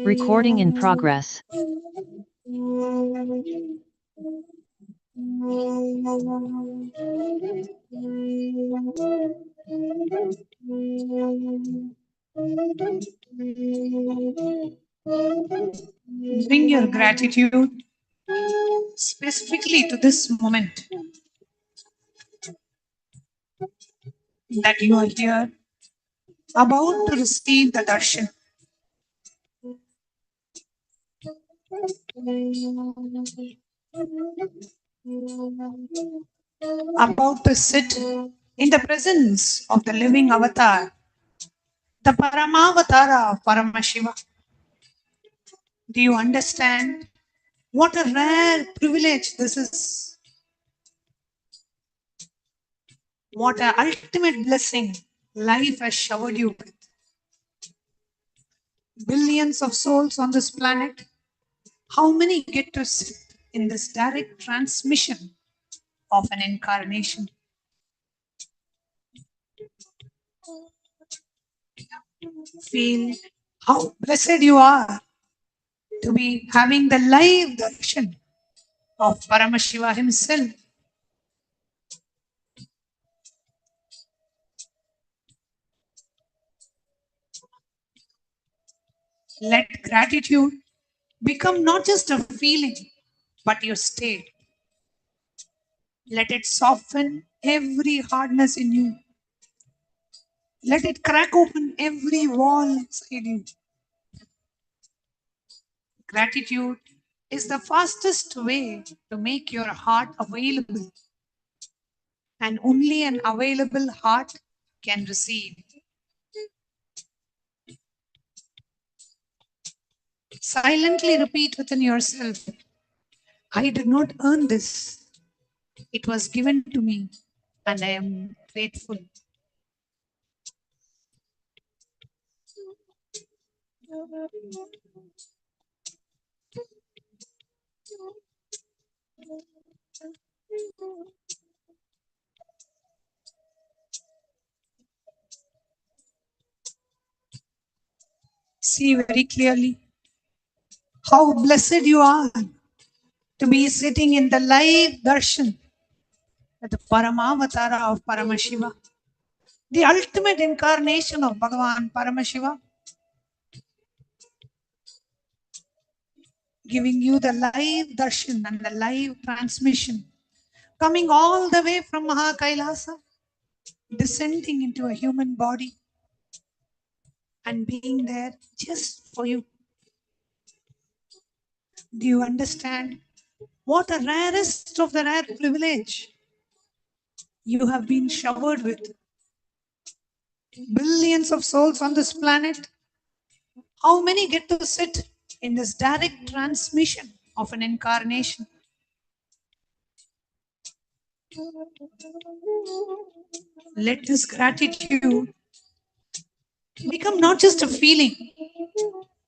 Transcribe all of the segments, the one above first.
Recording in progress. Bring your gratitude specifically to this moment that you are here, about to receive the darshan. About to sit in the presence of the living avatar, the Paramavatara of Paramashiva. Do you understand what a rare privilege this is? What an ultimate blessing life has showered you with. Billions of souls on this planet, how many get to sit in this direct transmission of an incarnation? Feel how blessed you are to be having the live darshan of Paramashiva himself. Let gratitude become not just a feeling, but your state. Let it soften every hardness in you. Let it crack open every wall inside you. Gratitude is the fastest way to make your heart available, and only an available heart can receive. Silently repeat within yourself, I did not earn this. It was given to me, and I am grateful. See very clearly how blessed you are to be sitting in the live darshan at the Paramavatara of Paramashiva, the ultimate incarnation of Bhagavan Paramashiva, giving you the live darshan and the live transmission, coming all the way from Kailasa, descending into a human body and being there just for you. Do you understand what a rarest of the rare privilege you have been showered with? Billions of souls on this planet, how many get to sit in this direct transmission of an incarnation? Let this gratitude become not just a feeling,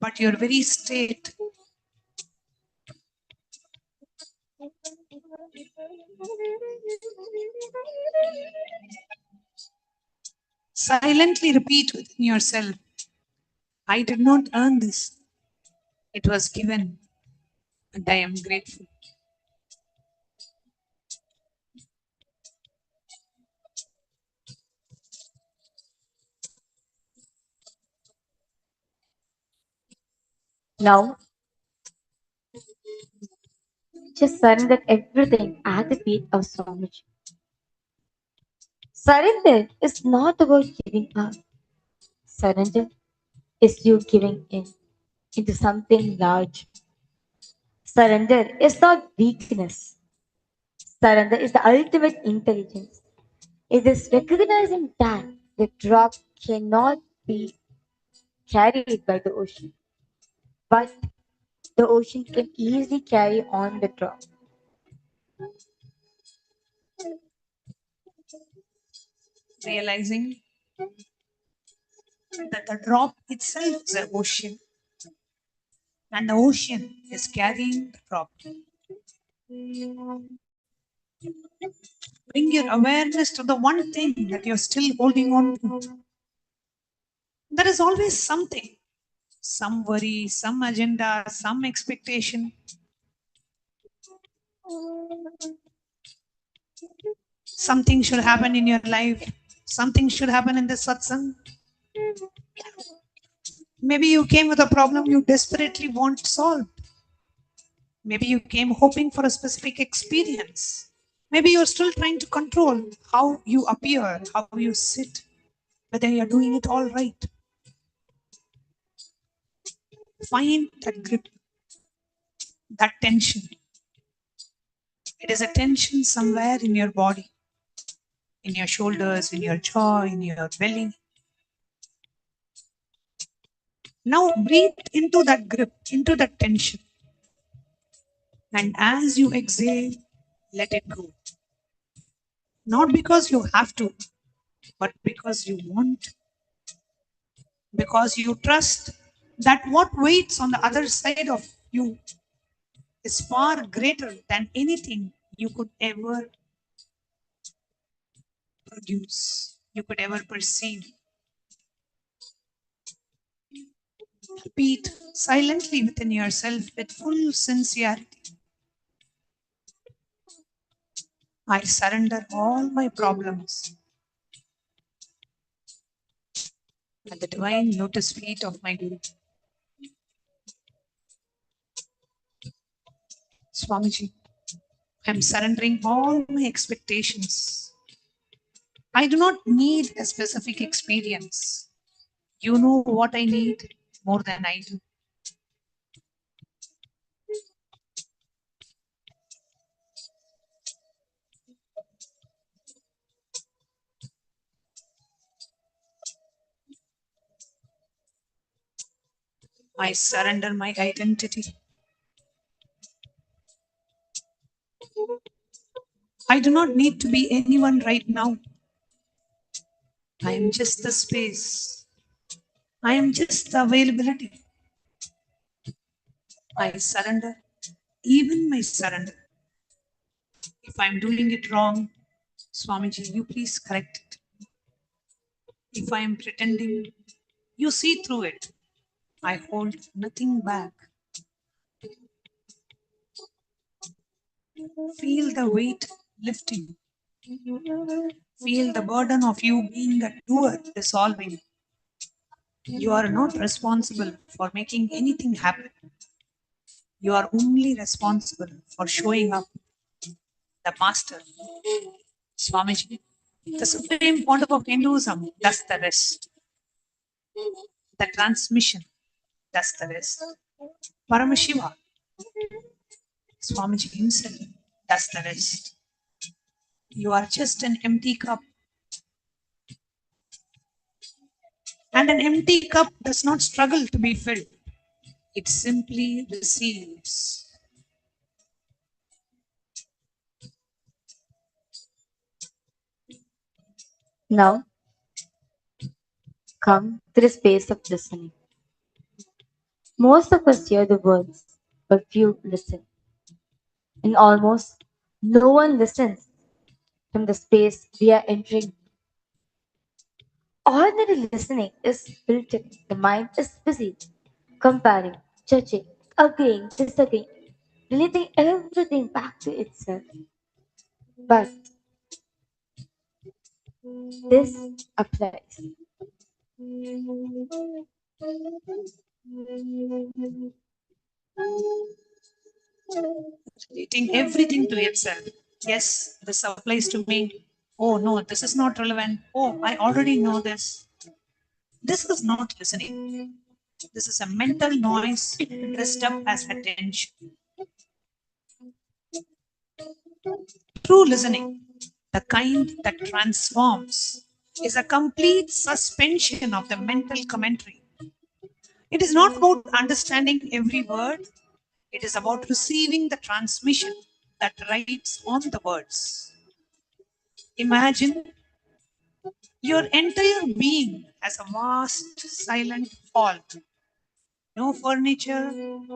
but your very state. Silently repeat within yourself, I did not earn this. It was given, and I am grateful. Now, just surrender everything at the feet of Swamiji. Surrender is not about giving up. Surrender is you giving in into something large. Surrender is not weakness. Surrender is the ultimate intelligence. It is recognizing that the drop cannot be carried by the ocean, but the ocean can easily carry on the drop. Realizing that the drop itself is an ocean, and the ocean is carrying the drop. Bring your awareness to the one thing that you're still holding on to. There is always something some worry, some agenda, some expectation. Something should happen in your life. Something should happen in the satsang. Maybe you came with a problem you desperately want solved. Maybe you came hoping for a specific experience. Maybe you're still trying to control how you appear, how you sit, whether you're doing it all right. Find that grip, that tension. It is a tension somewhere in your body, in your shoulders, in your jaw, in your belly. Now breathe into that grip, into that tension. And as you exhale, let it go. Not because you have to, but because you want, because you trust that what waits on the other side of you is far greater than anything you could ever produce, you could ever perceive. Repeat silently within yourself with full sincerity. I surrender all my problems at the divine lotus feet of my Guru. Swamiji, I am surrendering all my expectations. I do not need a specific experience. You know what I need more than I do. I surrender my identity. I do not need to be anyone right now. I am just the space. I am just the availability. I surrender, even my surrender. If I am doing it wrong, Swamiji, you please correct it. If I am pretending, you see through it. I hold nothing back. Feel the weight lifting. Feel the burden of you being a doer dissolving. You are not responsible for making anything happen. You are only responsible for showing up. The master, Swamiji, the supreme pontiff of Hinduism, does the rest. The transmission does the rest. Paramashiva, Swamiji himself, does the rest. You are just an empty cup. And an empty cup does not struggle to be filled. It simply receives. Now, come to the space of listening. Most of us hear the words, but few listen. And almost no one listens from the space we are entering. Ordinary listening is filtered. The mind is busy, comparing, judging, agreeing, disagreeing, relating everything back to itself. But this applies. Relating everything to itself. Yes, this applies to me. Oh no, this is not relevant. Oh, I already know this. This is not listening. This is a mental noise dressed up as attention. True listening, the kind that transforms, is a complete suspension of the mental commentary. It is not about understanding every word, it is about receiving the transmission that rides on the words. Imagine your entire being as a vast silent hall. No furniture,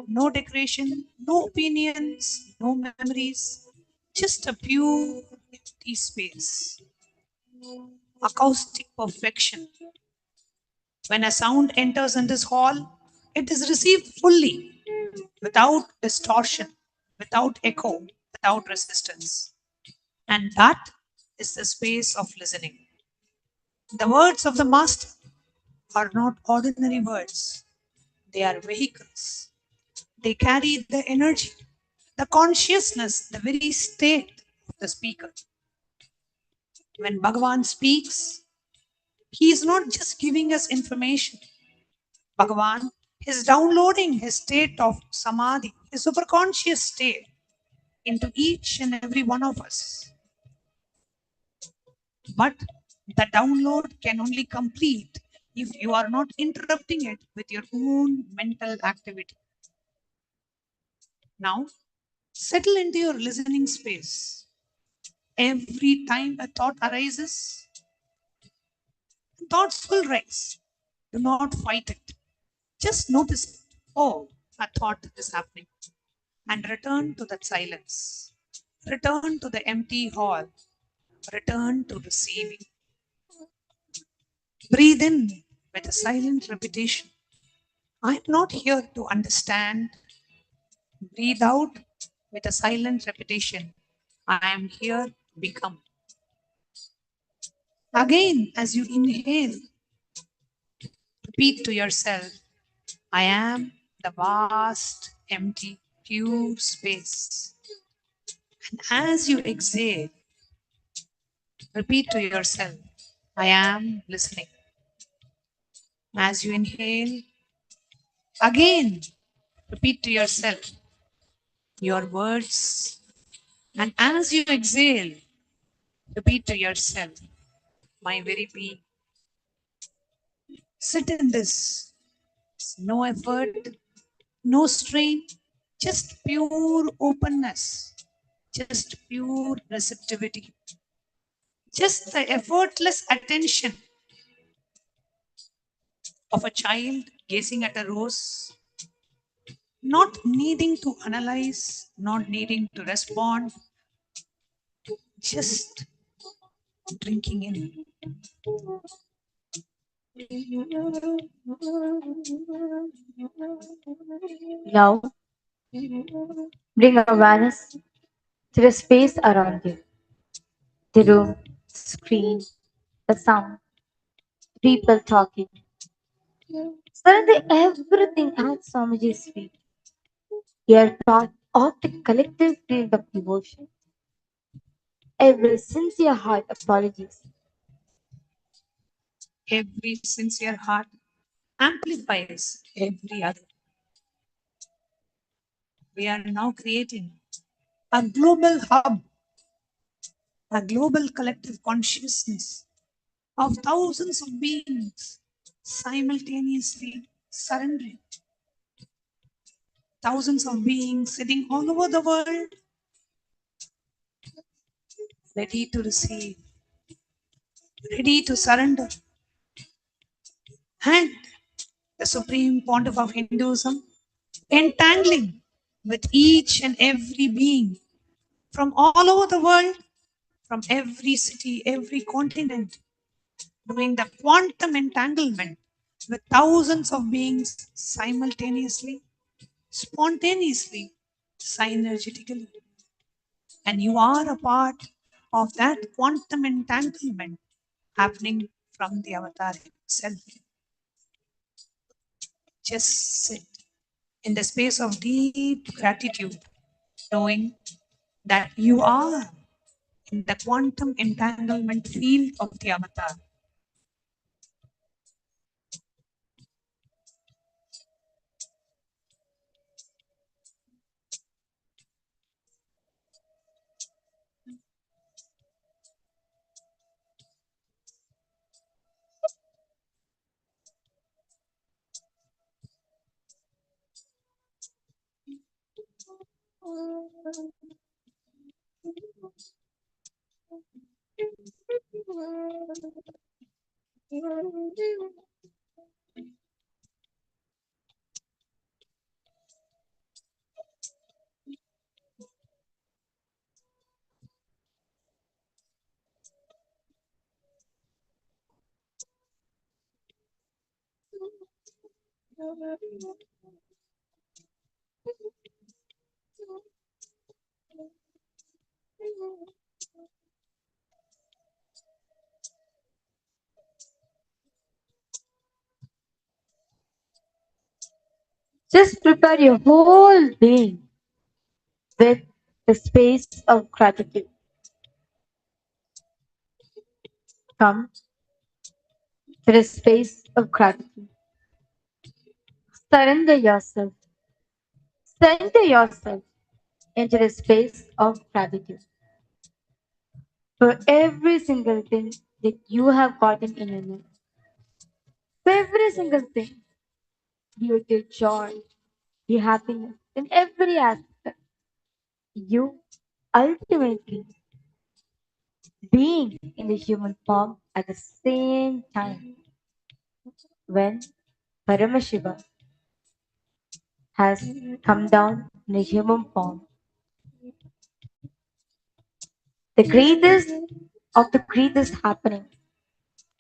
no decoration, no opinions, no memories, just a pure empty space. Acoustic perfection. When a sound enters in this hall, It is received fully, without distortion, without echo, without resistance. And that is the space of listening. The words of the Master are not ordinary words, they are vehicles. They carry the energy, the consciousness, the very state of the speaker. When Bhagavan speaks, he is not just giving us information. Bhagavan is downloading his state of samadhi, his superconscious state, into each and every one of us. But the download can only complete if you are not interrupting it with your own mental activity. Now, settle into your listening space. Every time a thought arises, thoughts will rise. Do not fight it. Just notice it. Oh, a thought is happening. And return to that silence. Return to the empty hall. Return to receiving. Breathe in with a silent repetition. I am not here to understand. Breathe out with a silent repetition. I am here to become. Again, as you inhale, repeat to yourself, I am the vast, empty, pure space. And as you exhale, repeat to yourself, I am listening. As you inhale, again, repeat to yourself your words. And as you exhale, repeat to yourself, my very being. Sit in this. No effort, no strain, just pure openness, just pure receptivity, just the effortless attention of a child gazing at a rose, not needing to analyze, not needing to respond, just drinking in. Now, bring awareness to the space around you, the room, the screen, the sound, people talking. Suddenly, everything at Swamiji's feet. We are part of the collective field of devotion. Every sincere heart apologies. Every sincere heart amplifies every other. We are now creating a global hub, a global collective consciousness of thousands of beings simultaneously surrendering. Thousands of beings sitting all over the world, ready to receive, ready to surrender. And the Supreme Pontiff of Hinduism entangling with each and every being from all over the world, from every city, every continent, doing the quantum entanglement with thousands of beings simultaneously, spontaneously, synergetically. And you are a part of that quantum entanglement happening from the avatar itself. Just sit in the space of deep gratitude, knowing that you are in the quantum entanglement field of the avatar. Just prepare your whole being with the space of gratitude. Come to the space of gratitude. Surrender yourself. Center yourself into the space of gratitude for every single thing that you have gotten in your life. For every single thing, be it your joy, your happiness, in every aspect, you ultimately being in the human form at the same time when Paramashivam has come down in a human form. The greatest of the greatest happening,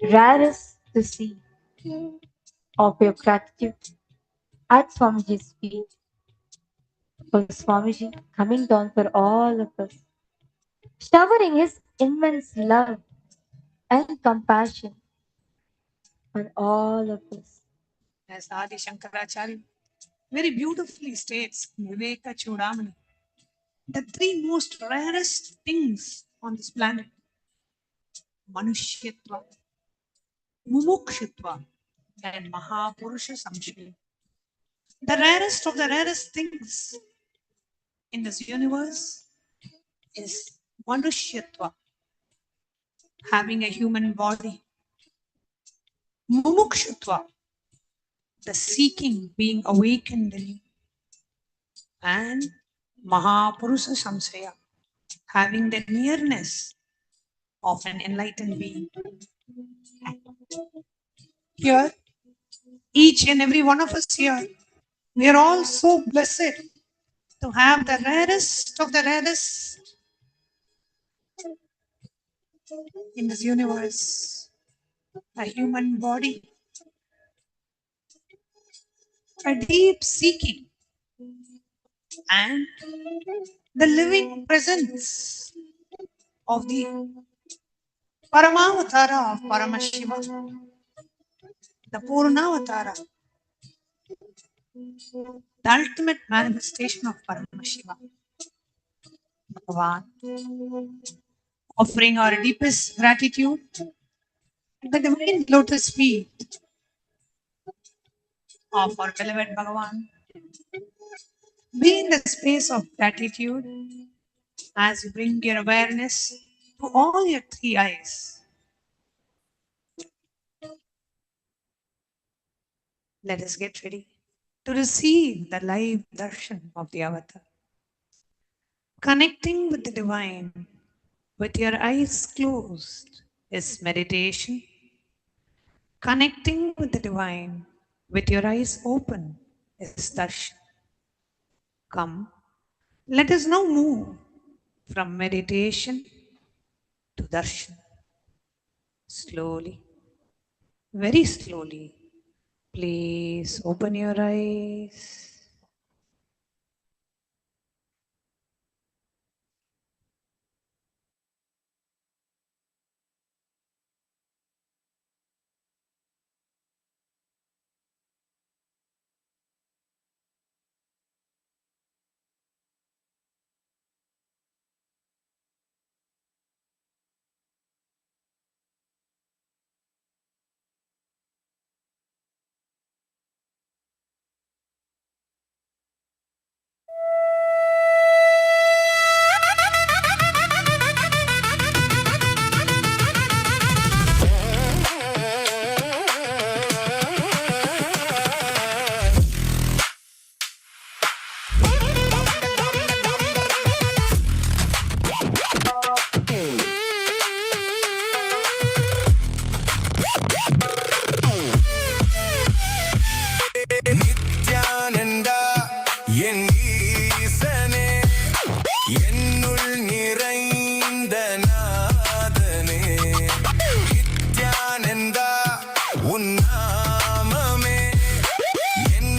rarest to see of your gratitude at Swamiji's feet, for Swamiji coming down for all of us, showering his immense love and compassion on all of us. As Adi Shankaracharya very beautifully states in Viveka Chudamani, the three most rarest things on this planet, Manushyatva, Mumukshitva, and Mahapurusha Samshaya. The rarest of the rarest things in this universe is Manushyatva, having a human body. Mumukshutva, the seeking, being awakened in you. And Mahapurusha Samshaya, having the nearness of an enlightened being. Here, each and every one of us here, we are all so blessed to have the rarest of the rarest in this universe, a human body, a deep seeking, and the living presence of the Paramavatara of Paramashivam, the Purnavatara, the ultimate manifestation of Paramashivam, Bhagavan, offering our deepest gratitude at the divine lotus feet of our beloved Bhagavan. Be in the space of gratitude as you bring your awareness to all your three eyes. Let us get ready to receive the live darshan of the avatar. Connecting with the divine with your eyes closed is meditation. Connecting with the divine with your eyes open is darshan. Come, let us now move from meditation to darshan. Slowly, very slowly, please open your eyes. Nithyananda, என் ஈசனே, என்னுள் நிறைந்த நாதனே. Nithyananda, உன் நாமமே என்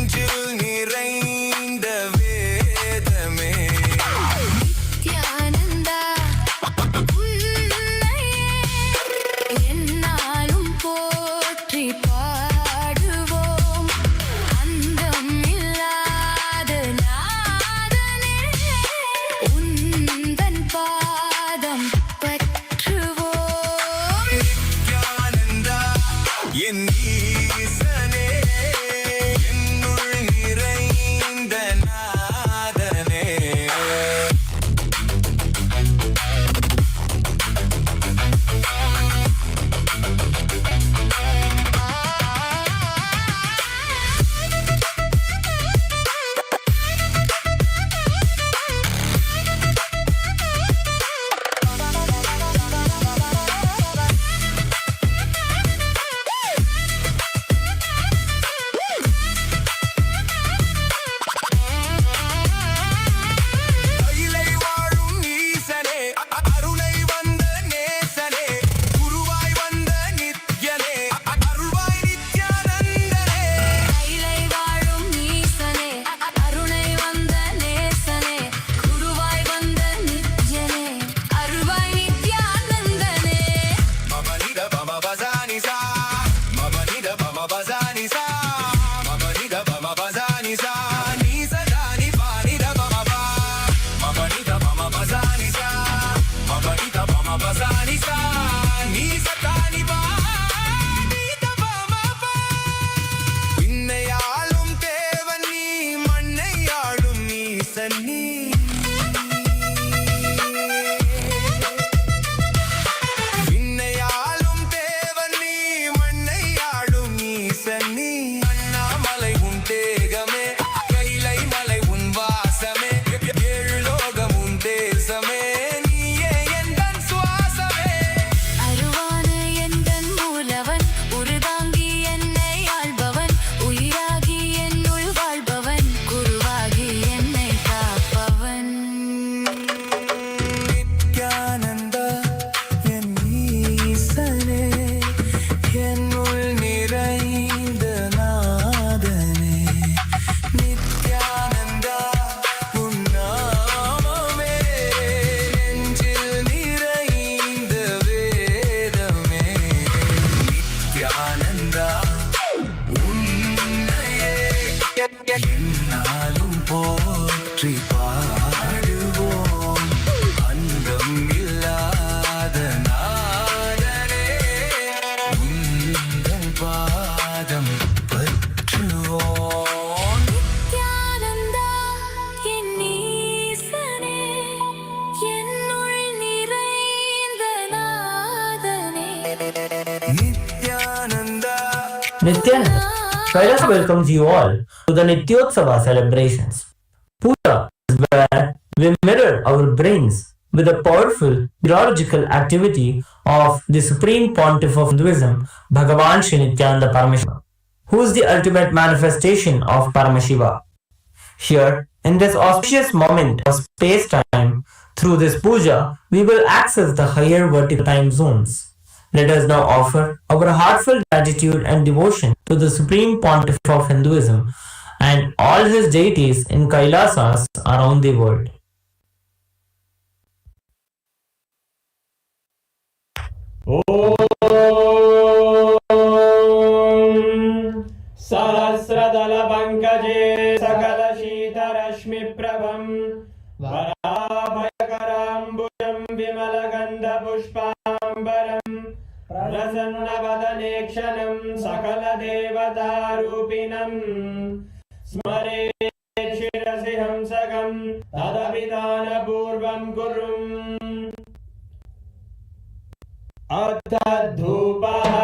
ஈசனி விண்ணையாளும் தேவன் நீ மண்ணை ஆளும் ஈசனி அண்ணாமலை உன் தேகமே கைலை மலை உன் வாசமே ஏழு லோகம் உன் தேசமே நீயே எந்தன் சுவாசமே அருவான எந்தன் மூலவன் உருதாங்கி என்னை ஆள்பவன் உயிராகி என்னுள் வாழ்பவன் குருவாகி என்னை காப்பவன் நித்யானந்தா என் ஈசனே என்னுள் நிறைந்த நாதனே நித்யானந்தா உன் நாமமே நெஞ்சில் நிறைந்த வேதமே நித்யானந்தா உன்னையே என்னாலும் போற்றி பாடுவோம் அந்தம் இல்லாத நாதனே உந்தன் பாதம் பற்றுவோம் நித்யானந்தா என் ஈசனே என்னுள் நிறைந்த நாதனே Nithyananda Nithyananda, Kailasa welcomes you all to the Nityotsava celebrations. Puja is where we mirror our brains with the powerful theological activity of the Supreme Pontiff of Hinduism, BHAGAVAN Sri Nithyananda Paramashivam, who is the ultimate manifestation of Paramashiva. Here, in this auspicious moment of space-time, through this puja, we will access the higher vertical time zones. Let us now offer our heartfelt gratitude and devotion to the Supreme Pontiff of Hinduism and all his deities in Kailasas around the world. सहस्रदलपङ्कजे सकलशीतरश्मिप्रभं वराभयकराम्बुजं विमलगन्धपुष्पाम्बरं प्रसन्नवदने क्षणं सकलदेवतारूपिणं स्मरेत् शिरसि हंसकं तदभिधानपूर्वं कुरुम् अथ धूपः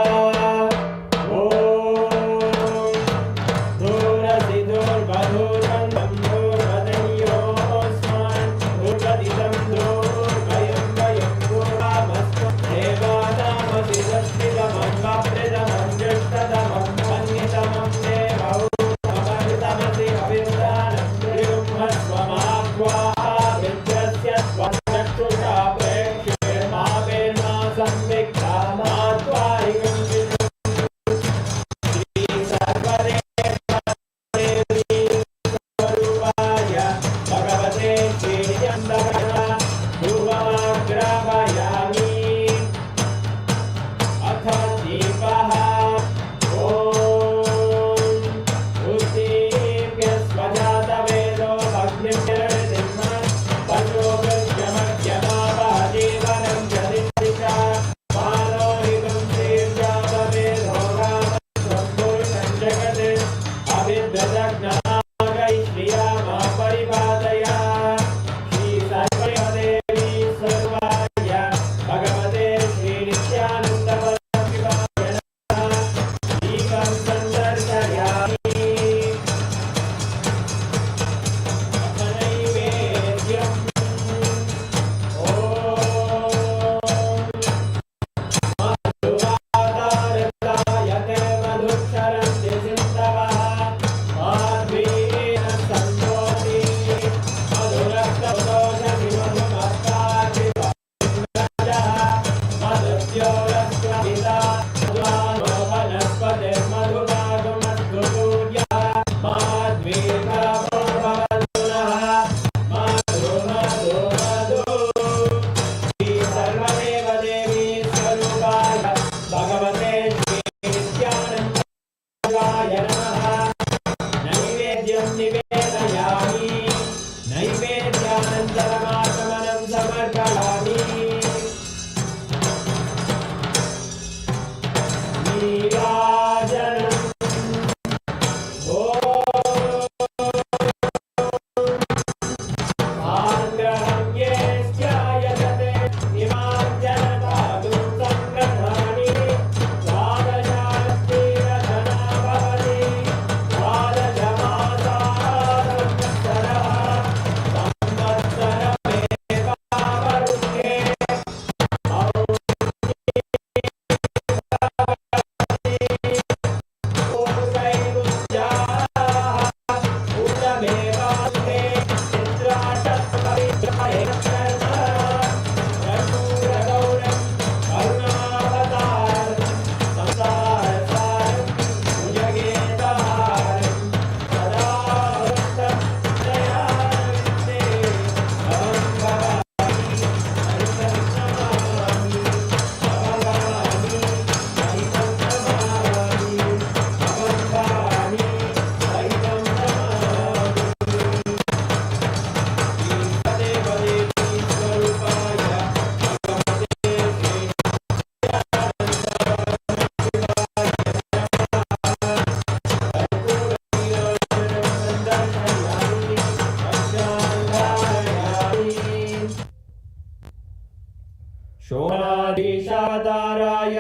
दशावताराय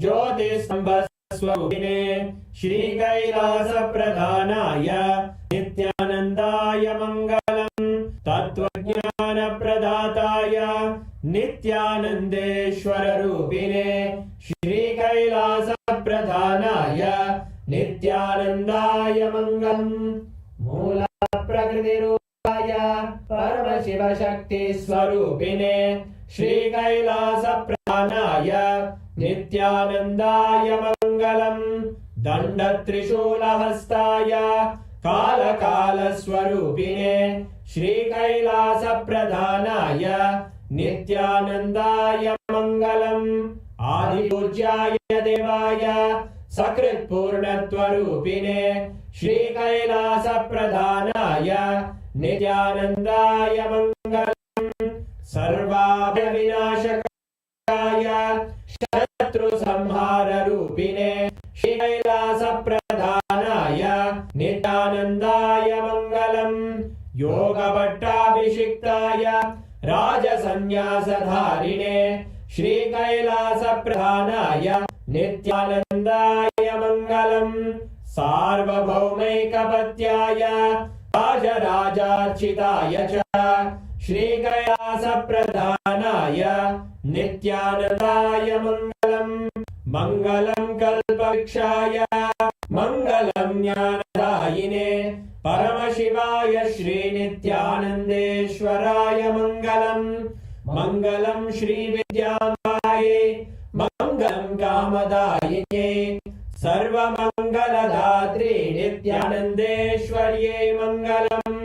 ज्योतिस्संभस्वरूपिणे श्री कैलास प्रधानाय नित्यानन्दाय मङ्गलम् तत्त्वज्ञान प्रदाताय नित्यानन्देश्वर रूपिणे श्री कैलास प्रधानाय नित्यानन्दाय मङ्गलम् मूल प्रकृति रूपाय परमशिव शक्ति स्वरूपिणे श्री कैलास प्रधानाय नित्यानन्दाय मङ्गलम् दण्ड त्रिशूलहस्ताय काल स्वरूपिणे श्री कैलास प्रधानाय नित्यानन्दाय मङ्गलम् आदिपूज्याय देवाय सकृत्पूर्णत्वरूपिणे श्री कैलास प्रधानाय नित्यानन्दाय मङ्गलम् सर्वाभयविनाशकाय शत्रु संहार रूपिणे श्री कैलास प्रधानाय नित्यानन्दाय मङ्गलम् योगभट्टाभिषिक्ताय राजसन्न्यासधारिणे श्री कैलास प्रधानाय नित्यानन्दाय मङ्गलम् सार्वभौमैकपत्याय राजराजार्चिताय च श्री कैलास प्रधानाय नित्यानन्दाय मङ्गलम् मङ्गलम् कल्पवृक्षाय मङ्गलम् ज्ञानदायिने परमशिवाय श्री नित्यानन्देश्वराय मङ्गलम् मङ्गलम् श्री विद्याम्बायै मङ्गलम् कामदायिने सर्वमङ्गलदात्रे नित्यानन्देश्वर्यै मङ्गलम्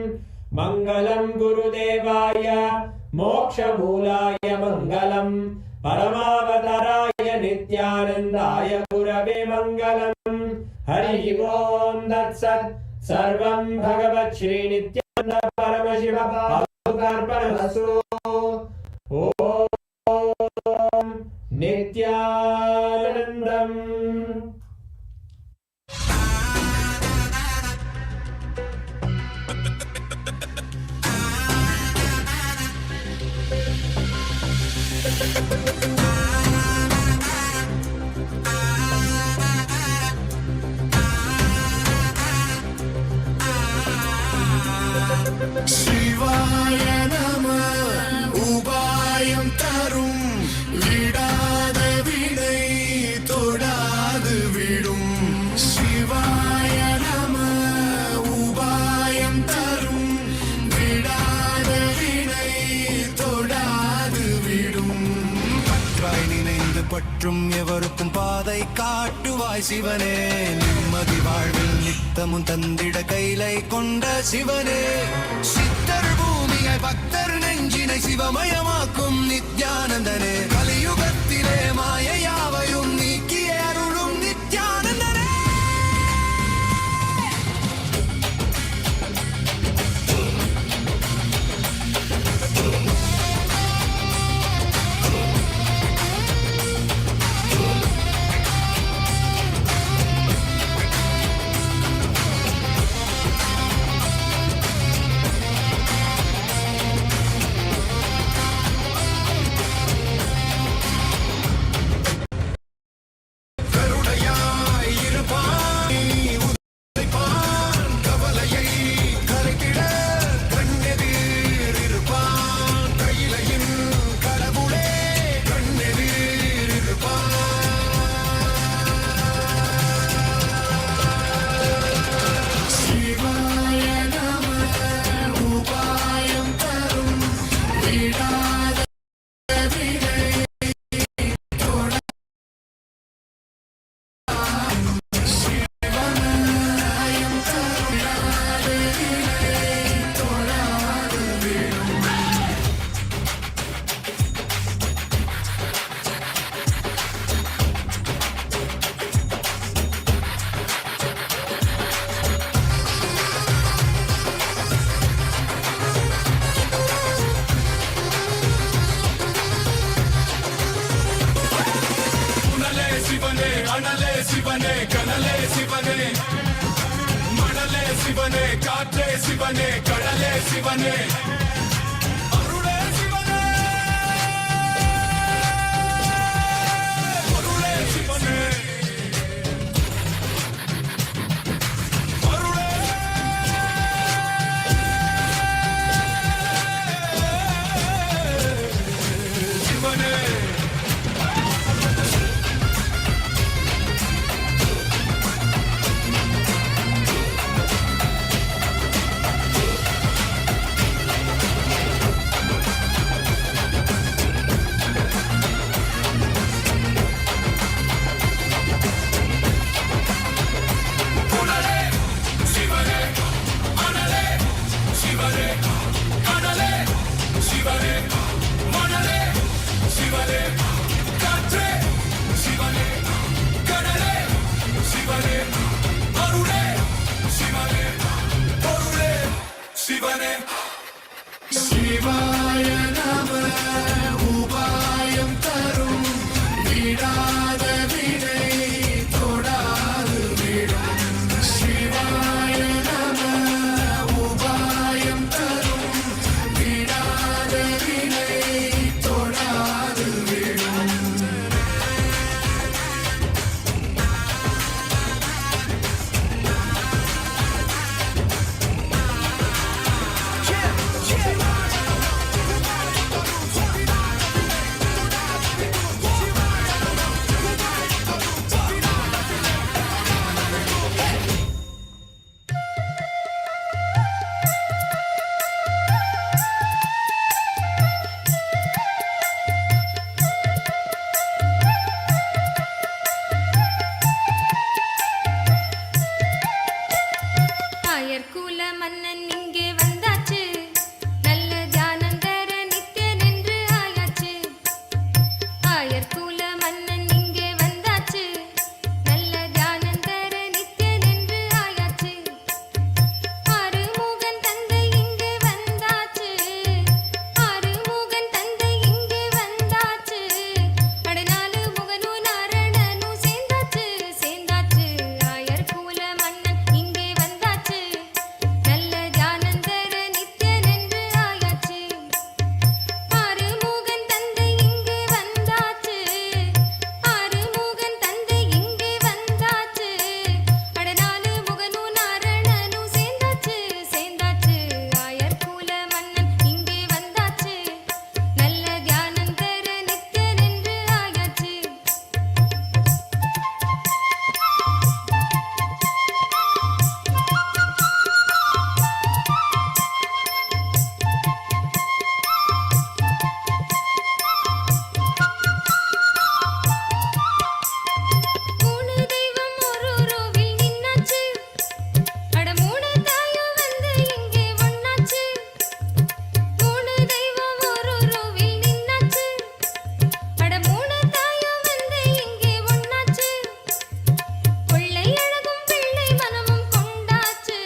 मङ्गलम् गुरुदेवाय मोक्षमूलाय मङ्गलम् परमावताराय नित्यानन्दाय गुरवे मङ्गलम् हरि ओम् तत्सत् सर्वं भगवत् श्री नित्यानन्द परमशिव पादुकार्पणमस्तु ओम नित्यानन्दम् शिवाय नमः उपायं तरुं विडाद विडै तोडाद विडुं शिवाय नमः उपायं तरुं विडाद विडै तोडाद विडुं பற்றாய் நினைந்து பற்றும் எவருக்கும் பாதை காட்டுவாய் சிவனே நிம்மதி வாழ்வில் நித்தமும் தந்திட கைலை கொண்ட சிவனே சித்தர் பூமியை பக்தர் நெஞ்சினை சிவமயமாக்கும் நித்யானந்தனே கலியுகத்திலே மாயையாவையும் நீக்கிய அருளும் நித்யானந்தனே சிவனே கனலே சிவனே மணலே சிவனே காற்றே சிவனே கடலே சிவனே அருளே சிவனே சிவாய நம உபாயம் தரும் விடாத வினை தொடாது விடும் சிவாய நம உபாயம் தரும் விடாத வினை தொடாது விடும் ஆயர்குல மன்னன் இங்கே வந்தாச்சு நல்ல தியானம் தர நித்யன் என்று ஆயாச்சு ஆயர்குல மன்னன் இங்கே வந்தாச்சு நல்ல தியானம் தர நித்யன் என்று ஆயாச்சு ஆறுமுகன் தந்தை இங்கே வந்தாச்சு ஆறுமுகன் தந்தை இங்கே வந்தாச்சு அடநாலு முகனும் நாரணனும் சேர்ந்தாச்சு சேர்ந்தாச்சு ஆயர்குல மன்னன் இங்கே வந்தாச்சு நல்ல தியானம் தர நித்யன் என்று ஆயாச்சு ஆறுமுகன் தந்தை இங்கே வந்தாச்சு ஆறுமுகன் தந்தை இங்கே வந்தாச்சு அடநாலு முகனும் நாரணனும் சேர்ந்தாச்சு சேர்ந்தாச்சு ஆயர்குல மன்னன் இங்கே வந்தாச்சு நல்ல தியானம் தர நித்யன் என்று ஆயாச்சு மூணு தெய்வம் ஒரு ரோவில் நின்னாச்சு அட மூணு தாயும் வந்து இங்கே ஒண்ணாச்சு மூணு தெய்வம் ஒரு ரோவில் நின்னாச்சு அட மூணு தாயும் வந்து இங்கே ஒண்ணாச்சு கொள்ளை அழகும் பிள்ளை மனமும் கொண்டாச்சு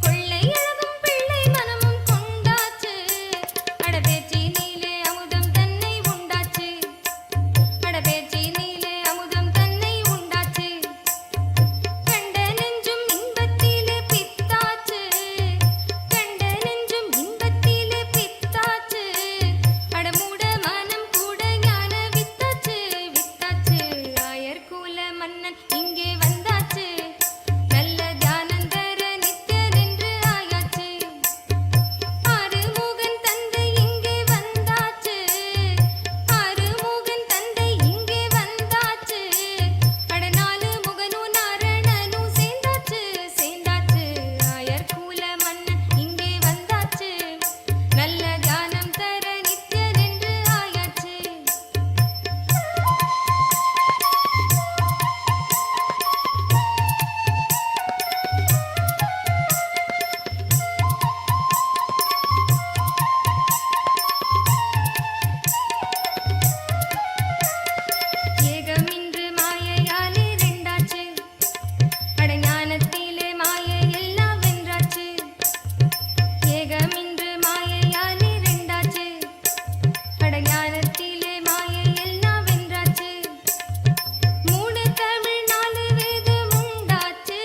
கொள்ளை அழகும் பிள்ளை மனமும் கொண்டாச்சு அட பேச்சி நீலே அமுதம் தன்னை உண்டாச்சு அட பேச்சி நீலே அமுதம் தன்னை உண்டாச்சு கண்ட நெஞ்சும் இன்பத்திலே பித்தாச்சு கண்ட நெஞ்சும் இன்பத்திலே பித்தாச்சு அட மூட மனம் கூட ஞான வித்தாச்சு வித்தாச்சு ஆயர்குல மன்னன் இங்கே வந்தாச்சு நல்ல தியானம் தர நித்யன் என்று ஆயாச்சு ஆறுமுகன் தந்தை இங்கே வந்தாச்சு ஆறுமுகன் தந்தை இங்கே வந்தாச்சு அடநாலு முகனும் நாரணனும் சேர்ந்தாச்சு சேர்ந்தாச்சு ஆயர்குல மன்னன் இங்கே வந்தாச்சு நல்ல தியானம் தர நித்யன் என்று ஆயாச்சு ஏகமின்று மாயையாலே ரெண்டாச்சு அட ஞானத்திலே மாயை எல்லாம் வென்றாச்சு ஏகமின்று மாயையாலே ரெண்டாச்சு அட ஞானத்திலே மாயை எல்லாம் வென்றாச்சு மூணு தமிழ் நாலு வேதம் உண்டாச்சு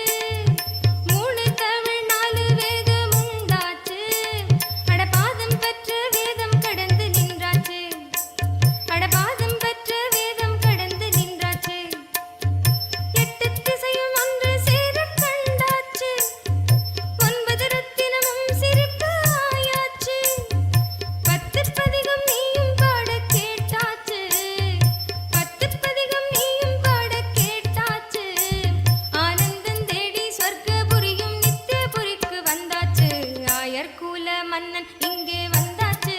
மூணு தமிழ் நாலு வேதம் உண்டாச்சு அட பாதம் பெற்ற வேதம் கடந்து நின்றாச்சு அட பாதம் பெற்ற வேதம் கடந்து நின்றாச்சு எட்டு திசையும் ஒன்று சேரக் கண்டாச்சு ஒன்பது ரத்தினமும் சிரிப்பு ஆயாச்சு பத்து பதிகம் நீயும் பாட கேட்டாச்சு பத்து பதிகம் நீயும் பாட கேட்டாச்சு ஆனந்தம் தேடி சொர்க்கபுரியும் நித்தியபுரிக்கு வந்தாச்சு ஆயர்குல மன்னன் இங்கே வந்தாச்சு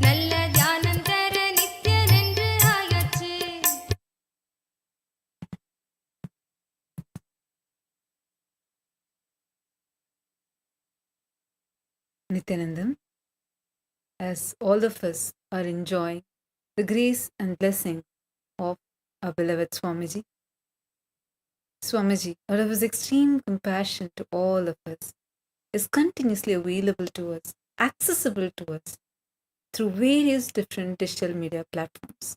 நல்ல தியானம் தர நித்யன் என்று ஆயாச்சு Nithyanandam, as all of us are enjoying the grace and blessing of our beloved Swamiji. Swamiji, out of his extreme compassion to all of us, is continuously available to us accessible to us through various different digital media platforms.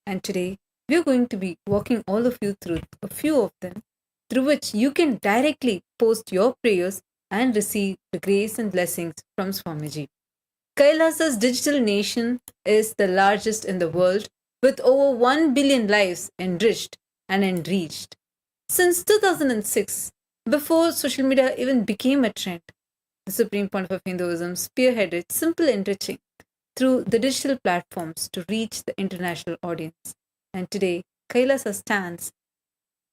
And today, we're going to be walking all of you through a few of them, through which you can directly post your prayers and receive the grace and blessings from Swamiji. Kailasa's digital nation is the largest in the world, with over 1 billion lives enriched and enriched. Since 2006, before social media even became a trend, the Supreme Pontiff of Hinduism spearheaded simple enriching through the digital platforms to reach the international audience. And today, Kailasa stands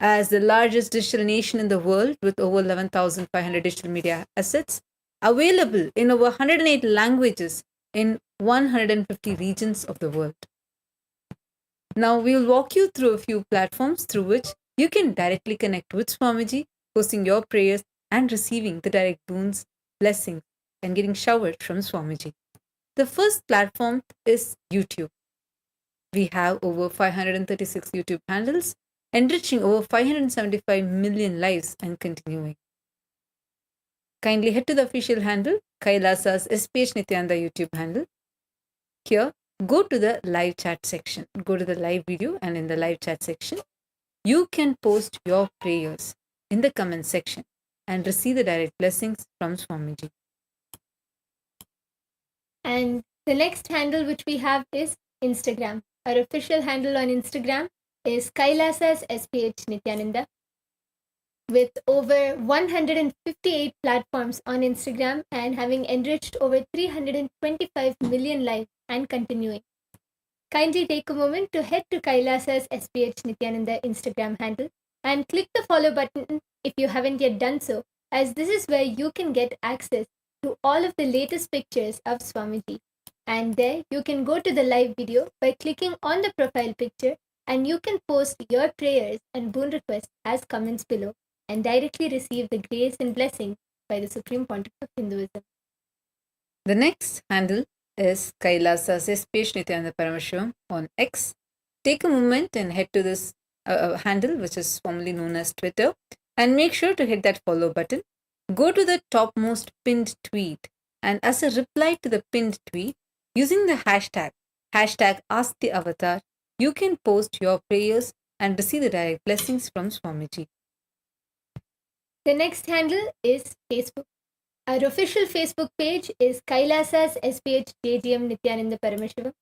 as the largest digital nation in the world with over 11,500 digital media assets available in over 108 languages in 150 regions of the world. Now, we'll walk you through a few platforms through which you can directly connect with Swamiji, posting your prayers and receiving the direct boons, blessings, and getting showered from Swamiji. The first platform is YouTube. We have over 536 YouTube handles, enriching over 575 million lives and continuing. Kindly head to the official handle, Kailasa's SPH Nithyananda YouTube handle. Here, go to the live chat section. Go to the live video, and in the live chat section, you can post your prayers in the comment section and receive the direct blessings from Swamiji. And the next handle which we have is Instagram. Our official handle on Instagram is Kailasa's SPH Nithyananda. With over 158 platforms on Instagram and having enriched over 325 million lives and continuing. Kindly take a moment to head to Kailasa's SPH Nithyananda Instagram handle and click the follow button if you haven't yet done so, as this is where you can get access to all of the latest pictures of Swamiji. And there you can go to the live video by clicking on the profile picture, and you can post your prayers and boon requests as comments below and directly receive the grace and blessing by the Supreme Pontiff of Hinduism. The next handle is Kailasa's SPH Nithyananda Paramashivam on X. Take a moment and head to this handle, which is formerly known as Twitter, and make sure to hit that follow button. Go to the topmost pinned tweet, and as a reply to the pinned tweet, using the hashtag #AskTheAvatar, you can post your prayers and receive the direct blessings from Swamiji. The next handle is Facebook. Our official Facebook page is Kailasa's SPH JGM Nithyananda Paramashivam,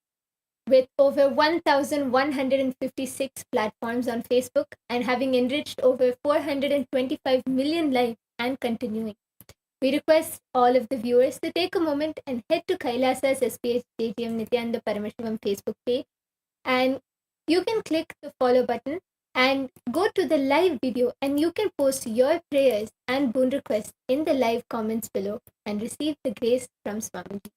with over 1,156 platforms on Facebook and having enriched over 425 million lives and continuing. We request all of the viewers to take a moment and head to Kailasa's SPH JGM Nithyananda Paramashivam Facebook page, and you can click the follow button and go to the live video, and you can post your prayers and boon requests in the live comments below and receive the grace from Swamiji.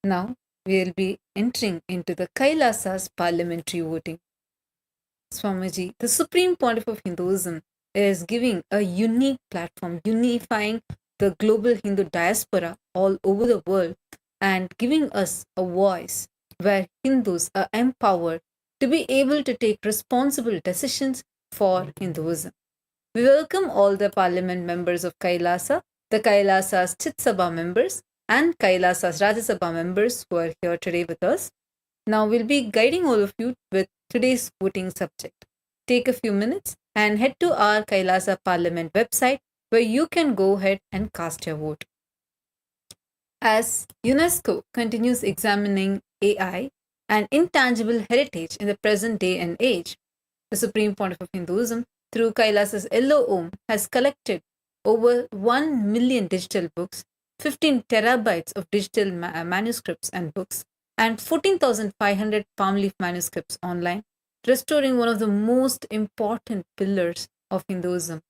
Now, we will be entering into the Kailasa's parliamentary voting. Swamiji, the Supreme Pontiff of Hinduism, is giving a unique platform, unifying the global Hindu diaspora all over the world and giving us a voice where Hindus are empowered to be able to take responsible decisions for Hinduism. We welcome all the parliament members of Kailasa, the Kailasa's Chit Sabha members, and Kailasa's Rajya Sabha members who are here today with us. Now we'll be guiding all of you with today's voting subject. Take a few minutes and head to our Kailasa Parliament website where you can go ahead and cast your vote. As UNESCO continues examining AI and intangible heritage in the present day and age, the Supreme Pontiff of Hinduism, through Kailasa's Yellow Om, has collected over 1 million digital books, 15 terabytes of digital manuscripts and books, and 14,500 palm leaf manuscripts online, restoring one of the most important pillars of Hinduism.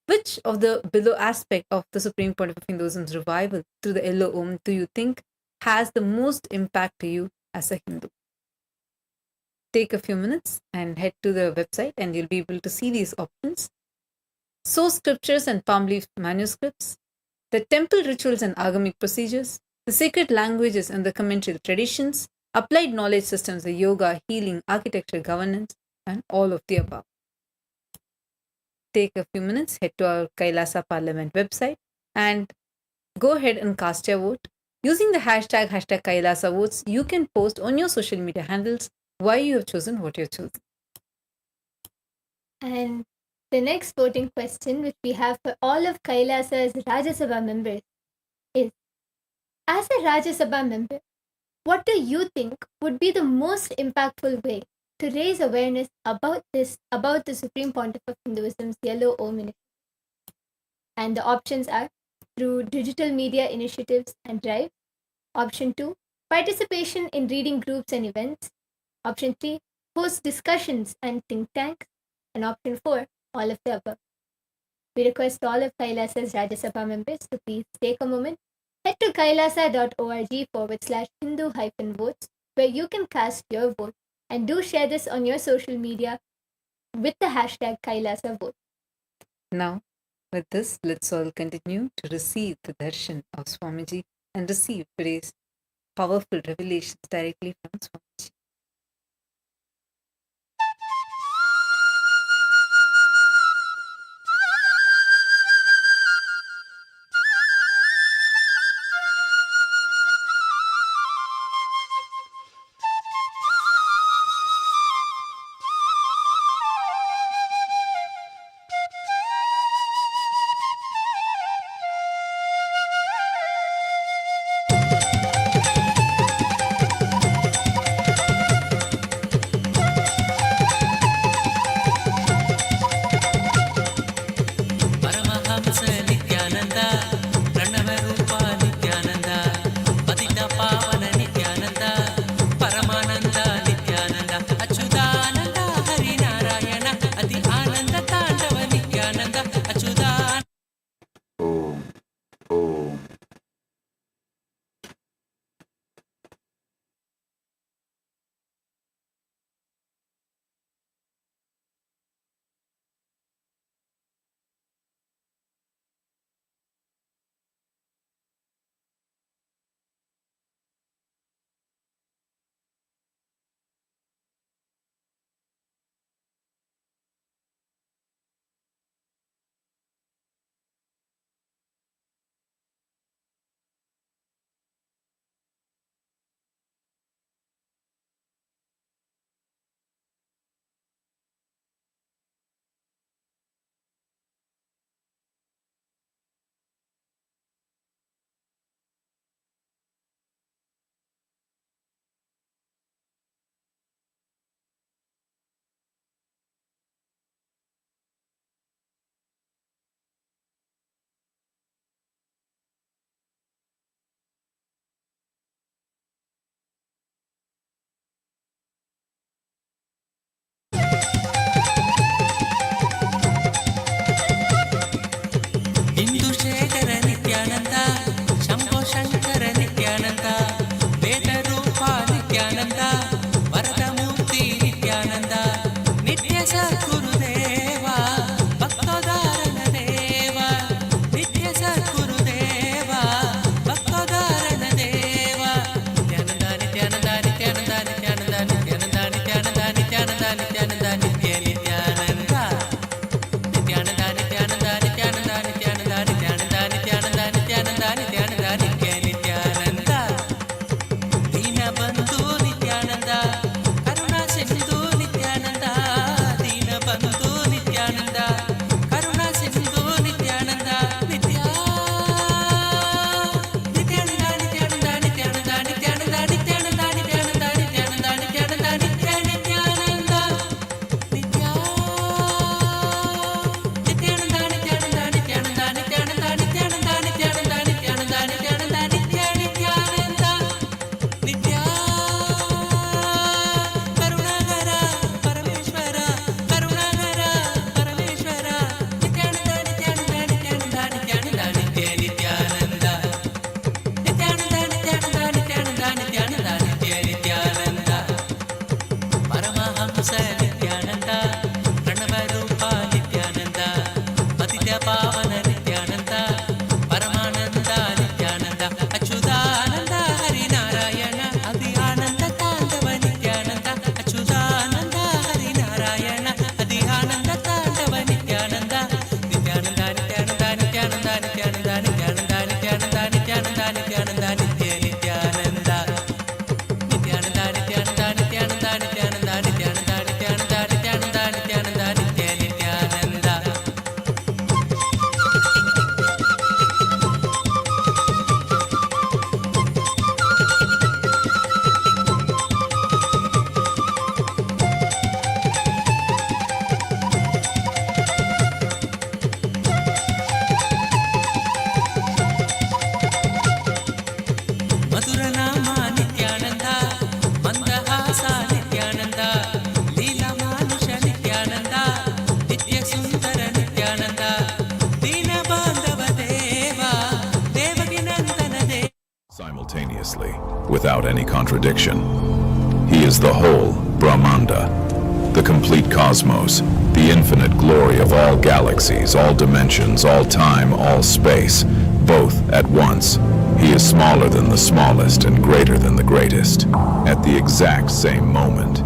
Which of the below aspect of the Supreme Pontiff of Hinduism's revival through the Yellow Om do you think has the most impact to you as a Hindu? Take a few minutes and head to the website, and you'll be able to see these options. Source scriptures and palm leaf manuscripts, the temple rituals and agamic procedures, the sacred languages and the commentary traditions, applied knowledge systems, the yoga, healing, architecture, governance, and all of the above. Take a few minutes, head to our Kailasa Parliament website, and Go ahead and cast your vote. Using the hashtag Kailasa votes, you can post on your social media handles why you have chosen what you've chosen. And the next voting question, which we have for all of Kailasa's Rajya Sabha members, is: as a Rajya Sabha member, what do you think would be the most impactful way to raise awareness about the Supreme Pontiff of Hinduism's Yellow Om initiative? And the options are: through digital media initiatives and drives. Option 2, participation in reading groups and events. Option 3, host discussions and think tanks. And option 4, all of the above. We request all of Kailasa's Rajya Sabha members to please take a moment, head to kailasa.org/Hindu-votes, where you can cast your vote, and do share this on your social media with the hashtag Kailasa vote. Now, with this, let's all continue to receive the darshan of Swamiji and receive today's powerful revelations directly from Swamiji. simultaneously, without any contradiction. He is the whole Brahmanda, the complete cosmos, the infinite glory of all galaxies, all dimensions, all time, all space, both at once. He is smaller than the smallest and greater than the greatest, at the exact same moment.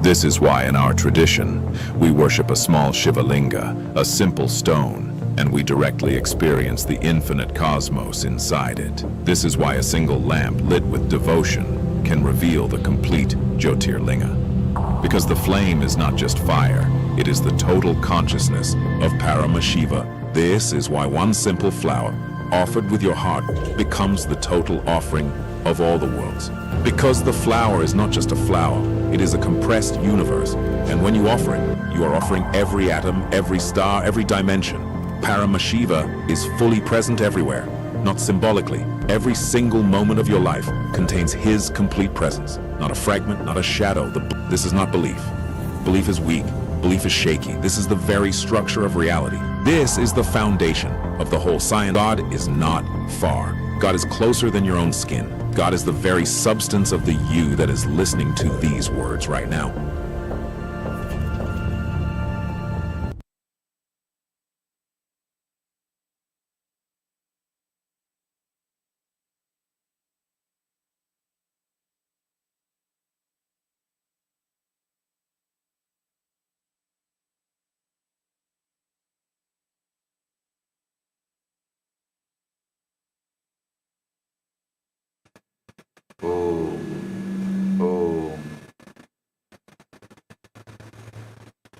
This is why in our tradition, we worship a small Shivalinga, a simple stone, and we directly experience the infinite cosmos inside it. This is why a single lamp lit with devotion can reveal the complete Jyotirlinga. Because the flame is not just fire, it is the total consciousness of Paramashiva. This is why one simple flower, offered with your heart, becomes the total offering of all the worlds. Because the flower is not just a flower, it is a compressed universe. And when you offer it, you are offering every atom, every star, every dimension. Paramashiva is fully present everywhere, not symbolically. Every single moment of your life contains his complete presence, not a fragment, not a shadow. This is not belief. Belief is weak. Belief is shaky. This is the very structure of reality. This is the foundation of the whole science. God is not far. God is closer than your own skin. God is the very substance of the you that is listening to these words right now.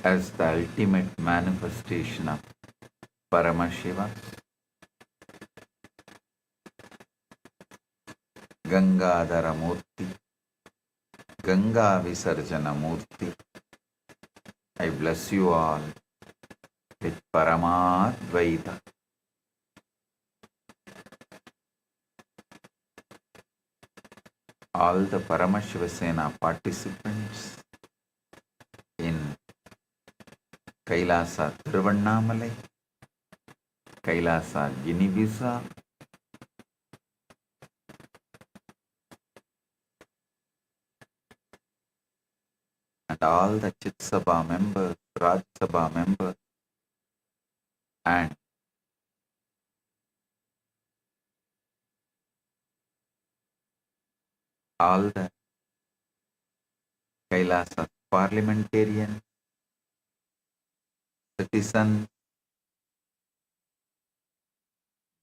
As the ultimate manifestation of Paramashiva, Gangadhara Murti, Ganga Visarjana Murti, I bless you all with Paramadvaita. All the Paramashivasena participants in Kailasa Thiruvannamalai, Kailasa Guinea-Bissau, and all the Chit Sabha members, Raj Sabha members, and all the Kailasa parliamentarians, citizens,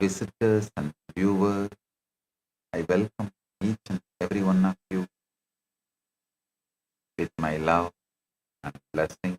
visitors and viewers. I welcome each and every one of you with my love and blessing.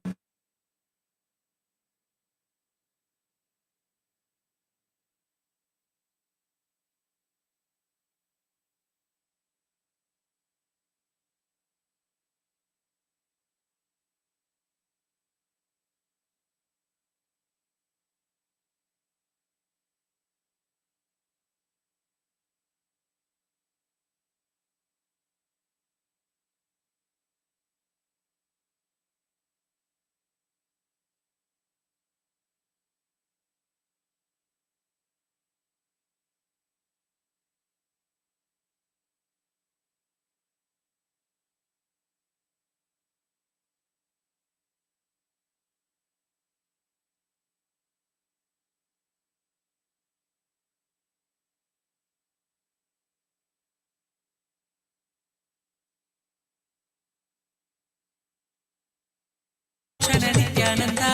Nithyananda,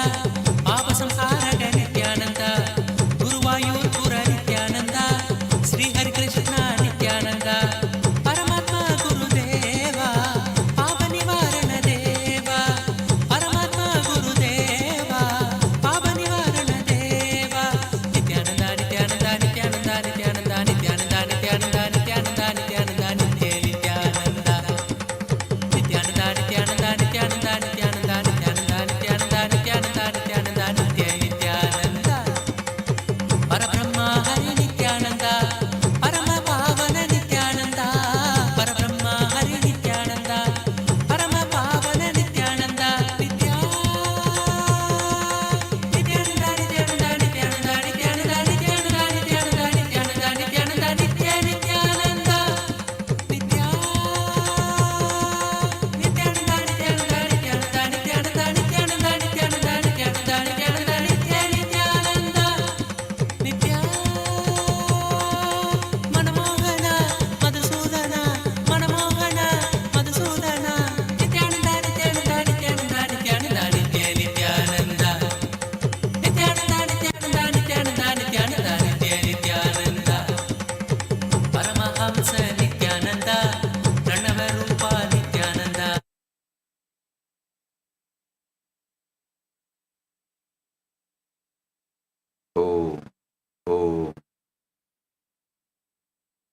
Papa Samhara Nithyananda, Guruvayur Pura Nithyananda, Sri Hari Krishna Nithyananda, Paramatma Gurudeva, Papa Nivarana Deva, Paramatma Gurudeva, Papa Nivarana Deva, Nithyananda, Nithyananda, Nithyananda, Nithyananda, Nithyananda, Nithyananda, Nithyananda, Nithyananda, Nithyananda, Nithyananda, Nithyananda, Nithyananda, Nithyananda, Nithyananda, Nithyananda, Nithyananda, Nithyananda, Nithyananda,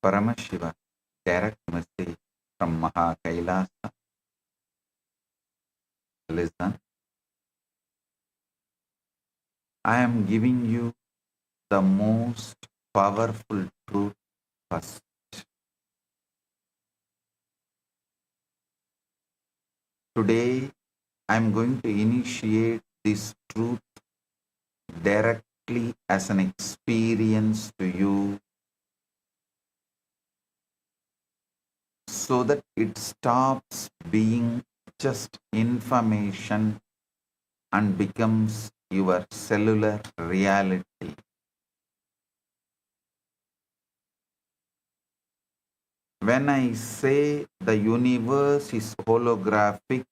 Paramashiva, direct message from Maha Kailasa. Listen, I am giving you the most powerful truth first. Today, I am going to initiate this truth directly as an experience to you so that it stops being just information and becomes your cellular reality. When I say the universe is holographic,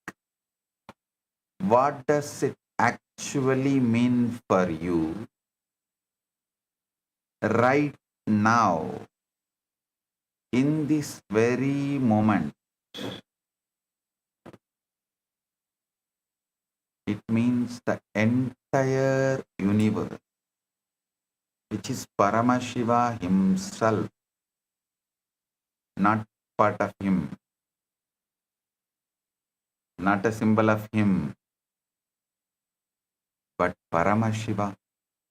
what does it actually mean for you right now, in this very moment? It means the entire universe, which is Paramashiva himself, not part of him, not a symbol of him, but Paramashiva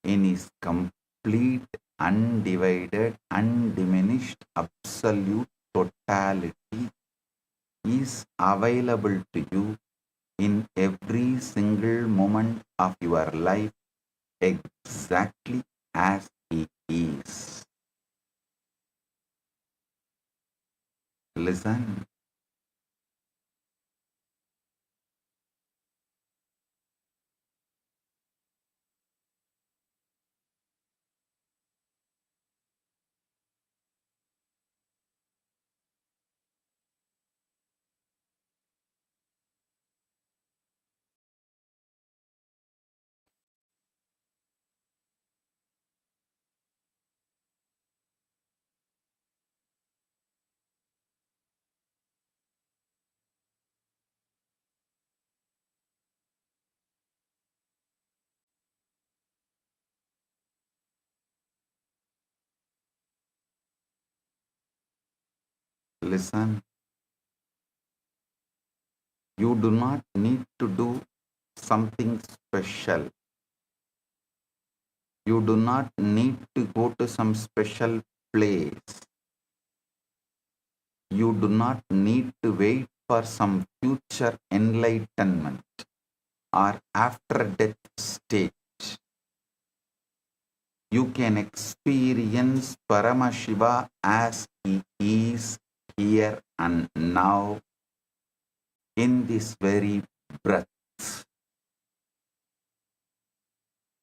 in his complete, undivided, undiminished, absolute totality is available to you in every single moment of your life exactly as he is. Listen. Listen. You do not need to do something special. You do not need to go to some special place. You do not need to wait for some future enlightenment or after death state. You can experience Paramashiva as he is here and now in this very breath,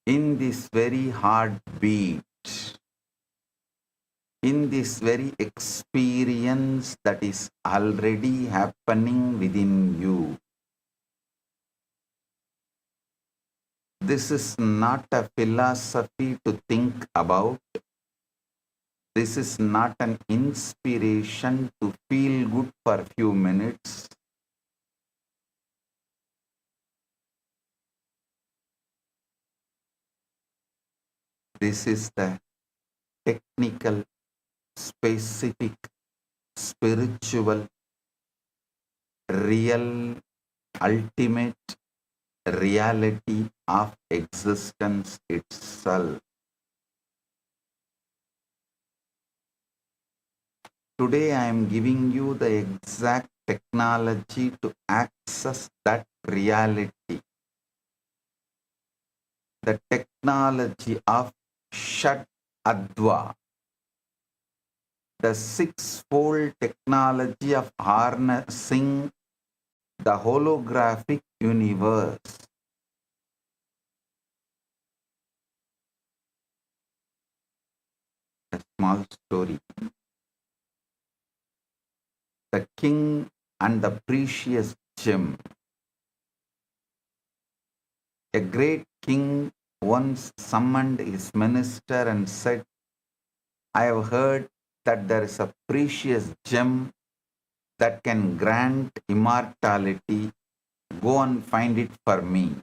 in this very heartbeat, in this very experience that is already happening within you. This is not a philosophy to think about. This is not an inspiration to feel good for a few minutes. This is the technical, specific, spiritual, real, ultimate reality of existence itself. Today I am giving you the exact technology to access that reality. The technology of Shat Adva, the sixfold technology of harnessing the holographic universe. A small story. The king and the precious gem. A great king once summoned his minister and said, I have heard that there is a precious gem that can grant immortality. Go and find it for me.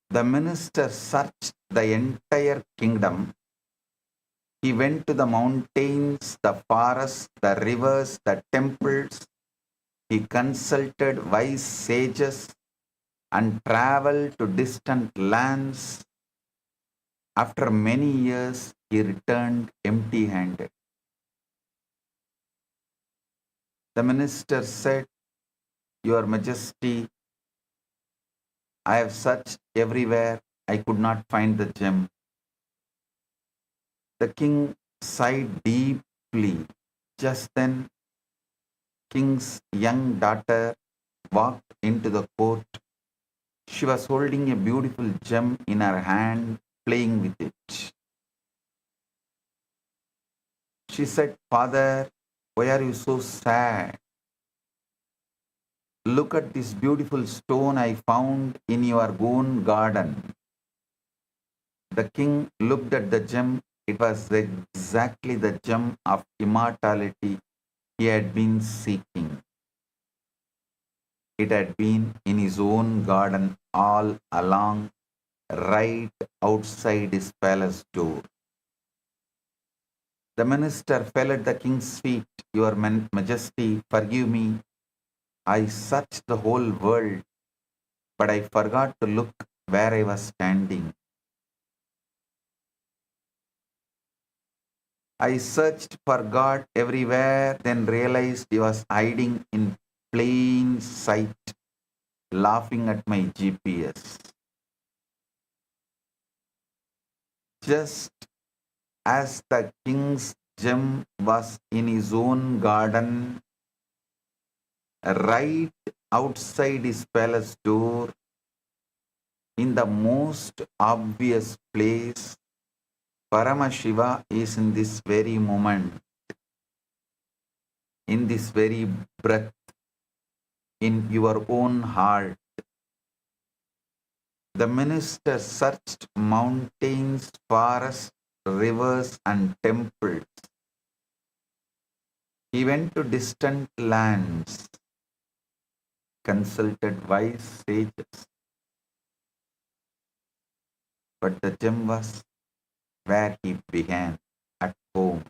The minister searched the entire kingdom. He went to the mountains, the forests, the rivers, the temples. He consulted wise sages and traveled to distant lands. After many years, he returned empty-handed. The minister said, "Your Majesty, I have searched everywhere. I could not find the gem." The king sighed deeply. Just then, king's young daughter walked into the court. She was holding a beautiful gem in her hand, playing with it. She said, "Father, why are you so sad? Look at this beautiful stone I found in your own garden." The king looked at the gem. It was exactly the gem of immortality he had been seeking. It had been in his own garden all along, right outside his palace door. The minister fell at the king's feet. "Your Majesty, forgive me. I searched the whole world, but I forgot to look where I was standing. I searched for God everywhere, then realized he was hiding in plain sight, laughing at my GPS." Just as the king's gem was in his own garden, right outside his palace door, in the most obvious place, Paramashiva is in this very moment, in this very breath, in your own heart. The minister searched mountains, forests, rivers, and temples. He went to distant lands, consulted wise sages. But the gem was where he began, at home.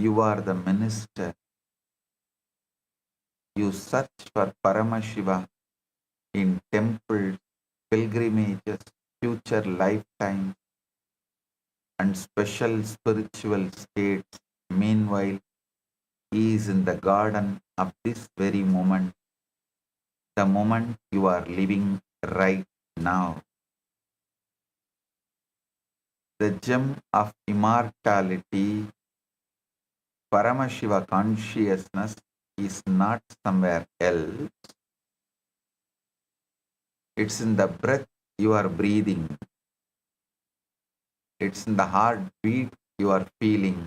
You are the minister. You search for Paramashiva in temples, pilgrimages, future lifetimes, and special spiritual states. Meanwhile, he is in the garden of this very moment, the moment you are living right now. The gem of immortality, Paramashiva consciousness, is not somewhere else. It's in the breath you are breathing. It's in the heartbeat you are feeling.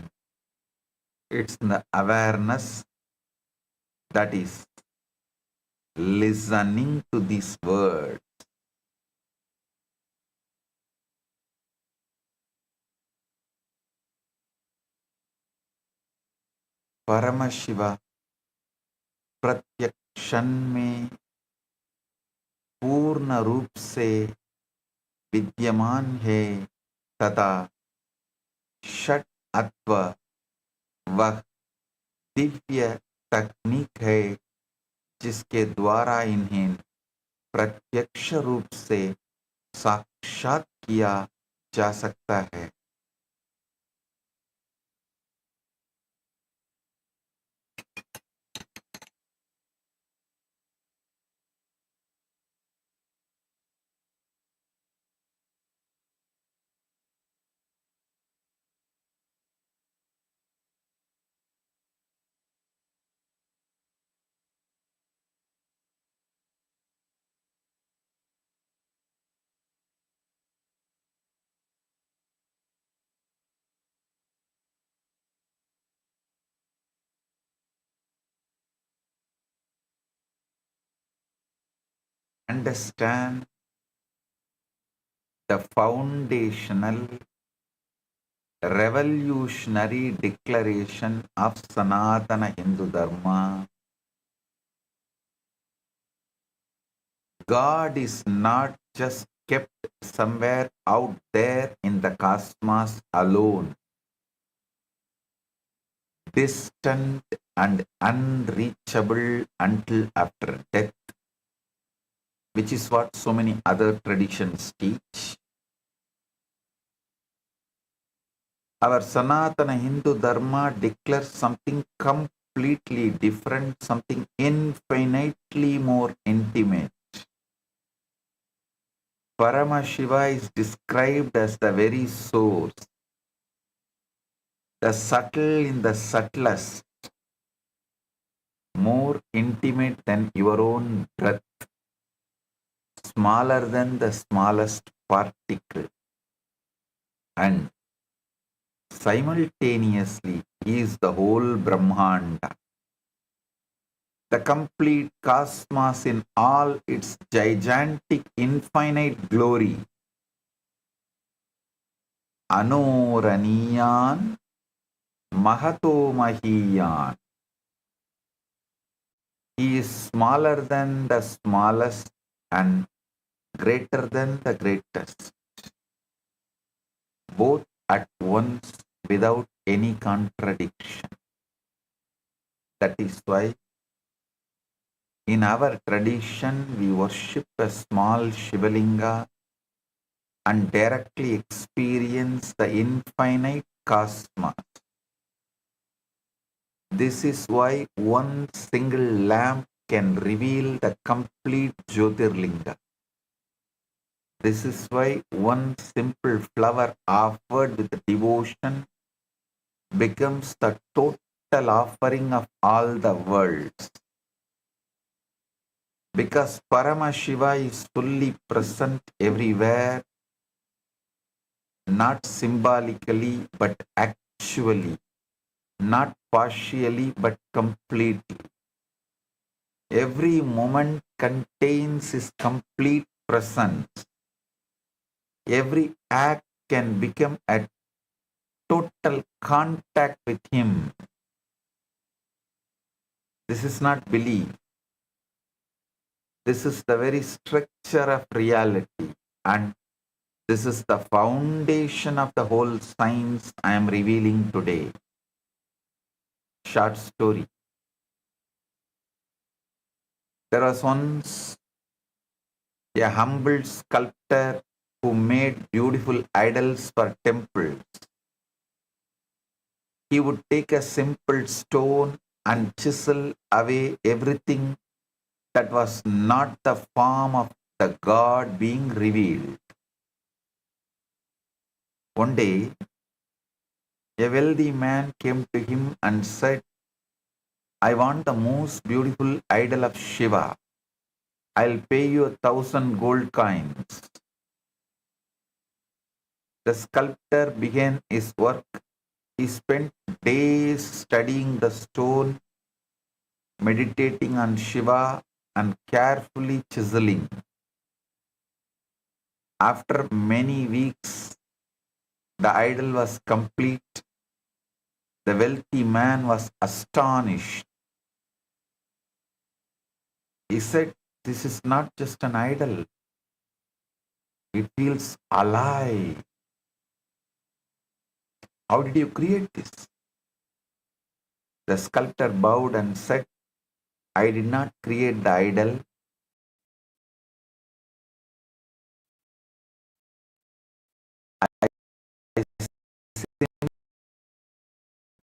It's in the awareness that is listening to these words. Paramashiva प्रत्येक क्षण में पूर्ण रूप से विद्यमान है तथा षट अत्व वह दिव्य तकनीक है जिसके द्वारा इन्हें प्रत्यक्ष रूप से साक्षात किया जा सकता है। Understand the foundational revolutionary declaration of Sanatana Hindu Dharma. God is not just kept somewhere out there in the cosmos alone, distant and unreachable until after death, which is what so many other traditions teach. Our Sanatana Hindu Dharma declares something completely different, something infinitely more intimate. Paramashiva is described as the very source, the subtle in the subtlest, more intimate than your own breath, smaller than the smallest particle, and simultaneously he is the whole Brahmanda, the complete cosmos in all its gigantic infinite glory. Anoraniyan Mahato Mahiyan. He is smaller than the smallest and greater than the greatest, both at once without any contradiction. That is why in our tradition we worship a small Shivalinga and directly experience the infinite cosmos. This is why one single lamp can reveal the complete Jyotirlinga. This is why one simple flower offered with devotion becomes the total offering of all the worlds. Because Paramashiva is fully present everywhere, not symbolically but actually, not partially but completely. Every moment contains his complete presence. Every act can become a total contact with him. This is not belief. This is the very structure of reality, and this is the foundation of the whole science I am revealing today. Short story. There was once a humble sculptor who made beautiful idols for temples. He would take a simple stone and chisel away everything that was not the form of the God being revealed. One day, a wealthy man came to him and said, I want the most beautiful idol of Shiva. I'll pay you 1,000 gold coins. The sculptor began his work. He spent days studying the stone, meditating on Shiva, and carefully chiseling. After many weeks, the idol was complete. The wealthy man was astonished. He said, this is not just an idol. It feels alive. How did you create this? The sculptor bowed and said, I did not create the idol. I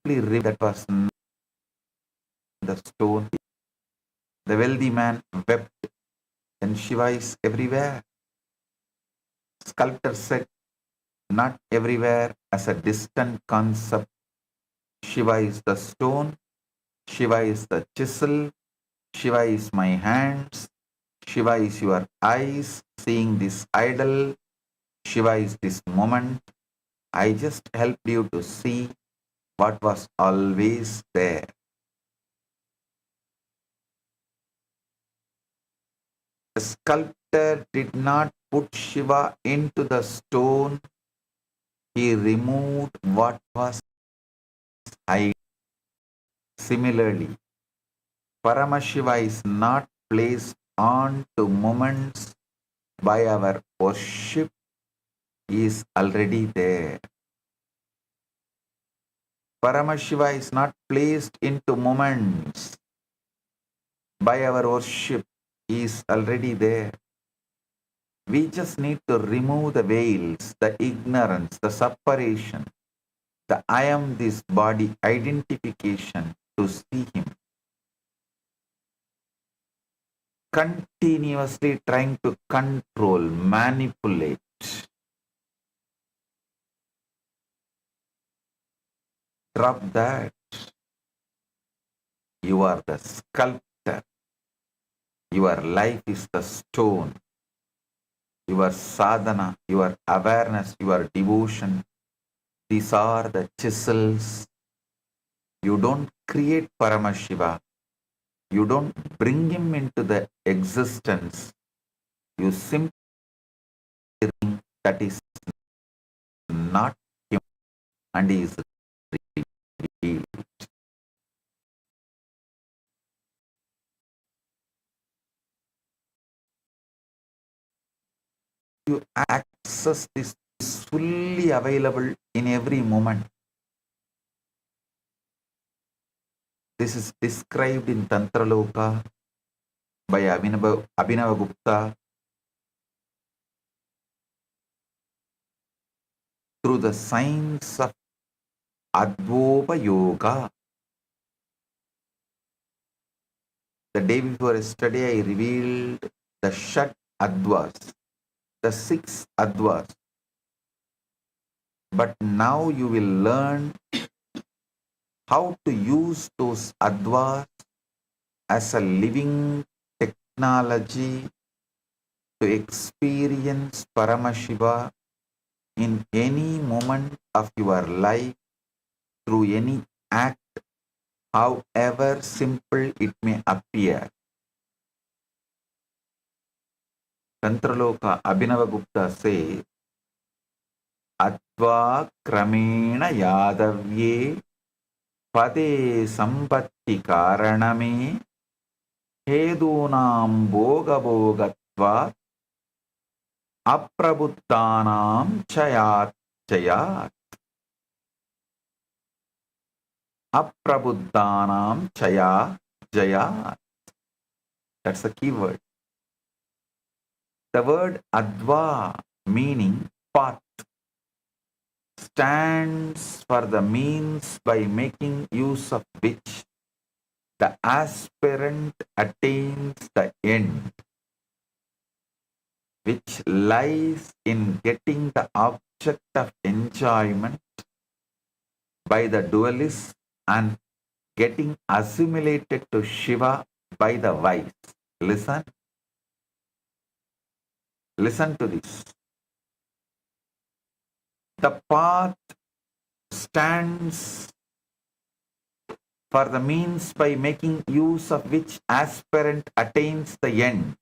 simply removed that was the stone. The wealthy man wept, and Shiva is everywhere. Sculptor said, not everywhere as a distant concept. Shiva is the stone, Shiva is the chisel, Shiva is my hands, Shiva is your eyes seeing this idol, Shiva is this moment. I just helped you to see what was always there. The sculptor did not put Shiva into the stone. He removed what was hidden. Similarly, Paramashiva is not placed on to moments by our worship is already there. Paramashiva is not placed into moments. By our worship, he is already there. We just need to remove the veils, the ignorance, the separation, the I am this body identification to see him. Continuously trying to control, manipulate. Drop that. You are the sculptor. Your life is the stone. Your sadhana, your awareness, your devotion, these are the chisels. You don't create Paramashiva. You don't bring him into the existence. You simply think that is not him and he is revealed. You access this is fully available in every moment. This is described in Tantraloka by Abhinava Gupta through the science of Advopa Yoga. The day before yesterday, I revealed the Shat Advas, the 6 Advas. But now you will learn how to use those Advas as a living technology to experience Paramashiva in any moment of your life through any act, however simple it may appear. Tantraloka Abhinava Gupta says, Adva Kramena Yadavye Pade Sambatti Karaname Hedunam Boga Bogatva Aprabuddhanam Chayat Chayat. Aprabuddhanam Chaya Jayat. That's the key word. The word Adva, meaning path, stands for the means by making use of which the aspirant attains the end, which lies in getting the object of enjoyment by the dualist and getting assimilated to Shiva by the wise. Listen. Listen to this. The path stands for the means by making use of which aspirant attains the end,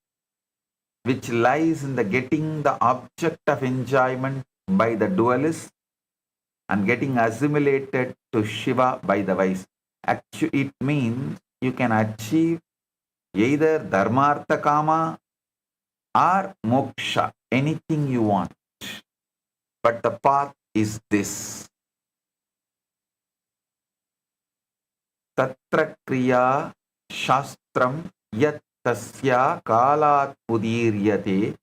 which lies in the getting the object of enjoyment by the dualist and getting assimilated to Shiva by the wise. Actually, it means you can achieve either Dharmartha Kama or Moksha, anything you want. But the path is this. Tatra kriya shastram yat tasya kalat pudiryate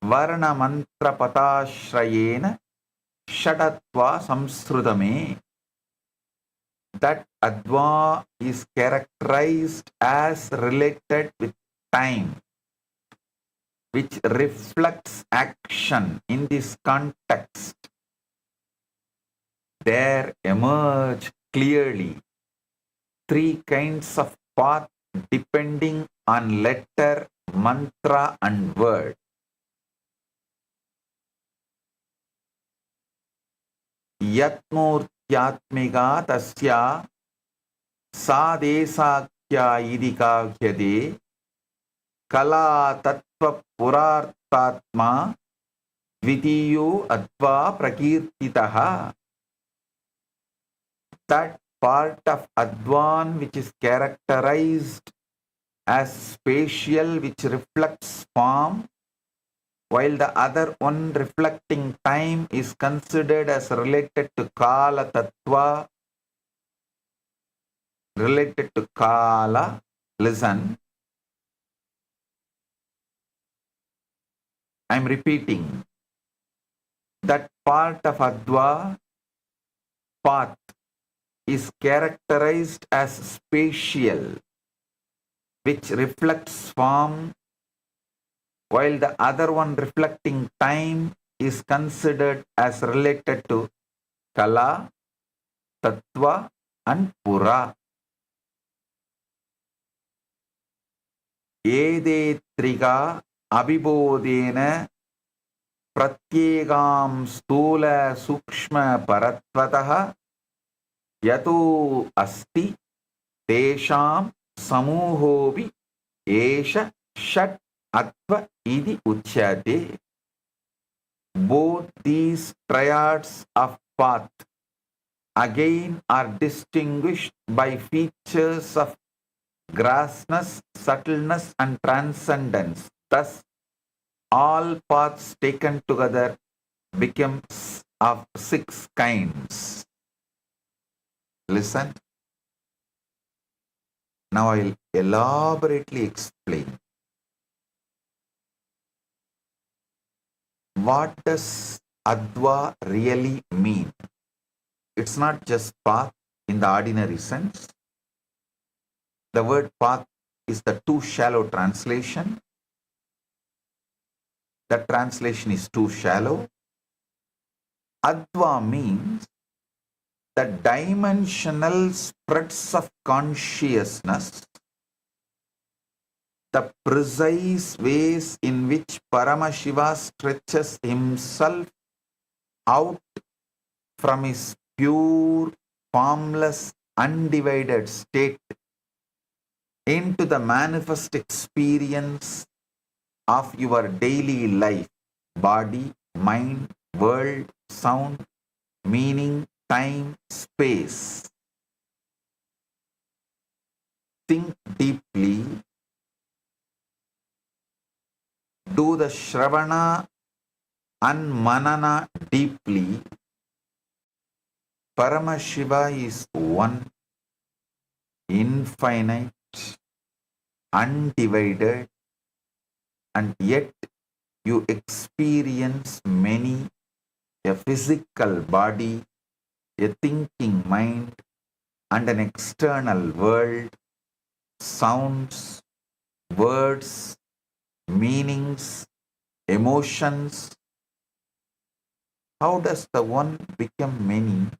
varna mantra patashrayena shadatva samsrudame. That Adva is characterized as related with time, which reflects action. In this context, there emerge clearly 3 kinds of path depending on letter, mantra and word. Yatmurtyatmiga tasya sadesakya idikakhyade kala tattva purartatma dvitiyo adva prakirtitaha. That part of Advan which is characterized as spatial, which reflects form, while the other one reflecting time is considered as related to Kala Tattva, related to Kala. Listen, I'm repeating. That part of Adva path is characterized as spatial, which reflects form, while the other one reflecting time is considered as related to Kala, Tattva and Pura. Ede triga abhibodena pratyegam stula sukshma paratvatah yato asti tesham samuhobi esha shat atva idi uchyate. Both these triads of path again are distinguished by features of grossness, subtleness and transcendence. Thus, all paths taken together become of 6 kinds. Listen. Now I'll elaborately explain. What does Adva really mean? It's not just path in the ordinary sense. The word path is the too shallow translation. The translation is too shallow. Adva means the dimensional spreads of consciousness, the precise ways in which Paramashiva stretches himself out from his pure, formless, undivided state into the manifest experience of your daily life, body, mind, world, sound, meaning, time, space. Think deeply. Do the Shravana and Manana deeply. Paramashiva is one, infinite, undivided, and yet you experience many, a physical body, a thinking mind, and an external world, sounds, words, meanings, emotions. How does the one become many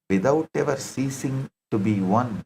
without ever ceasing to be one?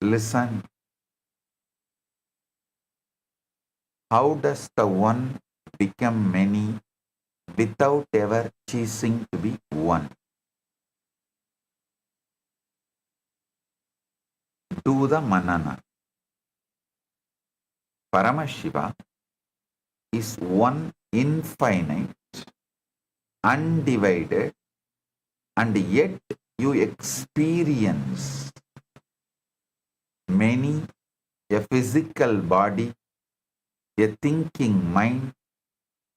Listen. How does the one become many without ever ceasing to be one? Do the manana. Paramashiva is one infinite, undivided, and yet you experience many, a physical body, a thinking mind,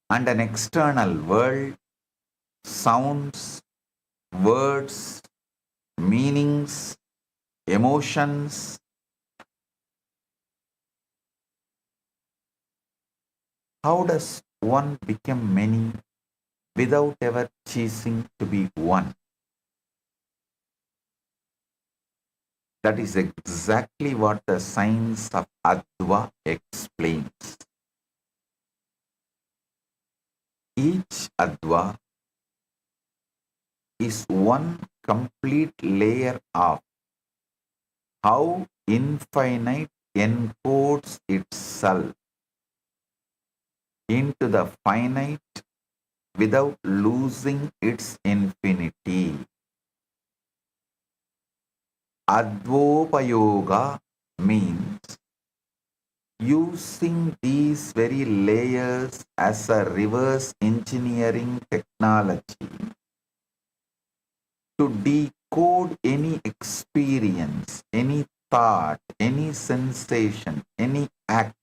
and an external world, sounds, words, meanings, emotions. How does one become many without ever ceasing to be one? That is exactly what the science of Adva explains. Each Adva is one complete layer of how infinite encodes itself into the finite without losing its infinity. Advopayoga means using these very layers as a reverse engineering technology to decode any experience, any thought, any sensation, any act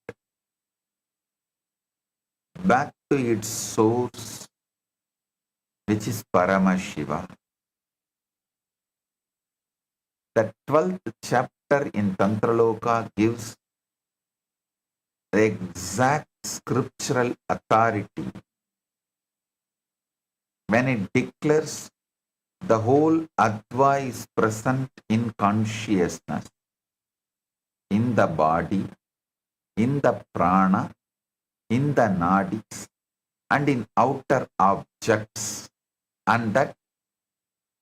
back to its source, which is Paramashiva. The 12th chapter in Tantraloka gives the exact scriptural authority when it declares the whole Adva is present in consciousness, in the body, in the prana, in the nadis, and in outer objects, and that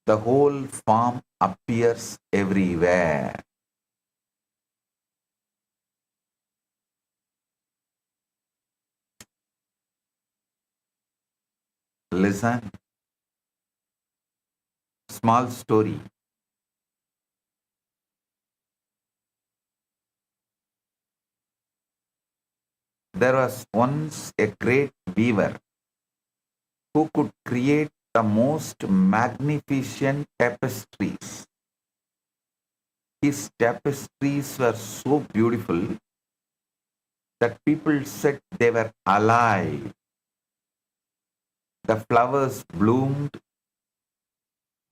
the whole form appears everywhere. Listen. Small story. There was once a great weaver who could create the most magnificent tapestries. His tapestries were so beautiful that people said they were alive. The flowers bloomed,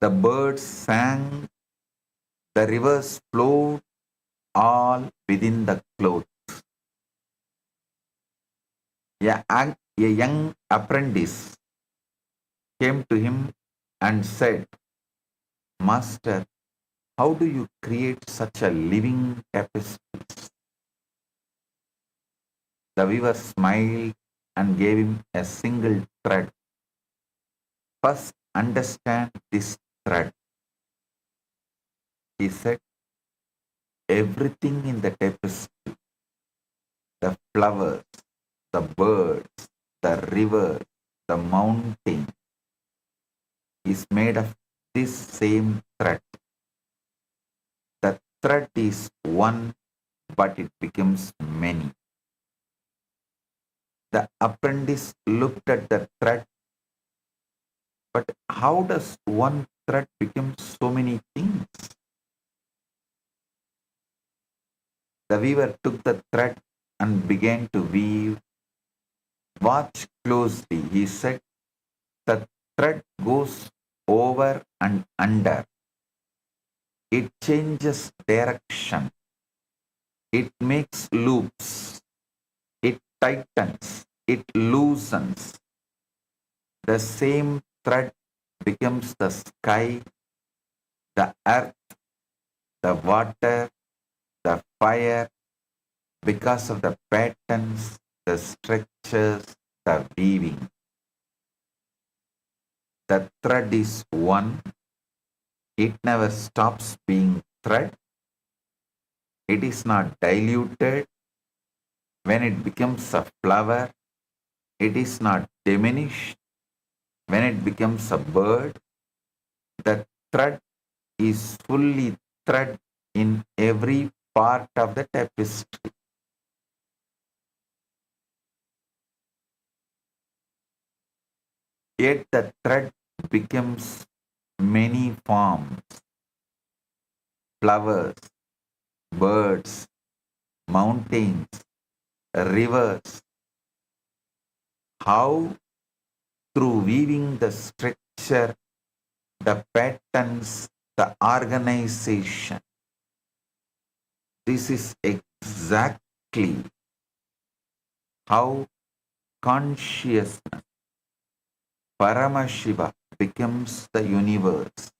the birds sang, the rivers flowed, all within the cloth. A young apprentice came to him and said, "Master, how do you create such a living tapestry?" The weaver smiled and gave him a single thread. "First, understand this thread." He said, "Everything in the tapestry, the flowers, the birds, the river, the mountain, is made of this same thread. The thread is one, but it becomes many." The apprentice looked at the thread, but how does one thread become so many things? The weaver took the thread and began to weave. "Watch closely," he said. "The thread goes over and under. It changes direction. It makes loops. It tightens. It loosens. The same thread becomes the sky, the earth, the water, the fire, because of the patterns, the structures, the weaving. The thread is one. It never stops being thread. It is not diluted. When it becomes a flower, it is not diminished. When it becomes a bird, the thread is fully thread in every part of the tapestry. Yet the thread becomes many forms: flowers, birds, mountains, rivers. How? Through weaving the structure, the patterns, the organization. This is exactly how consciousness, Paramashiva, becomes the universe.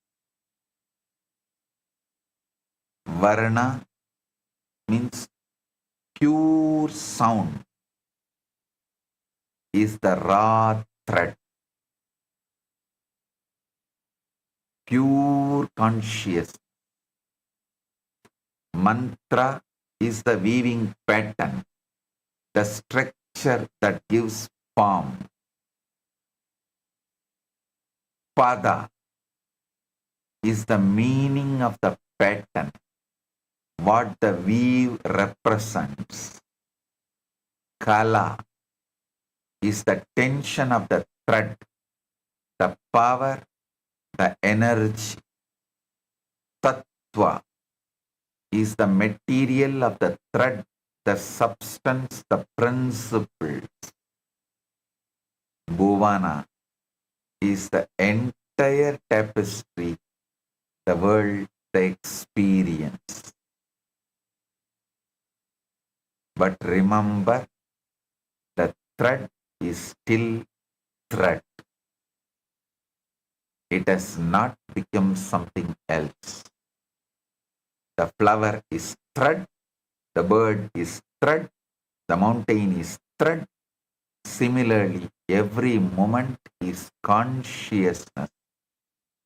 Varna means pure sound, is the raw thread. Pure consciousness. Mantra is the weaving pattern, the structure that gives form. Pada is the meaning of the pattern, what the weave represents. Kala is the tension of the thread, the power, the energy. Tattva is the material of the thread, the substance, the principles. Bhuvana is the entire tapestry, the world, the experience. But remember, the thread is still thread. It has not become something else. The flower is thread, the bird is thread, the mountain is thread. Similarly, every moment is consciousness.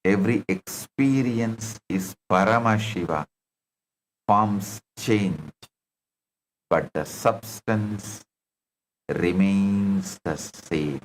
Every experience is Paramashiva. Forms change, but the substance remains the same.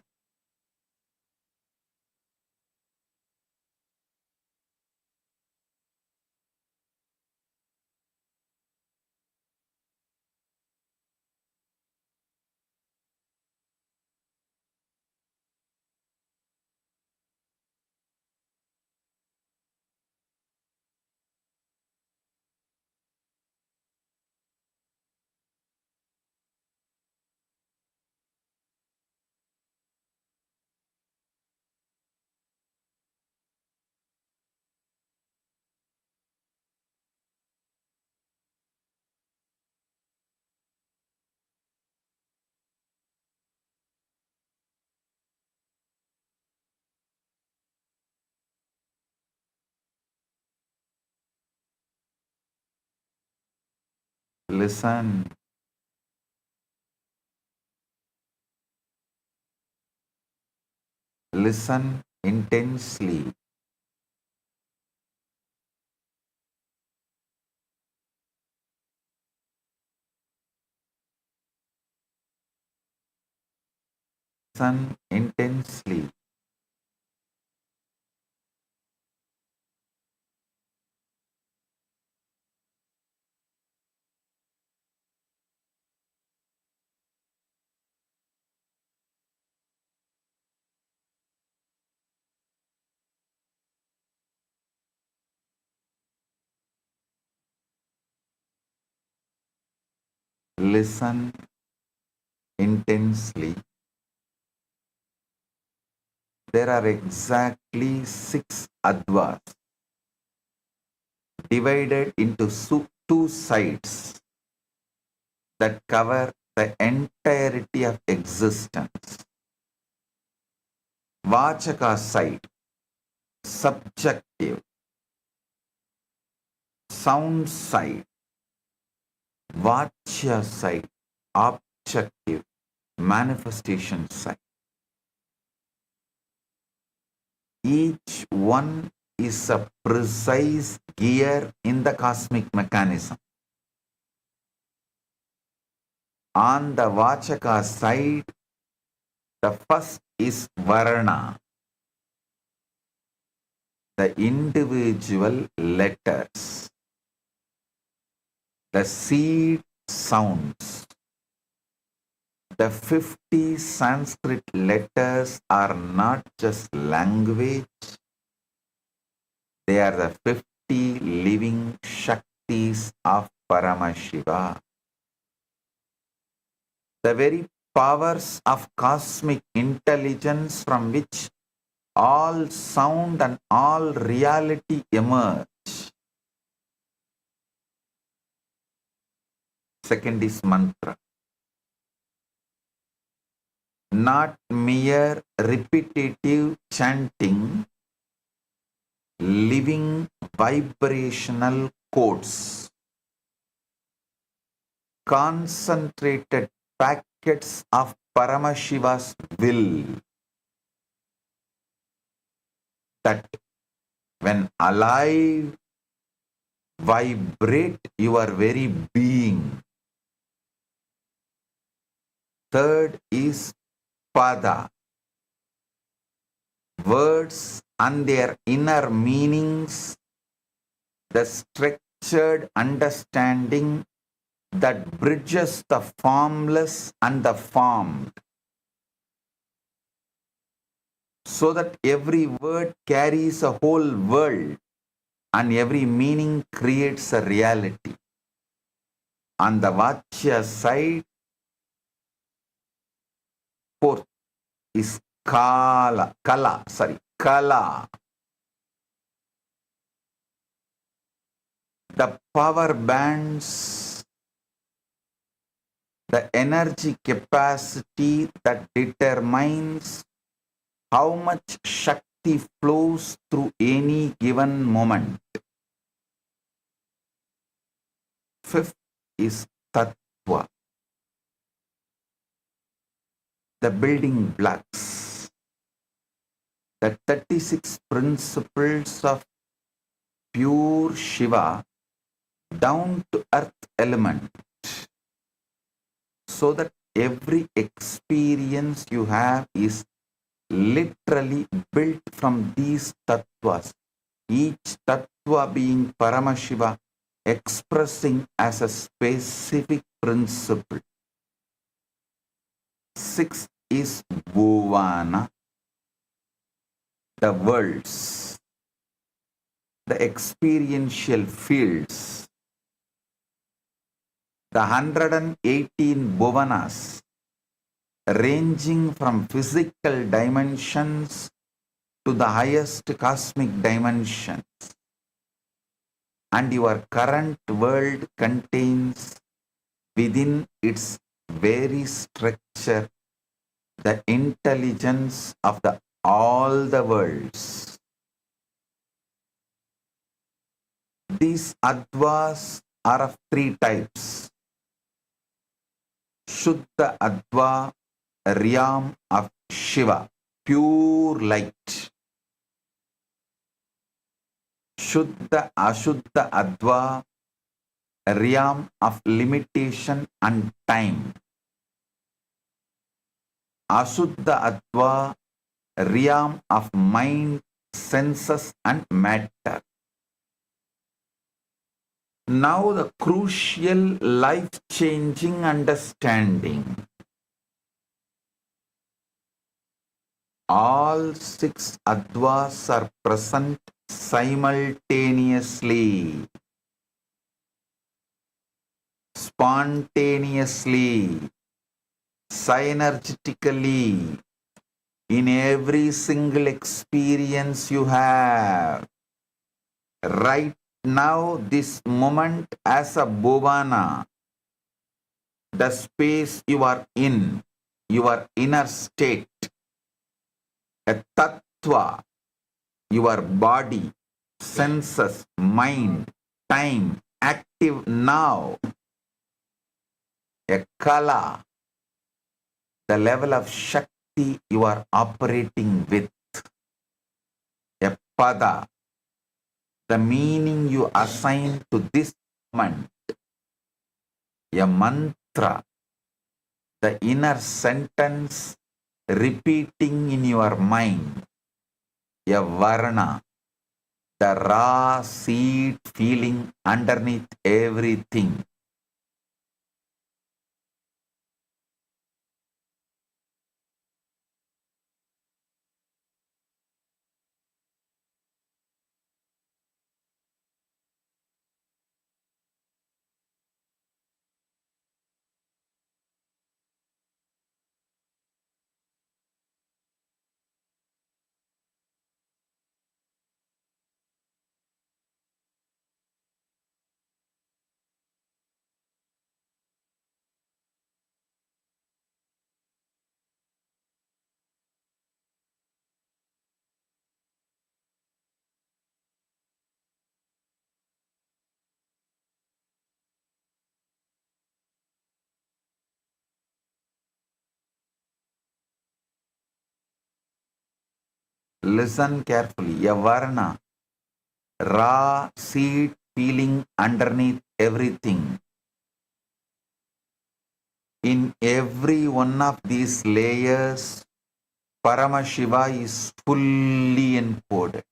Listen. Listen intensely. Listen intensely. Listen intensely. There are exactly 6 advas divided into two sides that cover the entirety of existence. Vachaka side, subjective. Sound side, Vachya side, objective. Manifestation side. Each one is a precise gear in the cosmic mechanism. On the Vachaka side, the first is Varna, the individual letters, the seed sounds. The 50 Sanskrit letters are not just language, they are the 50 living Shaktis of Paramashiva. The very powers of cosmic intelligence from which all sound and all reality emerge. Second is mantra. Not mere repetitive chanting, living vibrational codes, concentrated packets of Paramashiva's will that when alive vibrate your very being. Third is Pada, words and their inner meanings, the structured understanding that bridges the formless and the formed, so that every word carries a whole world and every meaning creates a reality. On the Vachya side, fourth is Kala. The power bands, the energy capacity that determines how much Shakti flows through any given moment. Fifth is Tattva, the building blocks, the 36 principles of pure Shiva down to earth element, so that every experience you have is literally built from these tattvas, each tattva being Paramashiva expressing as a specific principle. Sixth is Bhuvana, the worlds, the experiential fields, the 118 Bhuvanas, ranging from physical dimensions to the highest cosmic dimensions. And your current world contains within its very structure the intelligence of all the worlds. These Advas are of three types. Shuddha Adva, realm of Shiva, pure light. Shuddha Ashuddha Adva, realm of limitation and time. Ashuddha Adva, realm of mind, senses and matter. Now the crucial life-changing understanding. All six Advas are present simultaneously, spontaneously, synergetically, in every single experience you have. Right now, this moment as a Bhuvana, the space you are in, your inner state, a Tattva, your body, senses, mind, time, active now. A Kala, the level of Shakti you are operating with. A Pada, the meaning you assign to this moment. A Mantra, the inner sentence repeating in your mind, a varna, the raw seed feeling underneath everything. Listen carefully. A varna, raw seed peeling underneath everything. In every one of these layers, Paramashiva is fully encoded.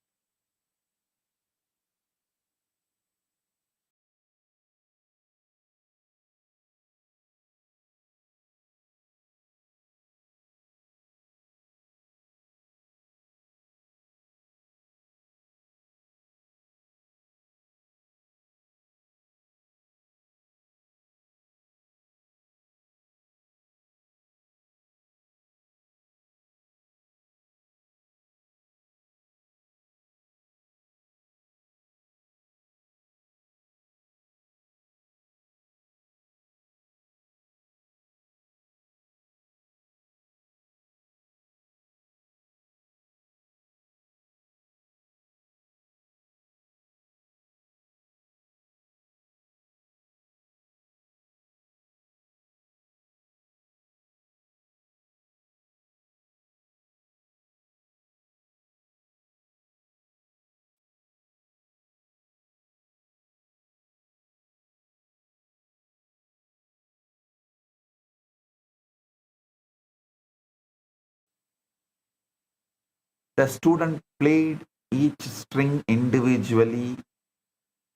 The student played each string individually,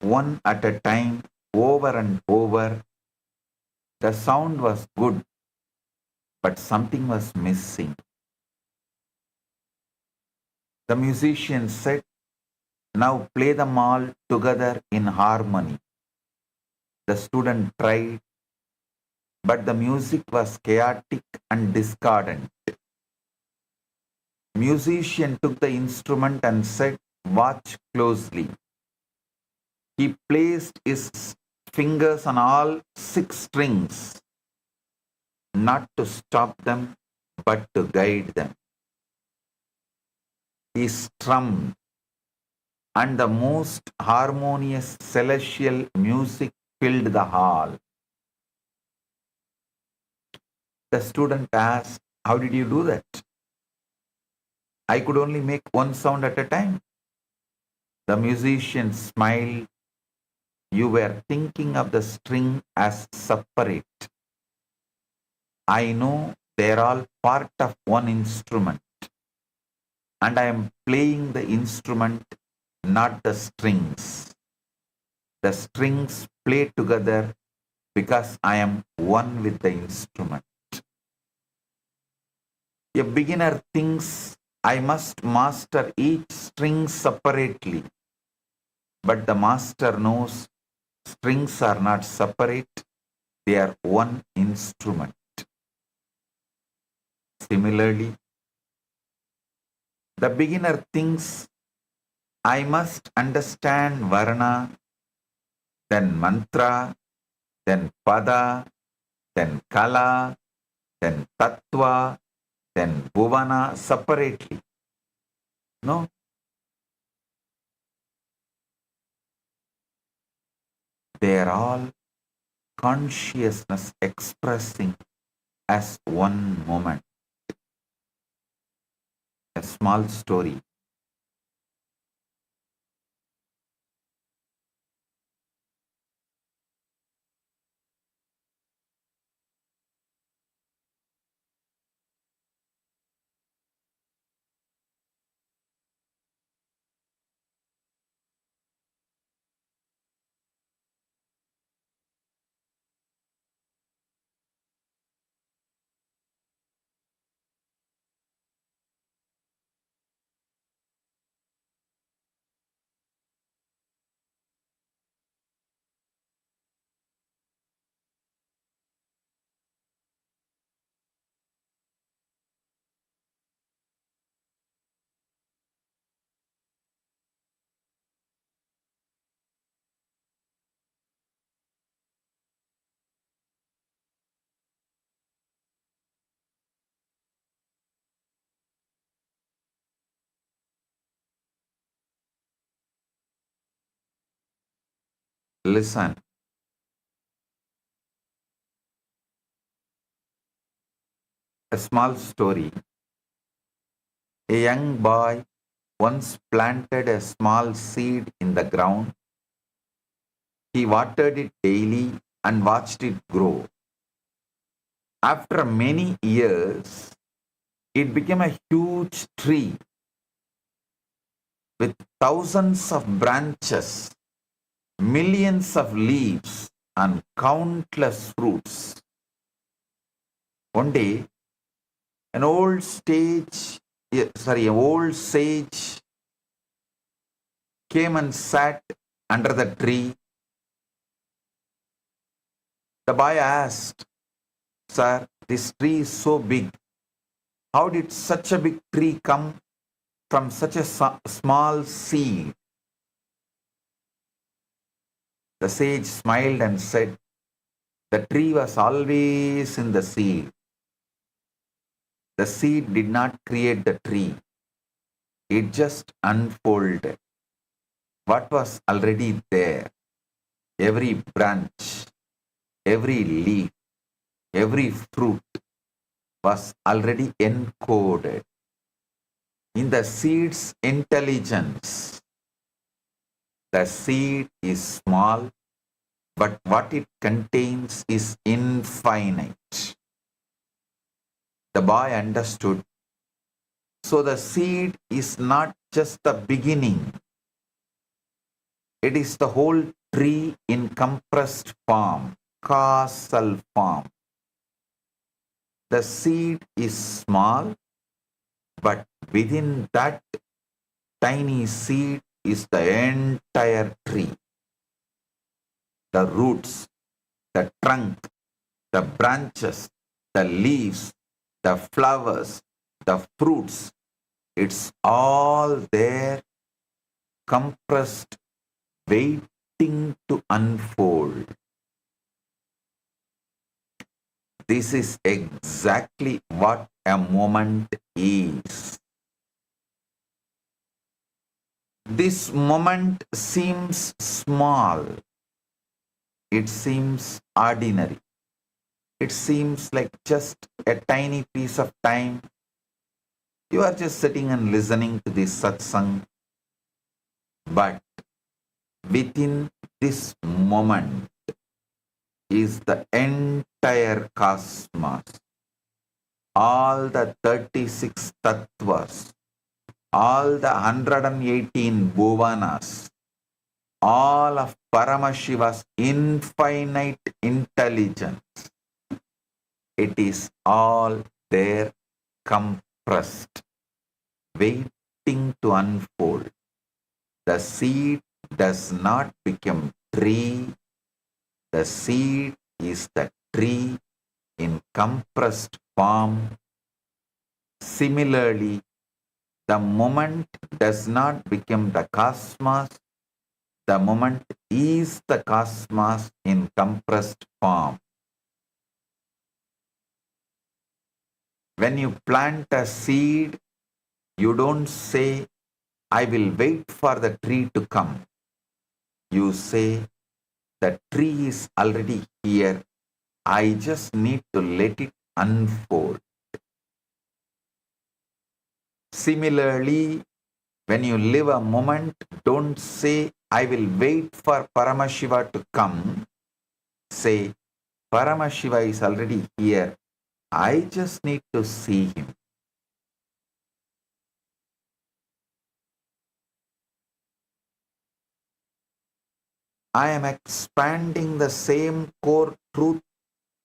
one at a time, over and over. The sound was good, but something was missing. The musician said, "Now play them all together in harmony." The student tried, but the music was chaotic and discordant. Musician took the instrument and said, "Watch closely." He placed his fingers on all 6 strings, not to stop them, but to guide them. He strummed, and the most harmonious celestial music filled the hall. The student asked, "How did you do that?" "I could only make one sound at a time." The musician smiled. "You were thinking of the string as separate. I know they're all part of one instrument, and I am playing the instrument, not the strings. The strings play together because I am one with the instrument." A beginner thinks, "I must master each string separately." But the master knows strings are not separate, they are one instrument. Similarly, the beginner thinks, "I must understand Varna, then Mantra, then Pada, then Kala, then Tattva, then Bhuvana separately." No, they are all consciousness expressing as one moment. A small story. Listen. A small story. A young boy once planted a small seed in the ground. He watered it daily and watched it grow. After many years, it became a huge tree with thousands of branches, millions of leaves, and countless fruits. One day, an old sage came and sat under the tree. The boy asked, "Sir, this tree is so big. How did such a big tree come from such a small seed?" The sage smiled and said, "The tree was always in the seed. The seed did not create the tree. It just unfolded what was already there. Every branch, every leaf, every fruit was already encoded in the seed's intelligence. The seed is small, but what it contains is infinite." The boy understood. So the seed is not just the beginning. It is the whole tree in compressed form, causal form. The seed is small, but within that tiny seed is the entire tree. The roots, the trunk, the branches, the leaves, the flowers, the fruits, it's all there, compressed, waiting to unfold. This is exactly what a moment is. This moment seems small. It seems ordinary. It seems like just a tiny piece of time. You are just sitting and listening to this satsang. But within this moment is the entire cosmos. All the 36 tattvas, all the 118 bhuvanas, all of Paramashiva's infinite intelligence. It is all there compressed, waiting to unfold. The seed does not become tree. The seed is the tree in compressed form. Similarly, the moment does not become the cosmos. The moment is the cosmos in compressed form. When you plant a seed, you don't say, "I will wait for the tree to come." You say, "The tree is already here. I just need to let it unfold." Similarly, when you live a moment, don't say, "I will wait for Paramashiva to come." Say, "Paramashiva is already here. I just need to see him." I am expanding the same core truth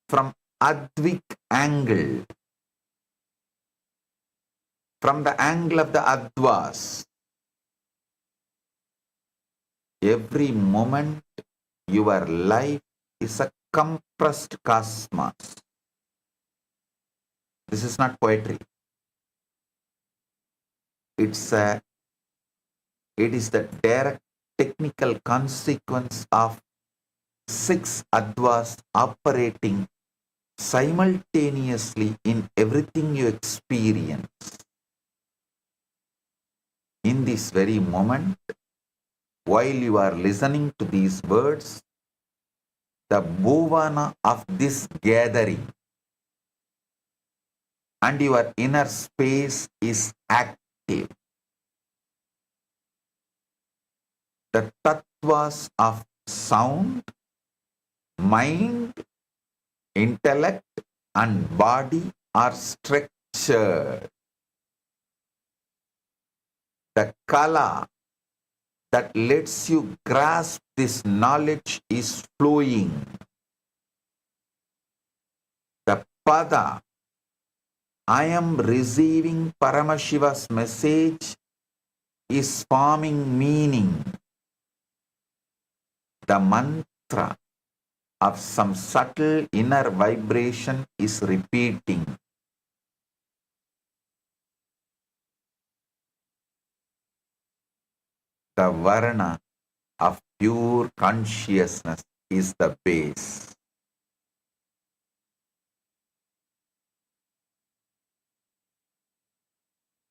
from Advik angle, from the angle of the Advas. Every moment, your life is a compressed cosmos. This is not poetry. It is the direct technical consequence of 6 Advas operating simultaneously in everything you experience. In this very moment, while you are listening to these words, the bhuvana of this gathering and your inner space is active. The tattvas of sound, mind, intellect and body are structured. The kala that lets you grasp this knowledge is flowing. The pada, I am receiving Paramashiva's message, is forming meaning. The mantra of some subtle inner vibration is repeating. The varna of pure consciousness is the base.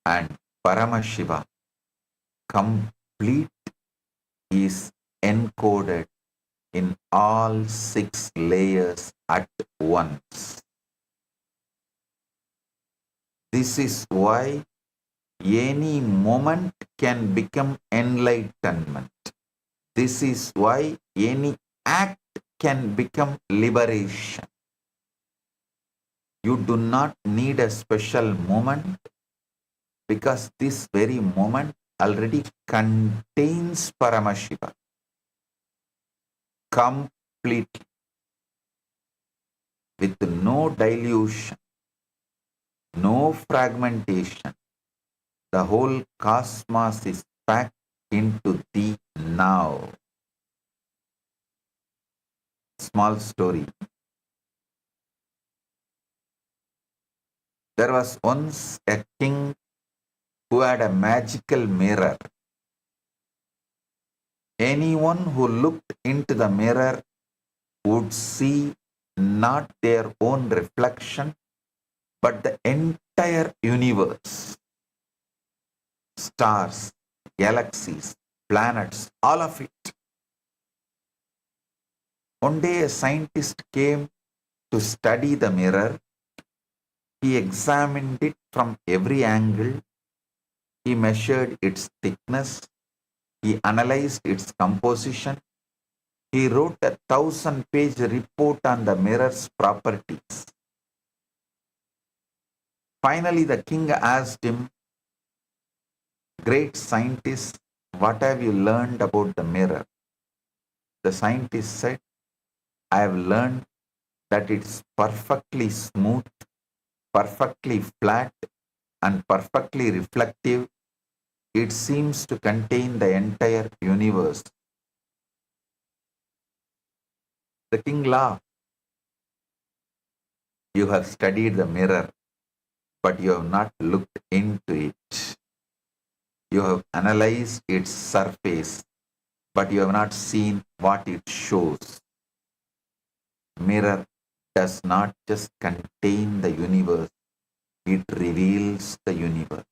And Paramashiva, complete, is encoded in all 6 layers at once. This is why any moment can become enlightenment. This is why any act can become liberation. You do not need a special moment because this very moment already contains Paramashiva completely, with no dilution, no fragmentation. The whole cosmos is packed into the now. Small story. There was once a king who had a magical mirror. Anyone who looked into the mirror would see not their own reflection, but the entire universe. Stars, galaxies, planets, all of it. One day a scientist came to study the mirror. He examined it from every angle. He measured its thickness. He analyzed its composition. He wrote a 1,000-page report on the mirror's properties. Finally, the king asked him, "Great scientist, what have you learned about the mirror?" The scientist said, "I have learned that it's perfectly smooth, perfectly flat, and perfectly reflective. It seems to contain the entire universe." The king laughed. "You have studied the mirror, but you have not looked into it. You have analyzed its surface, but you have not seen what it shows. Mirror does not just contain the universe, it reveals the universe.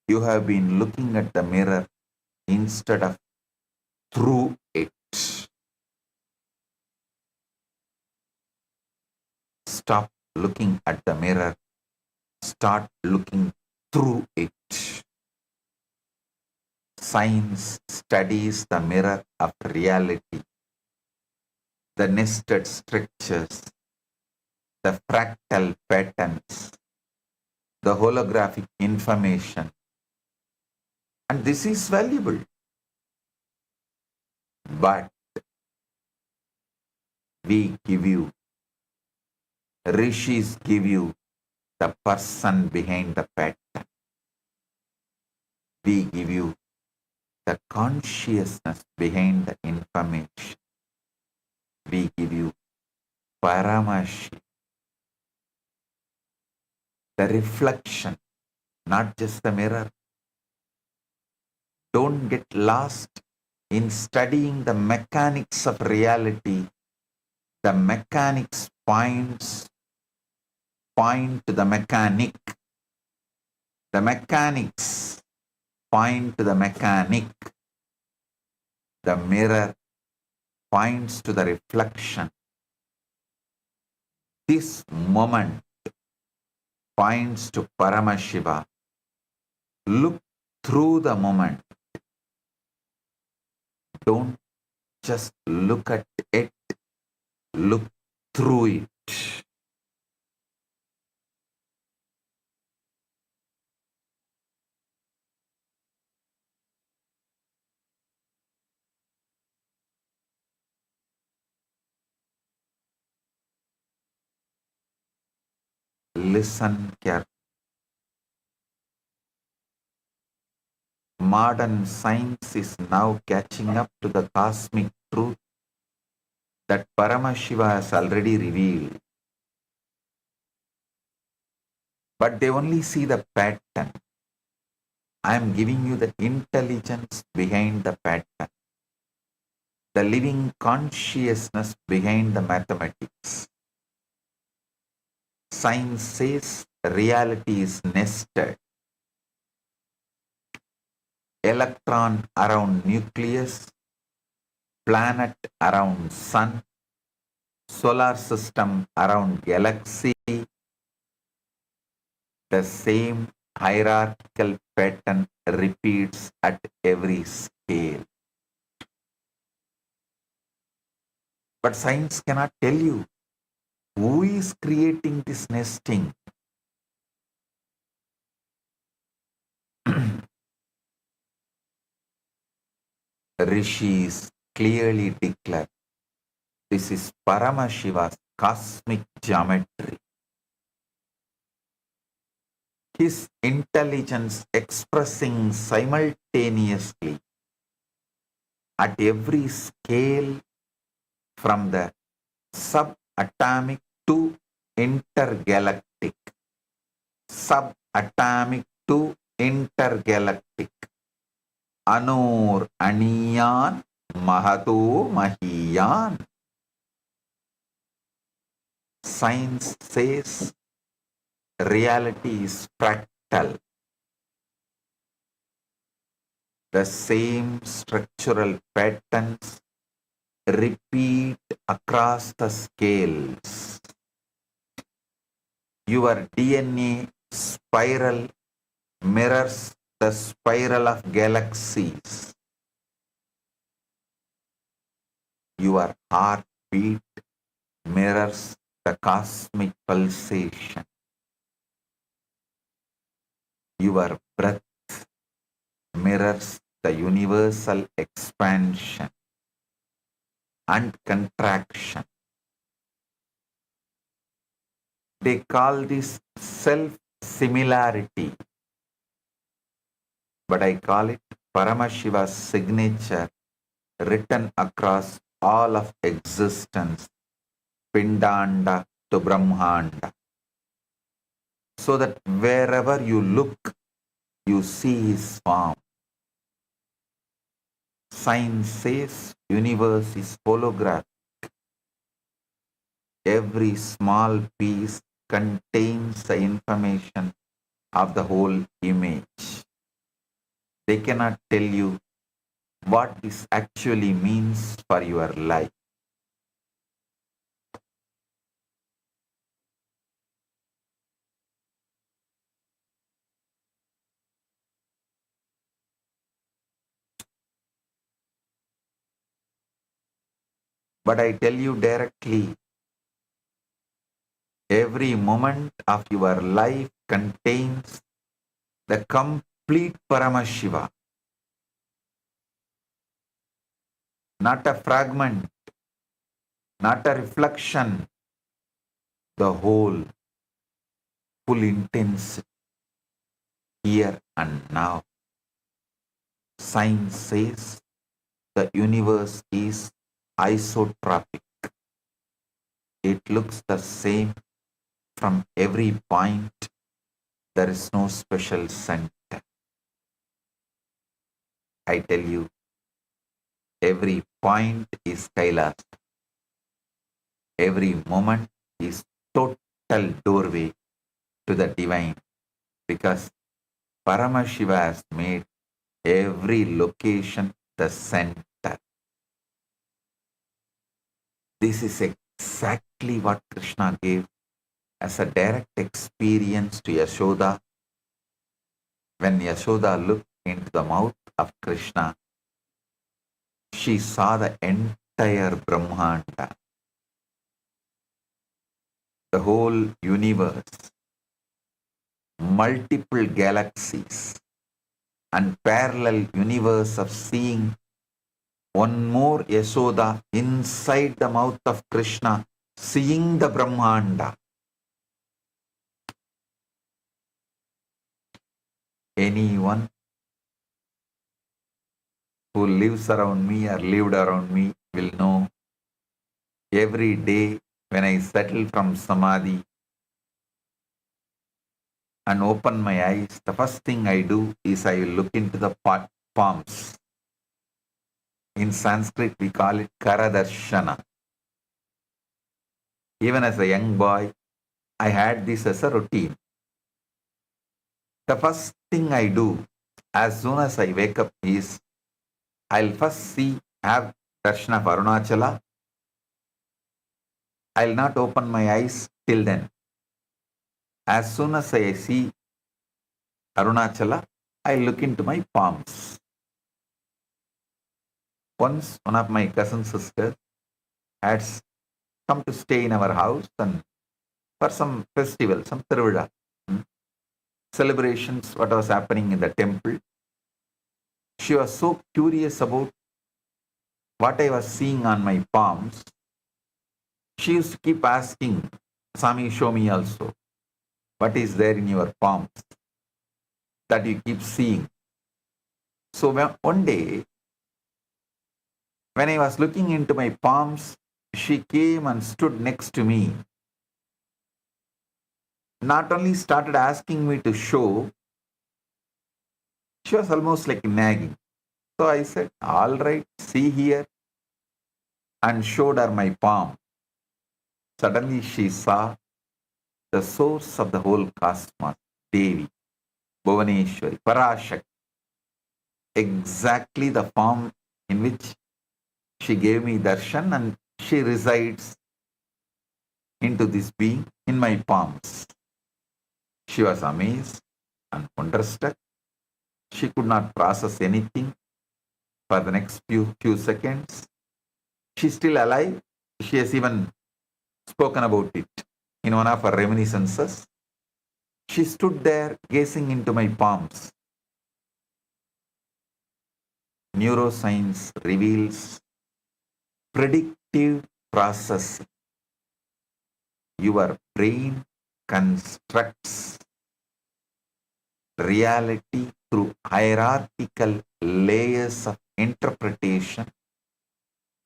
You have been looking at the mirror instead of through it. Stop looking at the mirror. Start looking through it. Science studies the mirror of reality, the nested structures, the fractal patterns, the holographic information. And this is valuable. But we give you, rishis give you the person behind the pattern. We give you the consciousness behind the information. We give you Paramashivam, the reflection, not just the mirror. Don't get lost in studying the mechanics of reality. The mechanics point to the mechanic. The mechanics point to the mechanic. The mirror points to the reflection. This moment points to Paramashiva. Look through the moment. Don't just look at it, look through it. Listen carefully. Modern science is now catching up to the cosmic truth that Paramashiva has already revealed. But they only see the pattern. I am giving you the intelligence behind the pattern, the living consciousness behind the mathematics. Science says reality is nested. Electron around nucleus, planet around sun, solar system around galaxy. The same hierarchical pattern repeats at every scale. But science cannot tell you who is creating this nesting. Rishis clearly declare this is Paramashiva's cosmic geometry. His intelligence expressing simultaneously at every scale from the subatomic to intergalactic, subatomic to intergalactic. Anur Aniyan Mahato Mahiyan. Science says reality is fractal. The same structural patterns repeat across the scales. Your DNA spiral mirrors the spiral of galaxies. Your heartbeat mirrors the cosmic pulsation. Your breath mirrors the universal expansion and contraction. They call this self-similarity, but I call it Paramashiva's signature written across all of existence, Pindanda to Brahmanda, so that wherever you look, you see his form. Science says universe is holographic. Every small piece contains the information of the whole image. They cannot tell you what this actually means for your life. But I tell you directly, every moment of your life contains the complete Paramashiva, not a fragment, not a reflection, the whole, full intensity, here and now. Science says the universe is isotropic. It looks the same from every point. There is no special center. I tell you, every point is Kailasa. Every moment is total doorway to the divine, because Paramashiva has made every location the center. This is exactly what Krishna gave as a direct experience to Yashoda. When Yashoda looked into the mouth of Krishna, she saw the entire Brahmanda, the whole universe, multiple galaxies, and parallel universe of seeing one more Yashoda inside the mouth of Krishna, seeing the Brahmanda. Anyone who lives around me or lived around me will know every day when I settle from Samadhi and open my eyes, the first thing I do is I will look into the palms. In Sanskrit, we call it Karadarshana. Even as a young boy, I had this as a routine. The first thing I do as soon as I wake up is I'll first have darshan of Arunachala. I'll not open my eyes till then. As soon as I see Arunachala, I look into my palms. Once one of my cousin sisters had come to stay in our house and for some festival, some Tiruvizha, celebrations, what was happening in the temple. She was so curious about what I was seeing on my palms. She used to keep asking, Swami, show me also. What is there in your palms that you keep seeing? So one day, when I was looking into my palms, she came and stood next to me. Not only started asking me to show, she was almost like nagging. So I said, all right, see here, and showed her my palm. Suddenly she saw the source of the whole cosmos, Devi, Bhuvaneshwari, Parashakti, exactly the form in which she gave me darshan, and she resides into this being in my palms. She was amazed and wonderstruck. She could not process anything for the next few seconds. She's still alive. She has even spoken about it in one of her reminiscences. She stood there gazing into my palms. Neuroscience reveals predictive processing. Your brain constructs reality through hierarchical layers of interpretation,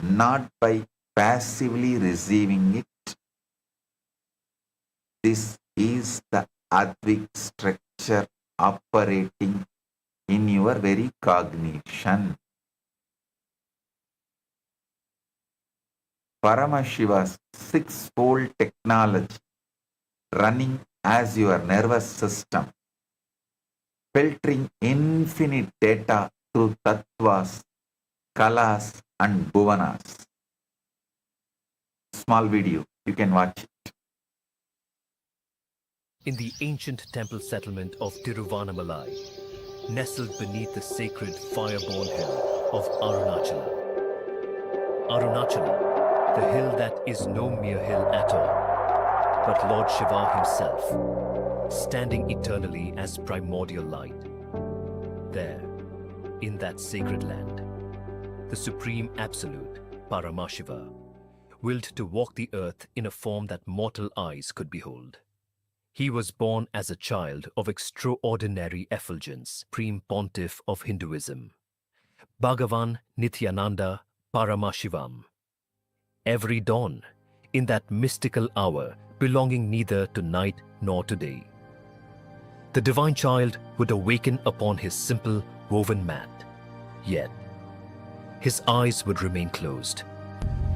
not by passively receiving it. This is the Advik structure operating in your very cognition. Paramashiva's six-fold technology running as your nervous system, filtering infinite data through tattvas, kalas and bhuvanas. Small video, you can watch it. In the ancient temple settlement of Tiruvannamalai, nestled beneath the sacred fire-born hill of Arunachala. Arunachala, the hill that is no mere hill at all, but Lord Shiva himself, standing eternally as primordial light. There, in that sacred land, the Supreme Absolute, Paramashiva, willed to walk the earth in a form that mortal eyes could behold. He was born as a child of extraordinary effulgence, Supreme Pontiff of Hinduism, BHAGAVAN Nithyananda Paramashivam. Every dawn, in that mystical hour belonging neither to night nor to day, the divine child would awaken upon his simple woven mat, yet his eyes would remain closed.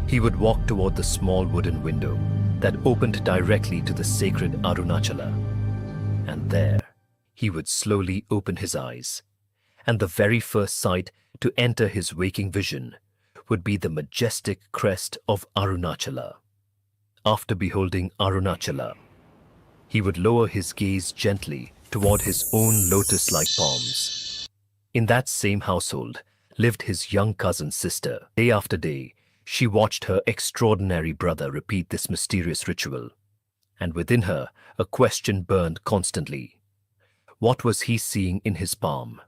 He would walk toward the small wooden window that opened directly to the sacred Arunachala, and there he would slowly open his eyes, and the very first sight to enter his waking vision would be the majestic crest of Arunachala. After beholding Arunachala, he would lower his gaze gently toward his own lotus-like palms. In that same household lived his young cousin's sister. Day after day, she watched her extraordinary brother repeat this mysterious ritual, and within her a question burned constantly. What was he seeing in his palm?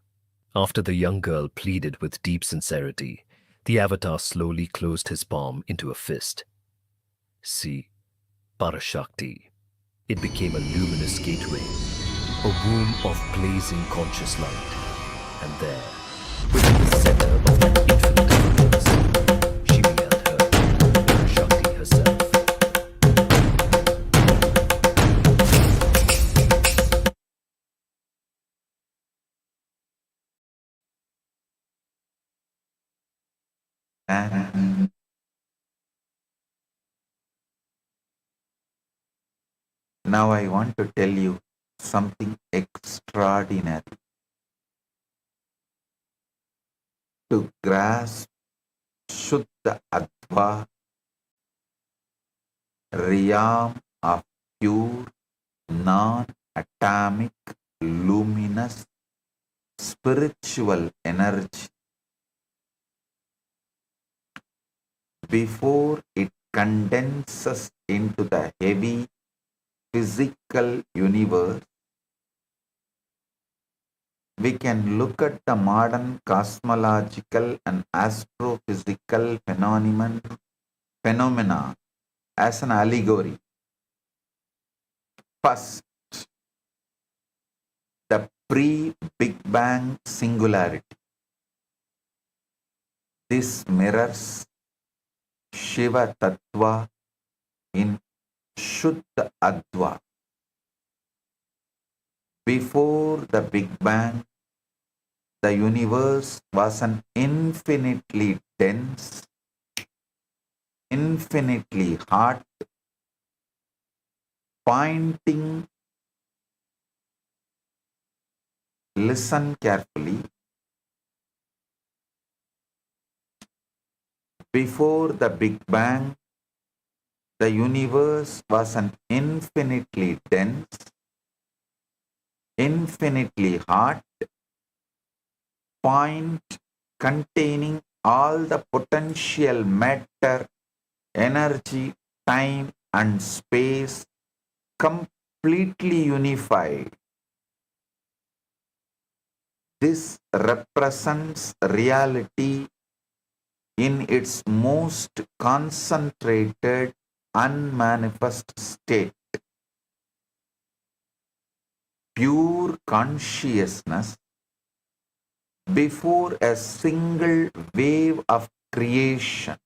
After the young girl pleaded with deep sincerity, the avatar slowly closed his palm into a fist. See, Parashakti. It became a luminous gateway, a womb of blazing conscious light. And there, within the center of that infinite darkness, she beheld her, Parashakti herself. And now I want to tell you something extraordinary. To grasp Shuddha Adva, realm of pure, non-atomic, luminous, spiritual energy, before it condenses into the heavy physical universe, we can look at the modern cosmological and astrophysical phenomena as an allegory. First, the pre-Big Bang singularity. This mirrors Shiva Tattva in Shuddha Adva. Before the Big Bang, the universe was an infinitely dense, infinitely hot, pointing, listen carefully, before the Big Bang, the universe was an infinitely dense, infinitely hot, point containing all the potential matter, energy, time, and space completely unified. This represents reality in its most concentrated, unmanifest state. Pure consciousness before a single wave of creation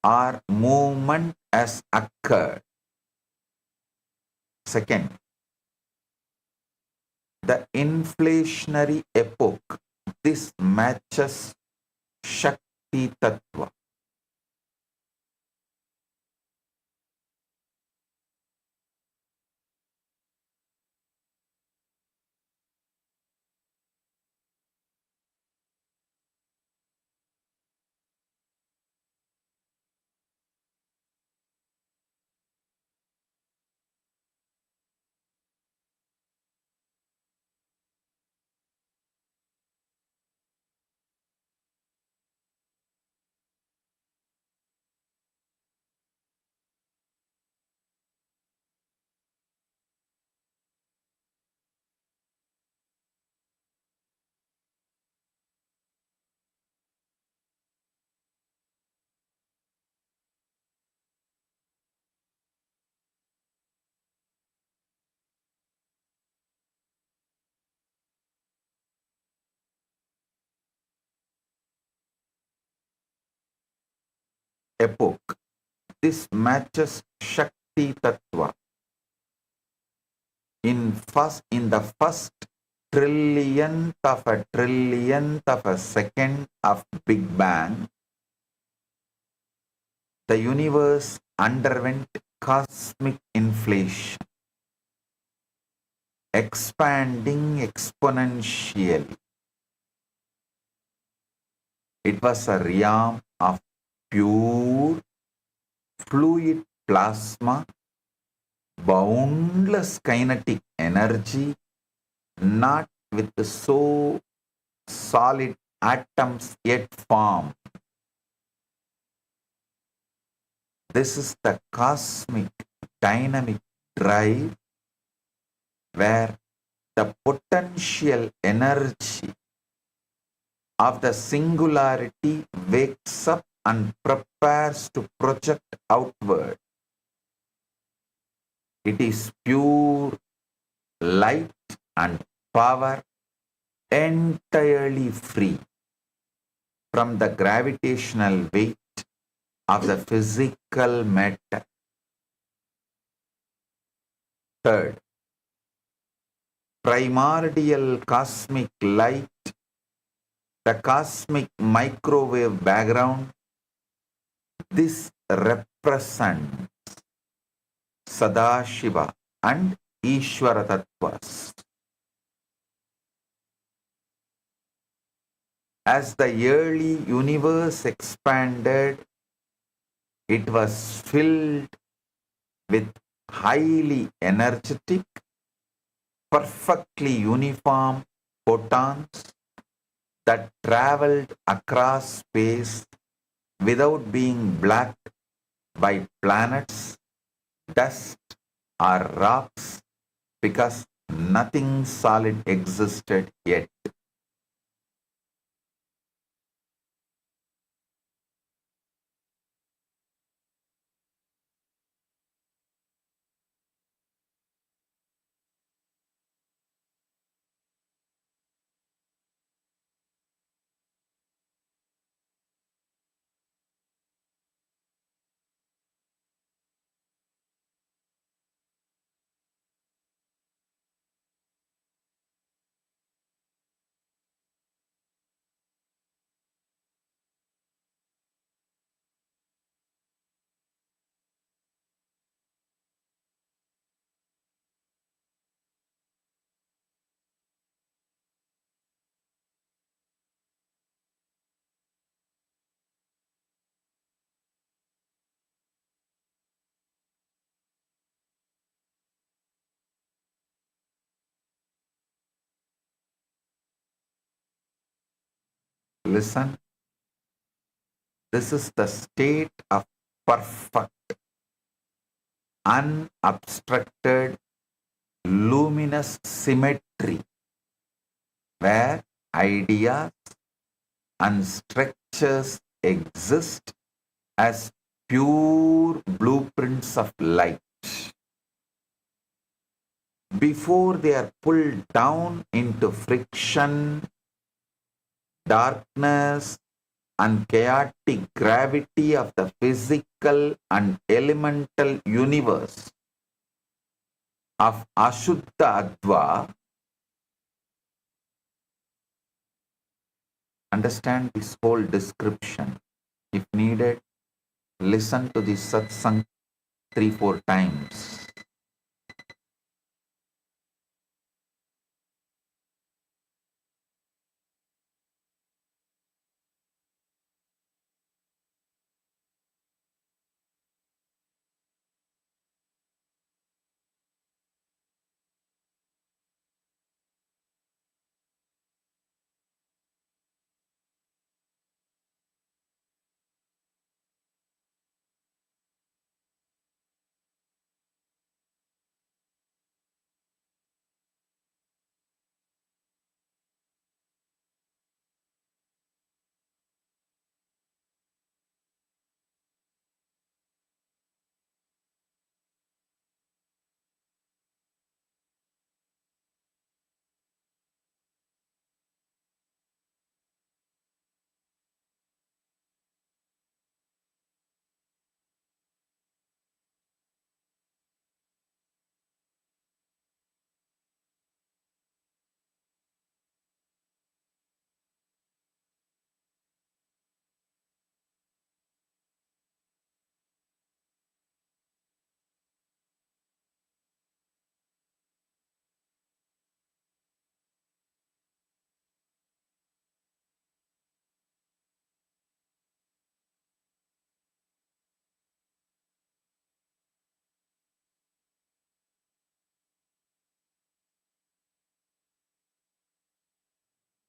or movement has occurred. Second, the inflationary epoch. This matches Shakti Tattva. Epoch. This matches Shakti Tattva. In the first trillionth of a second of Big Bang, the universe underwent cosmic inflation, expanding exponentially. It was a realm of pure fluid plasma, boundless kinetic energy, not with the so solid atoms yet formed. This is the cosmic dynamic drive where the potential energy of the singularity wakes up and prepares to project outward. It is pure light and power, entirely free from the gravitational weight of the physical matter. Third, primordial cosmic light, the cosmic microwave background. This represents Sadashiva and Ishvara Tattvas. As the early universe expanded, it was filled with highly energetic, perfectly uniform photons that traveled across space without being blocked by planets, dust, or rocks, because nothing solid existed yet. Listen, this is the state of perfect, unobstructed, luminous symmetry, where ideas and structures exist as pure blueprints of light. Before they are pulled down into friction, darkness, and chaotic gravity of the physical and elemental universe of Ashuddha Adva. Understand this whole description. If needed, listen to the satsang 3-4 times.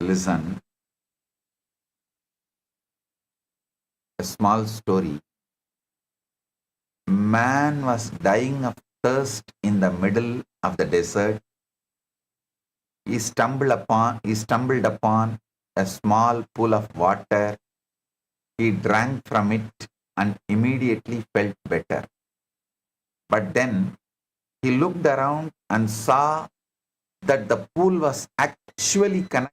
Listen, a small story. Man was dying of thirst in the middle of the desert. He stumbled upon a small pool of water. He drank from it and immediately felt better. But then he looked around and saw that the pool was actually connected.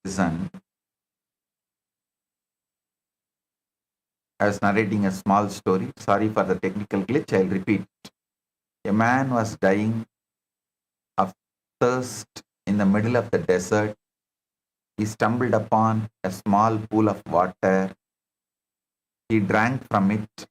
Listen, I was narrating a small story. Sorry for the technical glitch. I'll repeat. A man was dying of thirst in the middle of the desert. He stumbled upon a small pool of water. He drank from it.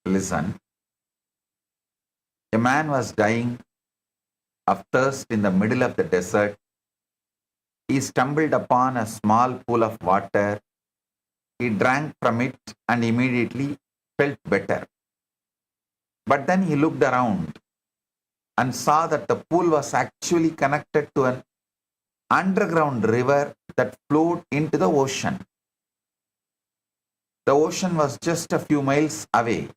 Listen, a man was dying of thirst in the middle of the desert. He stumbled upon a small pool of water. He drank from it and immediately felt better. But then he looked around and saw that the pool was actually connected to an underground river that flowed into the ocean. The ocean was just a few miles away.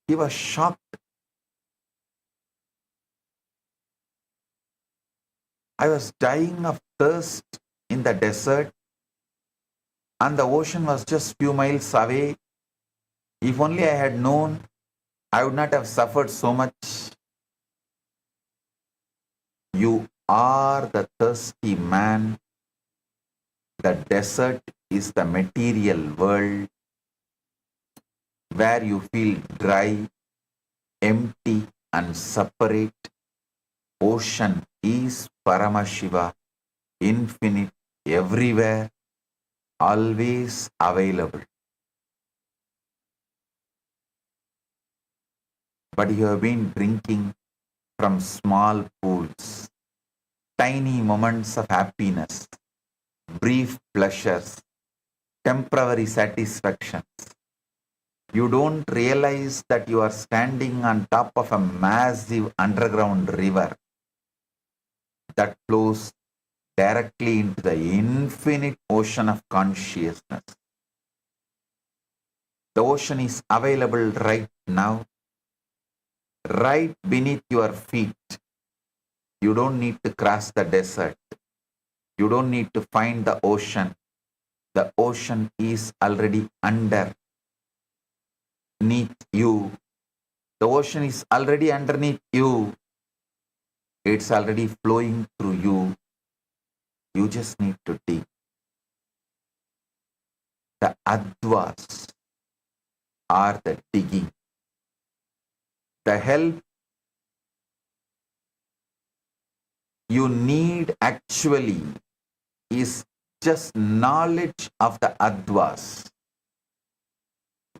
He was shocked. I was dying of thirst in the desert and the ocean was just few miles away. If only I had known, I would not have suffered so much. You are the thirsty man. The desert is the material world where you feel dry, empty and separate. Ocean is Paramashiva, infinite, everywhere, always available. But you have been drinking from small pools, tiny moments of happiness, brief pleasures, temporary satisfactions. You don't realize that you are standing on top of a massive underground river that flows directly into the infinite ocean of consciousness. The ocean is available right now, right beneath your feet. You don't need to cross the desert. You don't need to find the ocean. The ocean is already underneath you. The ocean is already underneath you. It's already flowing through you. You just need to dig. The advas are the digging. The help you need actually is just knowledge of the Advas.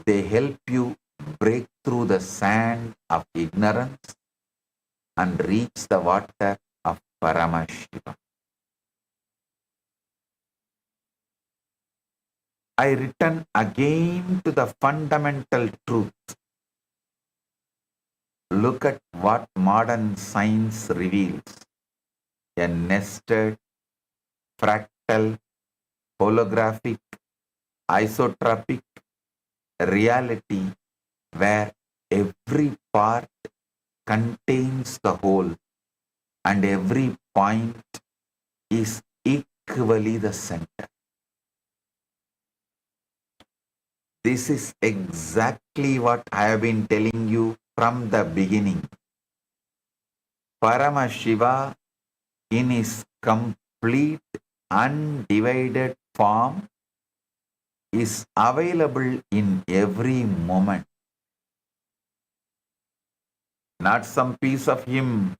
They help you break through the sand of ignorance and reach the water of Paramashivam. I return again to the fundamental truth. Look at what modern science reveals. A nested, fractal, holographic, isotropic reality where every part contains the whole and every point is equally the center. This is exactly what I have been telling you from the beginning. Paramashiva in his complete undivided form is available in every moment. Not some piece of him,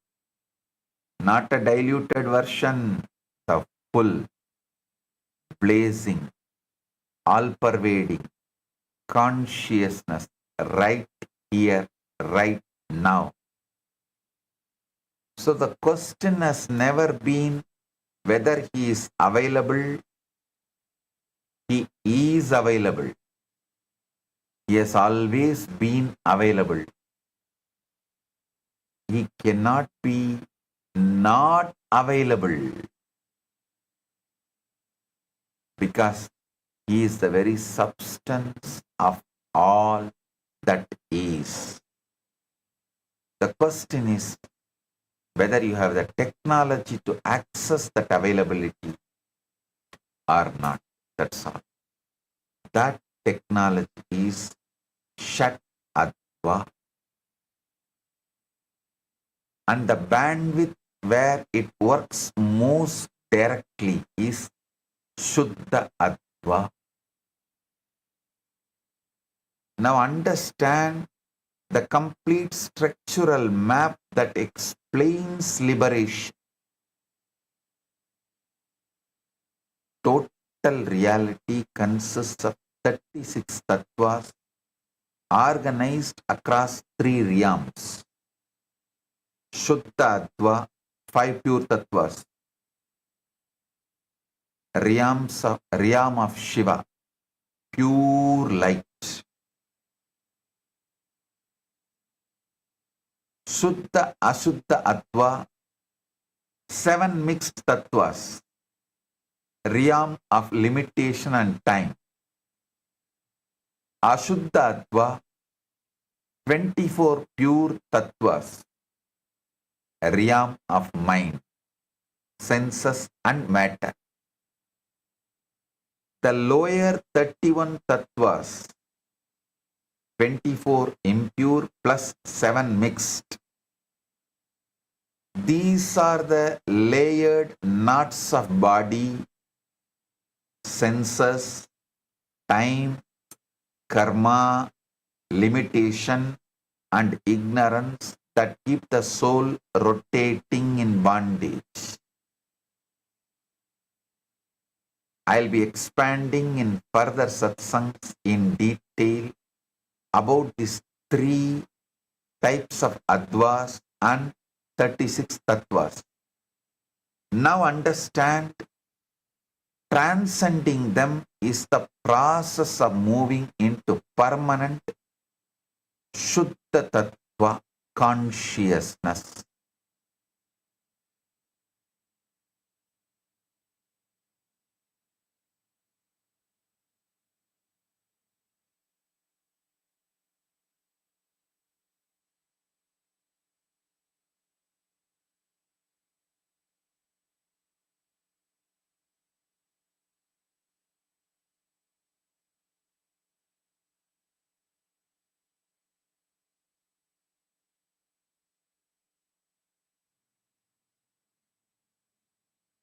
not a diluted version, the full, blazing, all-pervading consciousness right here, right now. So the question has never been whether he is available. He is available. He has always been available. He cannot be not available because he is the very substance of all that is. The question is whether you have the technology to access that availability or not. That's all. That technology is Shat Adva. And the bandwidth where it works most directly is Shuddha Adva. Now understand the complete structural map that explains liberation. Total reality consists of 36 tattvas organized across 3 realms. Shuddha Adva, 5 pure tattvas. Realm of Shiva, pure light. Shuddha Ashuddha Adva, 7 mixed tattvas. Realm of limitation and time. Ashuddha Adva, 24 pure tattvas. Realm of mind, senses and matter. The lower 31 tattvas, 24 impure plus 7 mixed. These are the layered knots of body, senses, time, karma, limitation and ignorance that keep the soul rotating in bondage. I'll be expanding in further satsangs in detail about these 3 types of advas and 36 tattvas. Now understand, transcending them is the process of moving into permanent Shuddha Tattva consciousness.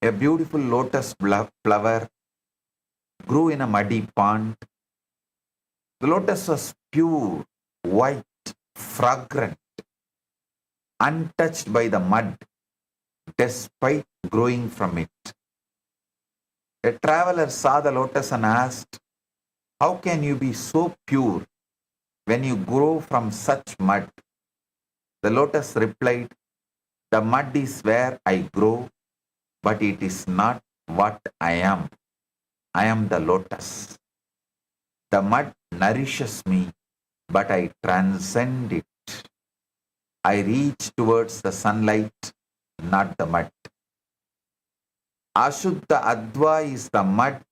A beautiful lotus flower grew in a muddy pond. The lotus was pure, white, fragrant, untouched by the mud, despite growing from it. A traveler saw the lotus and asked, "How can you be so pure when you grow from such mud?" The lotus replied, "The mud is where I grow, but it is not what I am. I am the lotus. The mud nourishes me, but I transcend it. I reach towards the sunlight, not the mud." Ashuddha Adva is the mud,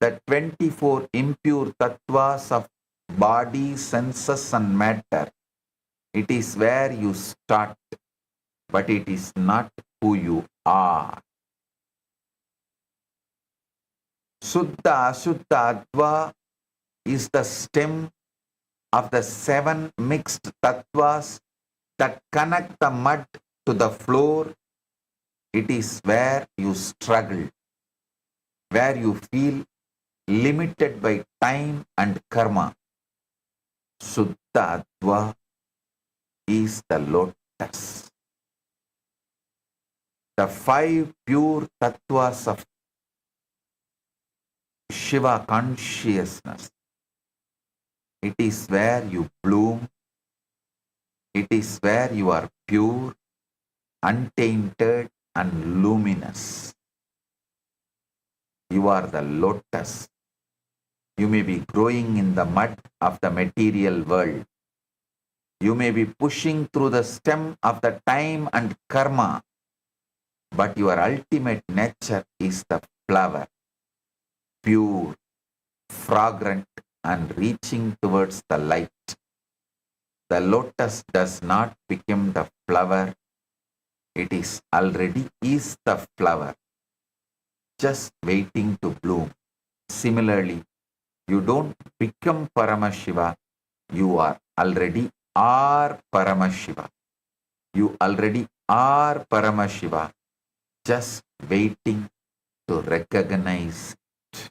the 24 impure tattvas of body, senses and matter. It is where you start, but it is not who you are. Suddha Ashuddha Adva is the stem of the 7 mixed tattvas that connect the mud to the floor. It is where you struggle, where you feel limited by time and karma. Suddha Adva is the lotus. The 5 pure tattvas of Shiva consciousness. It is where you bloom. It is where you are pure, untainted and luminous. You are the lotus. You may be growing in the mud of the material world. You may be pushing through the stem of the time and karma, but your ultimate nature is the flower, pure, fragrant and reaching towards the light. The lotus does not become the flower. It is already is the flower, just waiting to bloom. Similarly, you don't become Paramashiva. You are already are Paramashiva. You already are Paramashiva, just waiting to recognize it.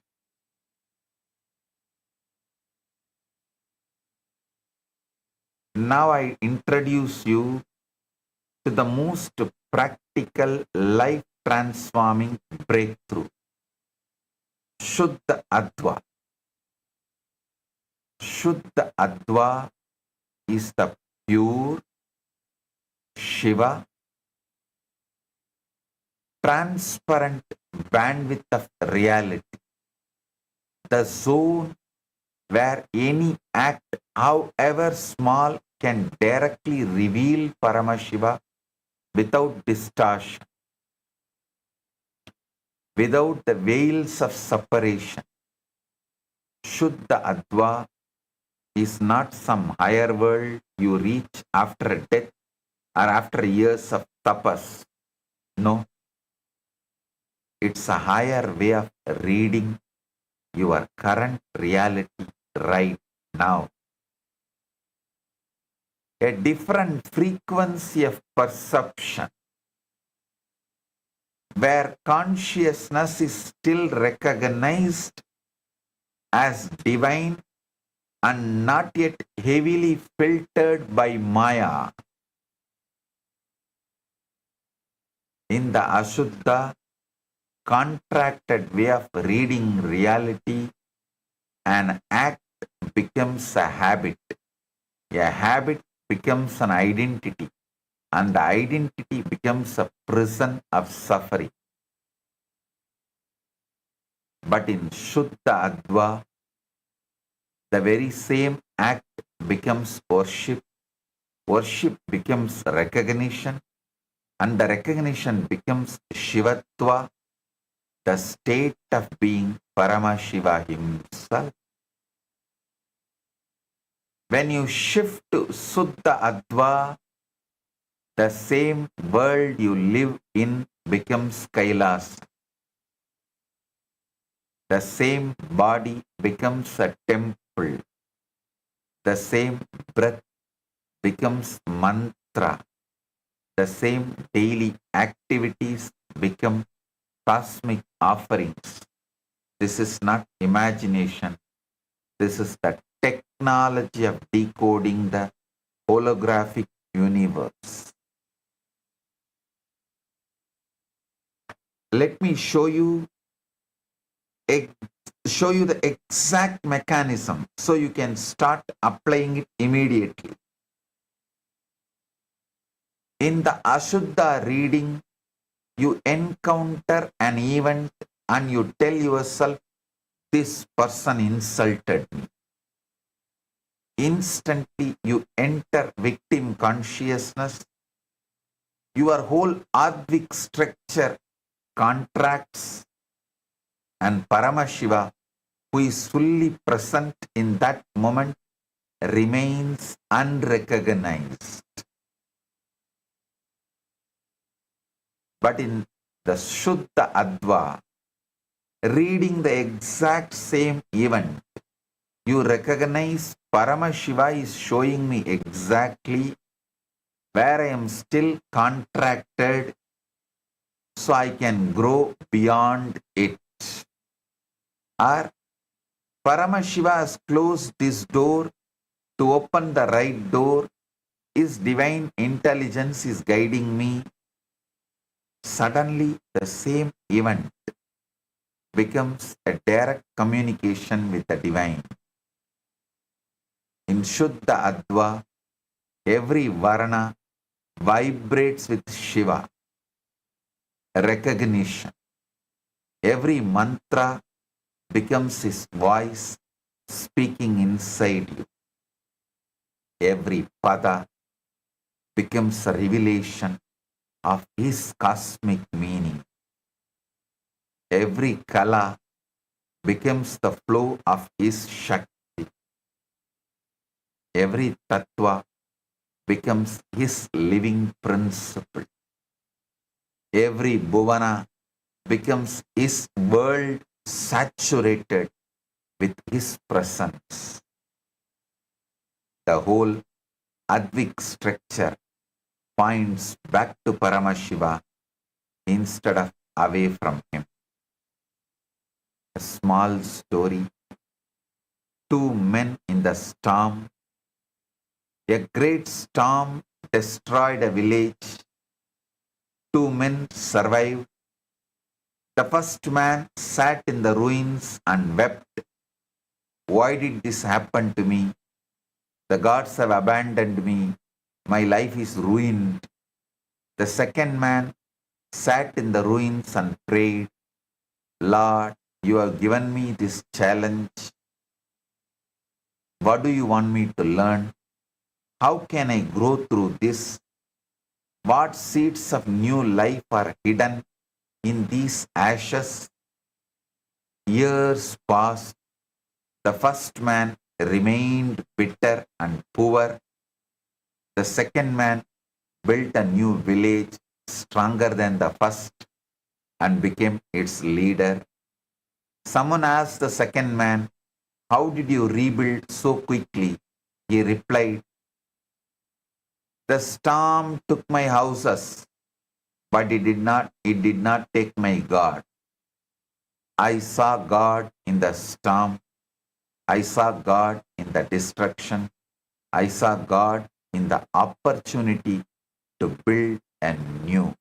Now I introduce you to the most practical, life-transforming breakthrough. Shuddha Adva. Shuddha Adva is the pure Shiva, transparent bandwidth of reality, the zone where any act, however small, can directly reveal Paramashiva without distortion, without the veils of separation. Shuddha Adva is not some higher world you reach after death or after years of tapas. No. It's a higher way of reading your current reality right now. A different frequency of perception, where consciousness is still recognized as divine and not yet heavily filtered by Maya. In the Ashuddha, contracted way of reading reality, an act becomes a habit. A habit becomes an identity, and the identity becomes a prison of suffering. But in Shuddha Adva, the very same act becomes worship, worship becomes recognition, and the recognition becomes Shivatva, the state of being Paramashiva himself. When you shift to Suddha Adva, the same world you live in becomes Kailasa. The same body becomes a temple. The same breath becomes mantra. The same daily activities become cosmic offerings. This is not imagination. This is the technology of decoding the holographic universe. let me show you the exact mechanism so you can start applying it immediately. In the Ashuddha reading, you encounter an event and you tell yourself, this person insulted me. Instantly you enter victim consciousness. Your whole Advik structure contracts, and Paramashiva, who is fully present in that moment, remains unrecognized. But in the Shuddha Adva, reading the exact same event, you recognize Paramashiva is showing me exactly where I am still contracted so I can grow beyond it. Or Paramashiva has closed this door to open the right door. His divine intelligence is guiding me. Suddenly, the same event becomes a direct communication with the divine. In Shuddha Adva, every Varna vibrates with Shiva, recognition. Every mantra becomes his voice speaking inside you. Every pada becomes a revelation of his cosmic meaning. Every kala becomes the flow of his Shakti. Every tattva becomes his living principle. Every bhuvana becomes his world saturated with his presence. The whole Advik structure points back to Paramashiva instead of away from him. A small story. Two men in the storm. A great storm destroyed a village. Two men survived. The first man sat in the ruins and wept. Why did this happen to me? The gods have abandoned me. My life is ruined. The second man sat in the ruins and prayed, Lord, you have given me this challenge. What do you want me to learn? How can I grow through this? What seeds of new life are hidden in these ashes? Years passed. The first man remained bitter and poor. The second man built a new village stronger than the first and became its leader. Someone asked the second man, how did you rebuild so quickly? He replied, the storm took my houses, but it did not take my God. I saw God in the storm. I saw God in the destruction. I saw God in the opportunity to build anew.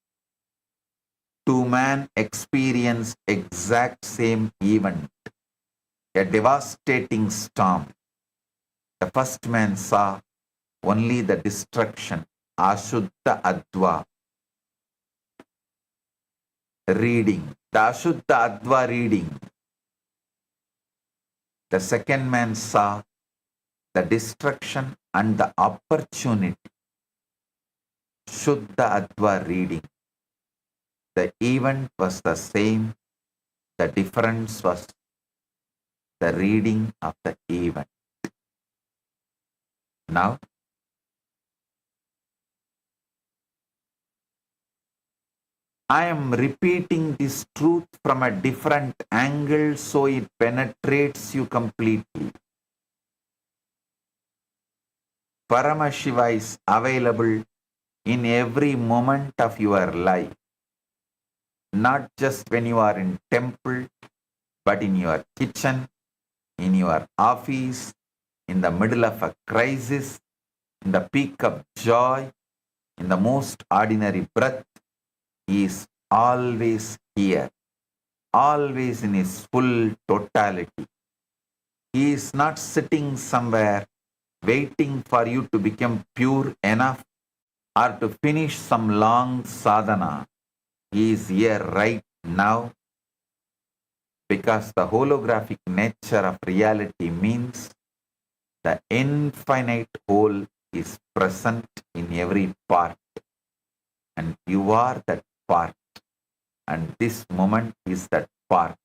Two men experienced exact same event, a devastating storm. The first man saw only the destruction, Ashuddha Adva. Reading, the Ashuddha Adva reading. The second man saw the destruction and the opportunity, Shuddha Adva reading. The event was the same, the difference was the reading of the event. Now, I am repeating this truth from a different angle so it penetrates you completely. Paramashiva is available in every moment of your life. Not just when you are in temple, but in your kitchen, in your office, in the middle of a crisis, in the peak of joy, in the most ordinary breath. He is always here, always in his full totality. He is not sitting somewhere waiting for you to become pure enough or to finish some long sadhana. He is here right now because the holographic nature of reality means the infinite whole is present in every part, and you are that part, and this moment is that part.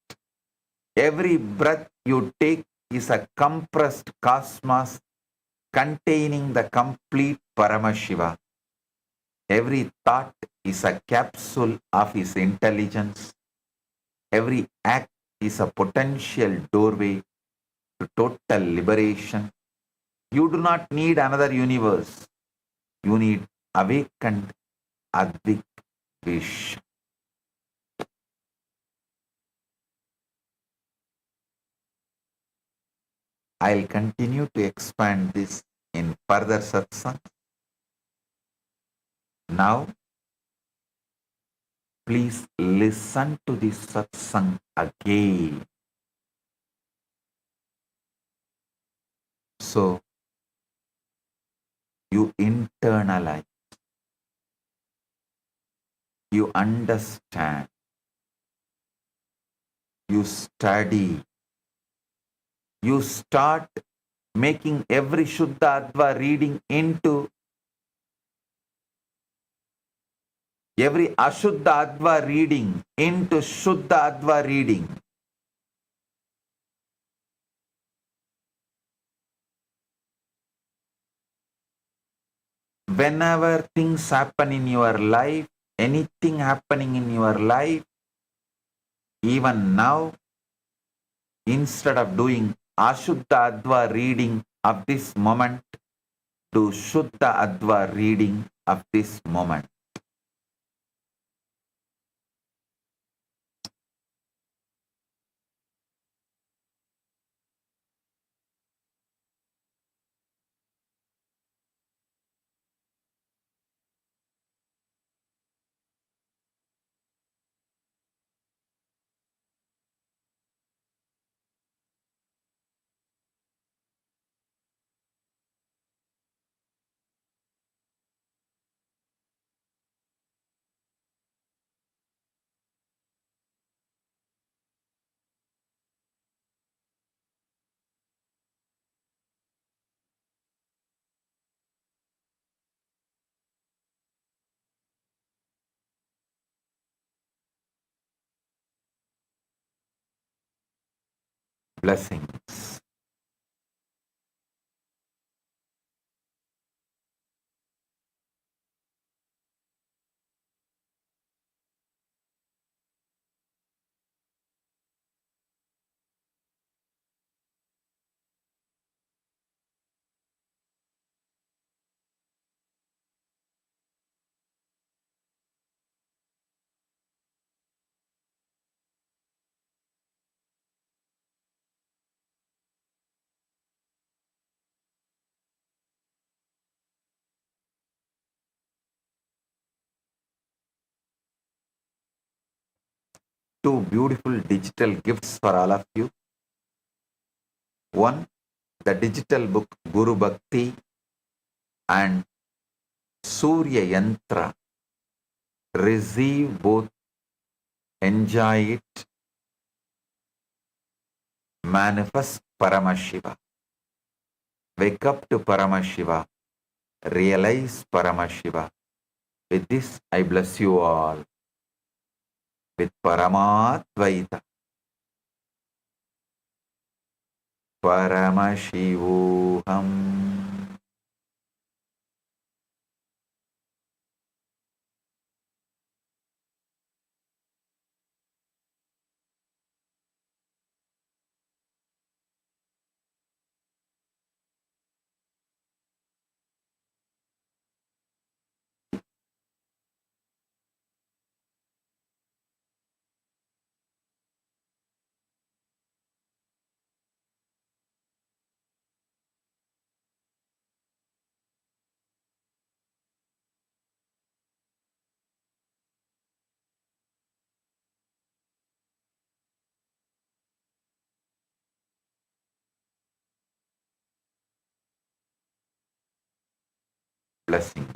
Every breath you take is a compressed cosmos containing the complete Paramashiva. Every thought is a capsule of his intelligence. Every act is a potential doorway to total liberation. You do not need another universe. You need awakened Advik Vish. I'll continue to expand this in further satsang. Now, please listen to this satsang again. So, you internalize, you understand, you study, you start making every Shuddha Adva reading into every Ashuddha Adva reading into Shuddha Adva reading. Whenever things happen in your life, anything happening in your life, even now, instead of doing Ashuddha Adva reading of this moment, do Shuddha Adva reading of this moment. Blessings. Two beautiful digital gifts for all of you. One, the digital book Guru Bhakti and Surya Yantra. Receive both, enjoy it, manifest Paramashiva. Wake up to Paramashiva, realize Paramashiva. With this, I bless you all with Paramadvaita. Paramashivoham. blessing.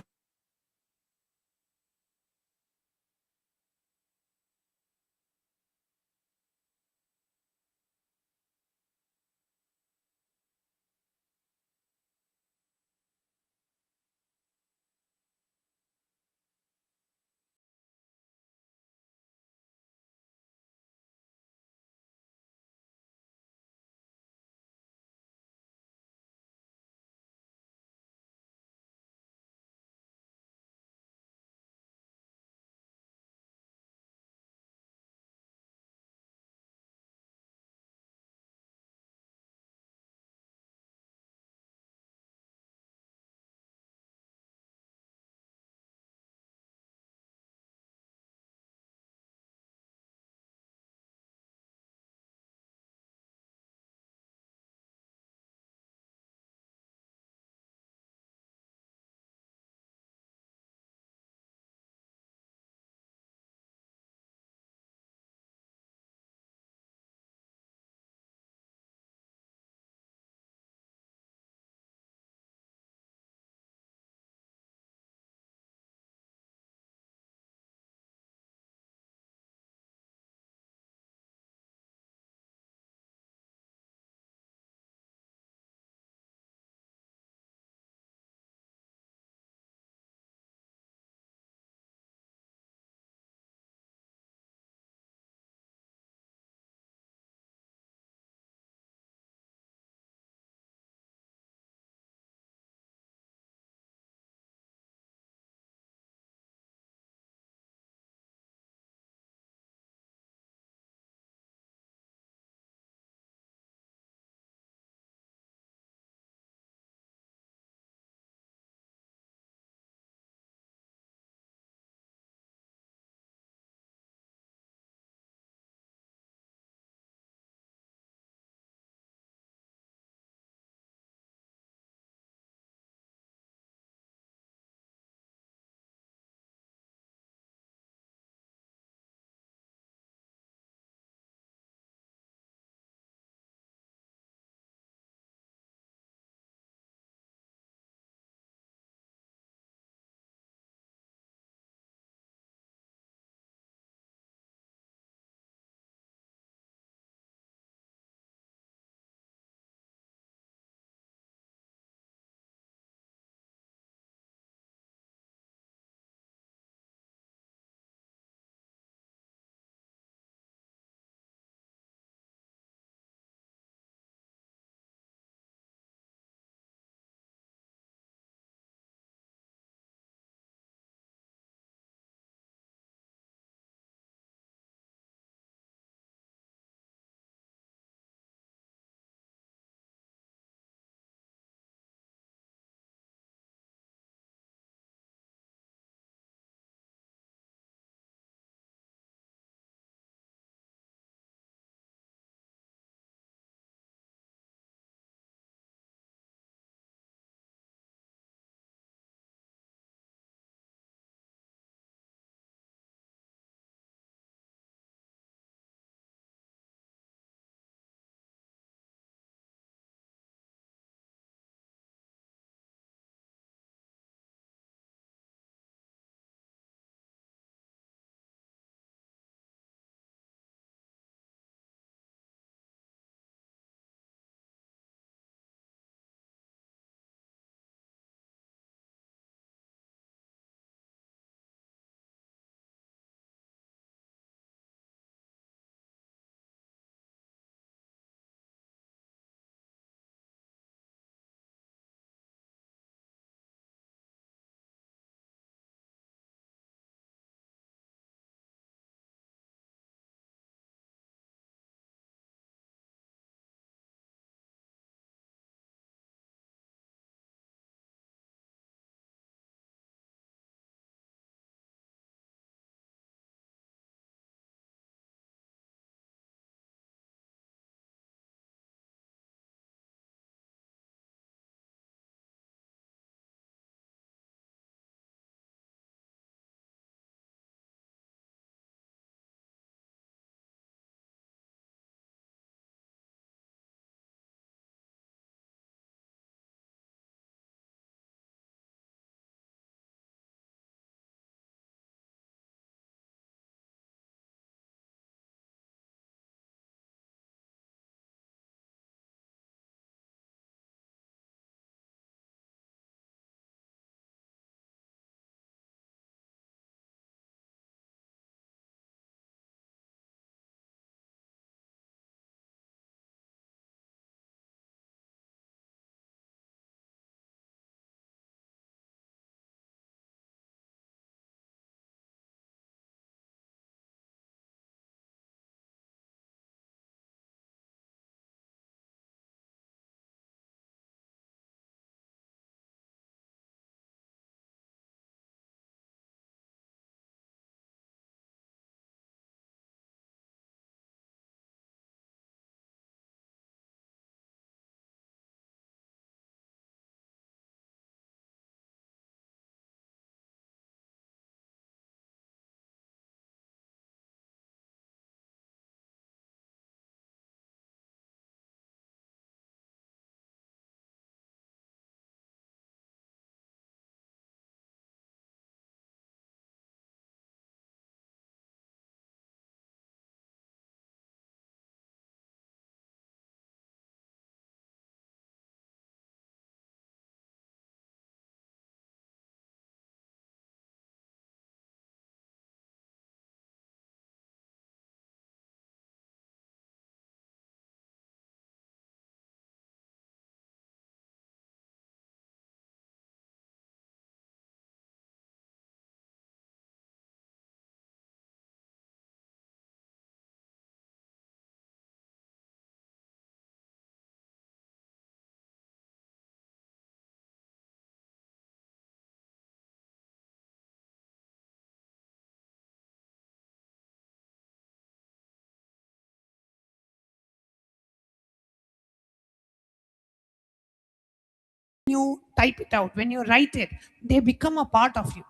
you type it out, when you write it, they become a part of you.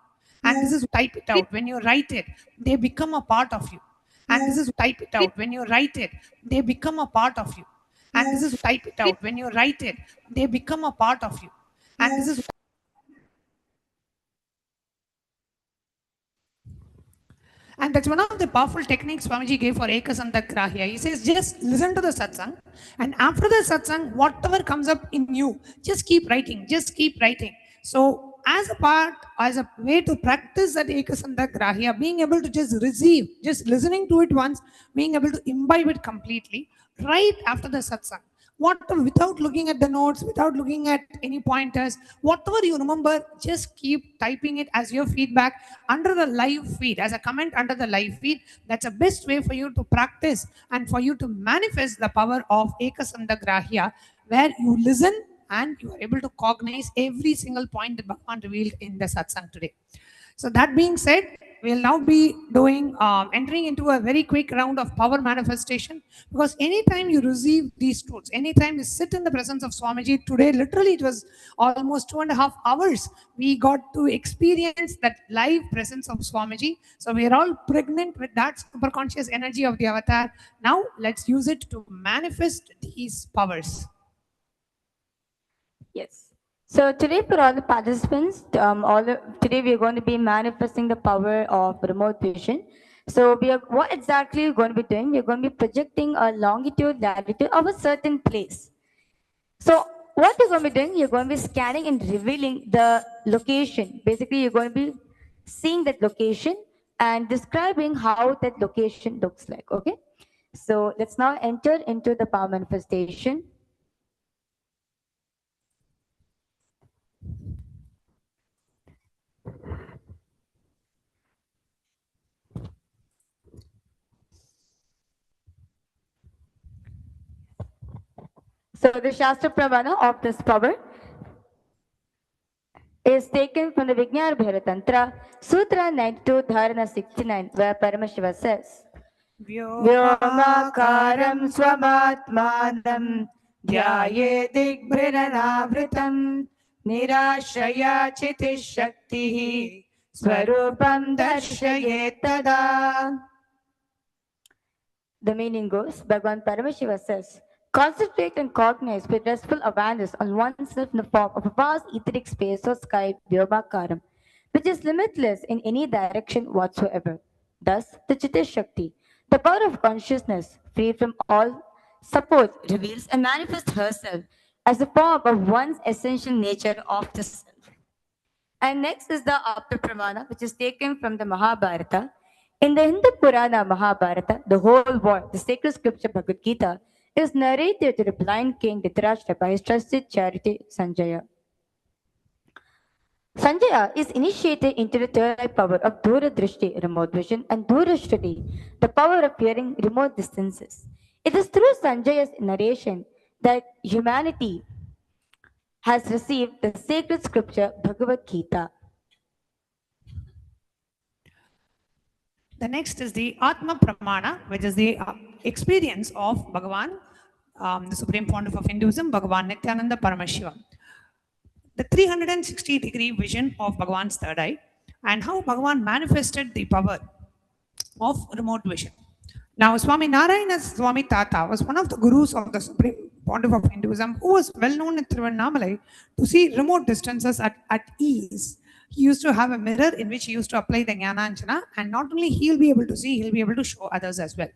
And this is type it out. When you write it, they become a part of you. And this is type it out. When you write it, they become a part of you. And this is type it out. When you write it, they become a part of you. And this is And that's one of the powerful techniques Swamiji gave for Ekasanta Grahya. He says, just listen to the satsang, and after the satsang, whatever comes up in you, just keep writing, just keep writing. So, as a part, as a way to practice that Ekasanta Grahya, being able to just receive, just listening to it once, being able to imbibe it completely, right after the satsang. Without looking at the notes, without looking at any pointers, whatever you remember, just keep typing it as your feedback under the live feed, as a comment under the live feed. That's the best way for you to practice and for you to manifest the power of Ekasanta Grahya, where you listen and you are able to cognize every single point that Bhagavan revealed in the satsang today. So that being said, we'll now be doing entering into a very quick round of power manifestation, because anytime you receive these tools, anytime you sit in the presence of Swamiji, today literally it was almost 2.5 hours, we got to experience that live presence of Swamiji. So we are all pregnant with that super conscious energy of the avatar. Now let's use it to manifest these powers. Yes. So today for all the participants, today we are going to be manifesting the power of remote vision. So what exactly we're going to be doing? We're going to be projecting a longitude, latitude of a certain place. So what you're going to be doing, you're going to be scanning and revealing the location. Basically, you're going to be seeing that location and describing how that location looks like, okay? So let's now enter into the power manifestation. So the Shastra Pramana of this power is taken from the Vijnana Bhaira Tantra, Sutra 92, Dharana 69, where Paramashivam says, Vyomakaram swamatmanam dhyaye digbhiranavritam nirashaya chitish shaktihi swarupam darshaye tada. The meaning goes, Bhagavan Paramashiva says, concentrate and cognize with restful awareness on oneself in the form of a vast etheric space or sky, Vyomakaram, which is limitless in any direction whatsoever. Thus, the Chitta Shakti, the power of consciousness, free from all support, reveals and manifests herself as the form of one's essential nature of the self. And next is the Apta Pramana, which is taken from the Mahabharata. In the Hindu Purana Mahabharata, the whole war, the sacred scripture Bhagavad Gita, is narrated to the blind king Dhritarashtra by his trusted charity Sanjaya. Sanjaya is initiated into the third eye power of Dura Drishti, remote vision, and Dura Shruti, the power of hearing remote distances. It is through Sanjaya's narration that humanity has received the sacred scripture Bhagavad Gita. The next is the Atma Pramana, which is the experience of Bhagavan, the Supreme Pontiff of Hinduism, Bhagavan Nithyananda Paramashivam. The 360-degree vision of Bhagavan's third eye, and how Bhagavan manifested the power of remote vision. Now, Swami Narayana Swami Tata was one of the gurus of the Supreme Pontiff of Hinduism, who was well known in Tiruvannamalai to see remote distances at ease. He used to have a mirror in which he used to apply the Jnananjana, and not only he'll be able to see, he'll be able to show others as well.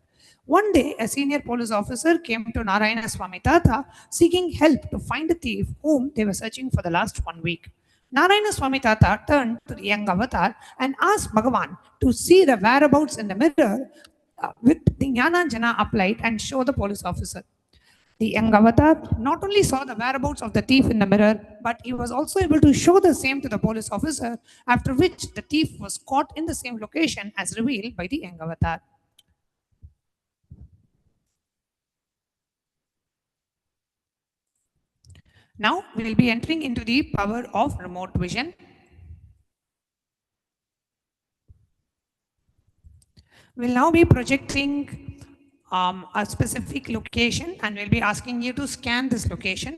One day, a senior police officer came to Narayana Swami Tata seeking help to find a thief whom they were searching for the last 1 week. Narayana Swami Tata turned to the young avatar and asked Bhagavan to see the whereabouts in the mirror with the Jnananjana applied and show the police officer. The young avatar not only saw the whereabouts of the thief in the mirror, but he was also able to show the same to the police officer, after which the thief was caught in the same location as revealed by the young avatar. Now we will be entering into the power of remote vision. We'll now be projecting a specific location, and we'll be asking you to scan this location.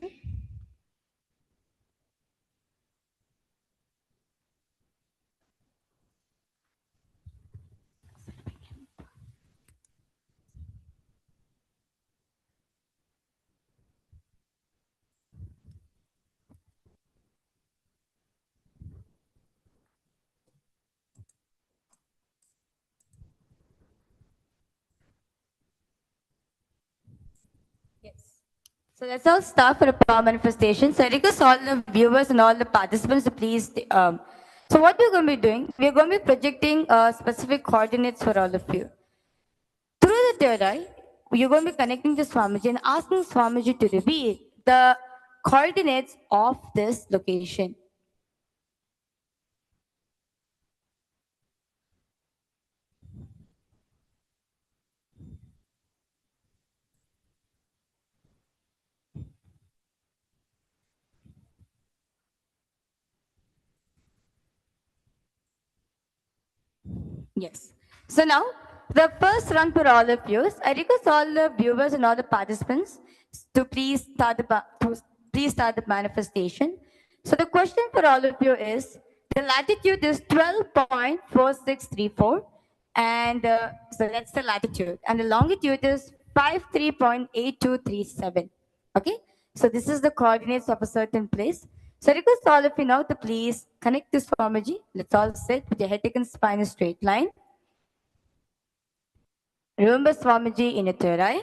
So let's all start for a power manifestation. So I request all the viewers and all the participants to please. So what we're going to be doing, we're going to be projecting specific coordinates for all of you. Through the third eye, you're going to be connecting to Swamiji and asking Swamiji to reveal the coordinates of this location. Yes. So now, the first run for all of you, I request all the viewers and all the participants to please start the manifestation. So the question for all of you is, the latitude is 12.4634, and so that's the latitude, and the longitude is 53.8237. Okay, so this is the coordinates of a certain place. So I request all of you now to please connect to Swamiji. Let's all sit with your head taken spine in a straight line. Remember Swamiji in your third eye.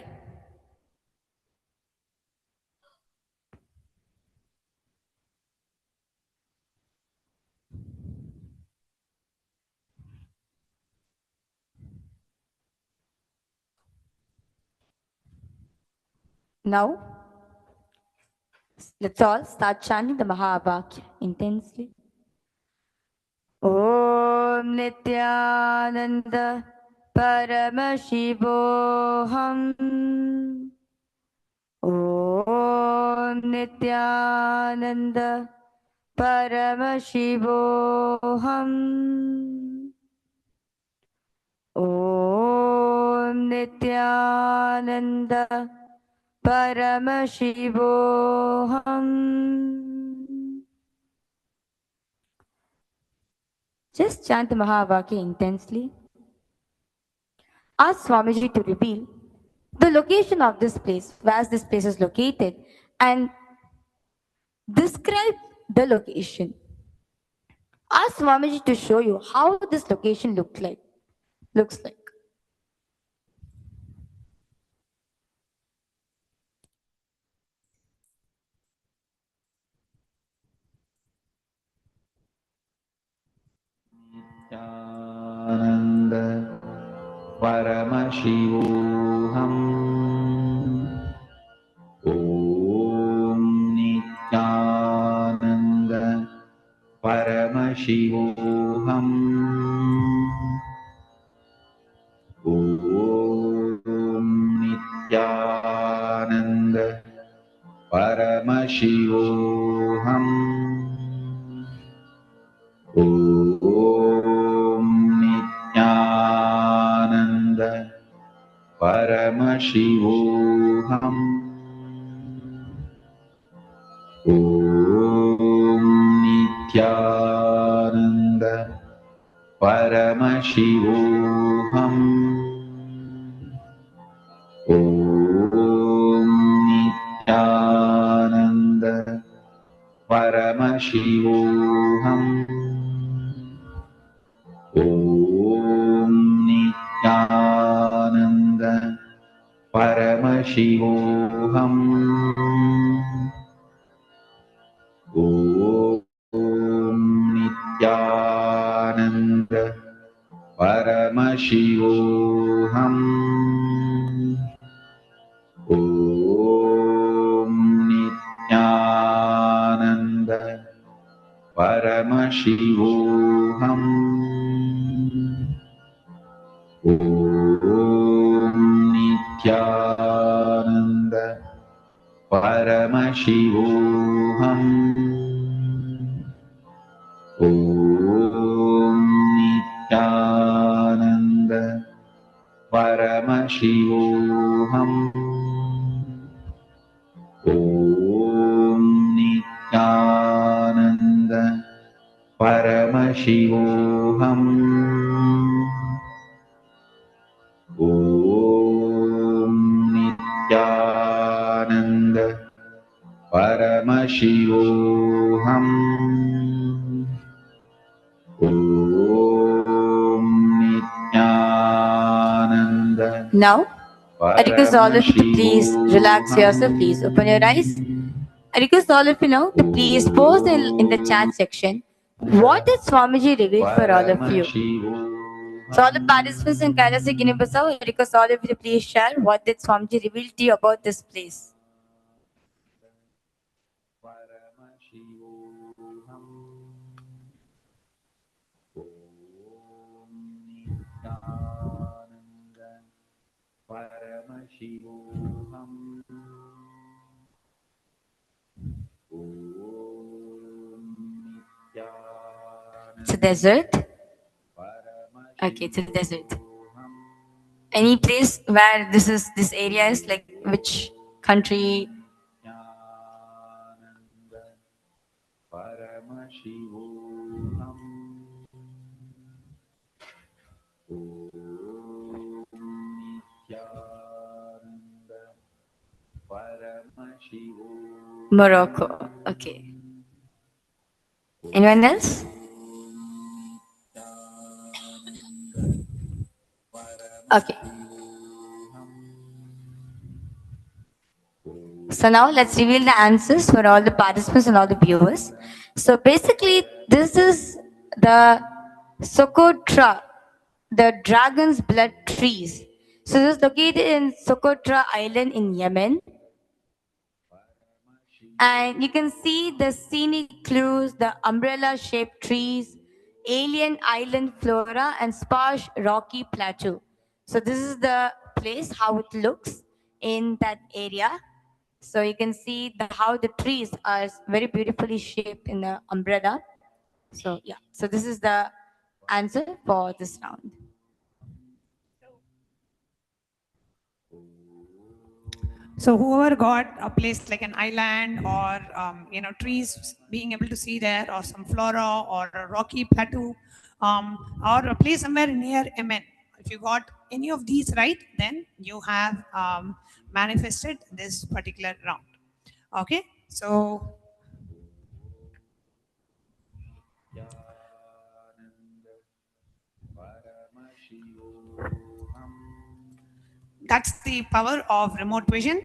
Now, let's all start chanting the Mahavakya intensely. Om Nithyananda Paramashivam. Om Nithyananda Paramashivam. Om Nithyananda Paramashivam. Just chant the Mahavakya intensely. Ask Swamiji to reveal the location of this place, where this place is located, and describe the location. Ask Swamiji to show you how this location looks like. Nithyananda Paramashivoham. Om Nithyananda Paramashivoham. Om Nithyananda Paramashivoham. Om Nithyananda Paramashivoham. Om Nithyananda Paramashivoham. Om Nithyananda Paramashivoham. Om Nithyananda Paramashivoham. Om Nithyananda Paramashivoham. Om Nithyananda Paramashivoham. Om Nithyananda Paramashivoham. Om Nithyananda Paramashivoham. Om Nithyananda Paramashivoham. Om Nithyananda Paramashivoham. Om Nithyananda Now, I request all of you to please relax yourself. Please open your eyes. I request all of you now to please post in the chat section what did Swamiji reveal for all of you. So all the participants in Kailasa Guinea-Bissau, I request all of you to please share what did Swamiji reveal to you about this place. It's a desert. Okay, it's a desert. Any place where this area is, like which country? Morocco. Okay. Anyone else? Okay. So now let's reveal the answers for all the participants and all the viewers. So basically, this is the Socotra, the dragon's blood trees. So this is located in Socotra Island in Yemen. And you can see the scenic clues, the umbrella-shaped trees, alien island flora, and sparse rocky plateau. So this is the place, how it looks in that area. So you can see how the trees are very beautifully shaped in the umbrella. So yeah, so this is the answer for this round. So whoever got a place like an island or trees being able to see there, or some flora or a rocky plateau, or a place somewhere near Yemen, if you got any of these right, then you have manifested this particular round. Okay, so that's the power of remote vision.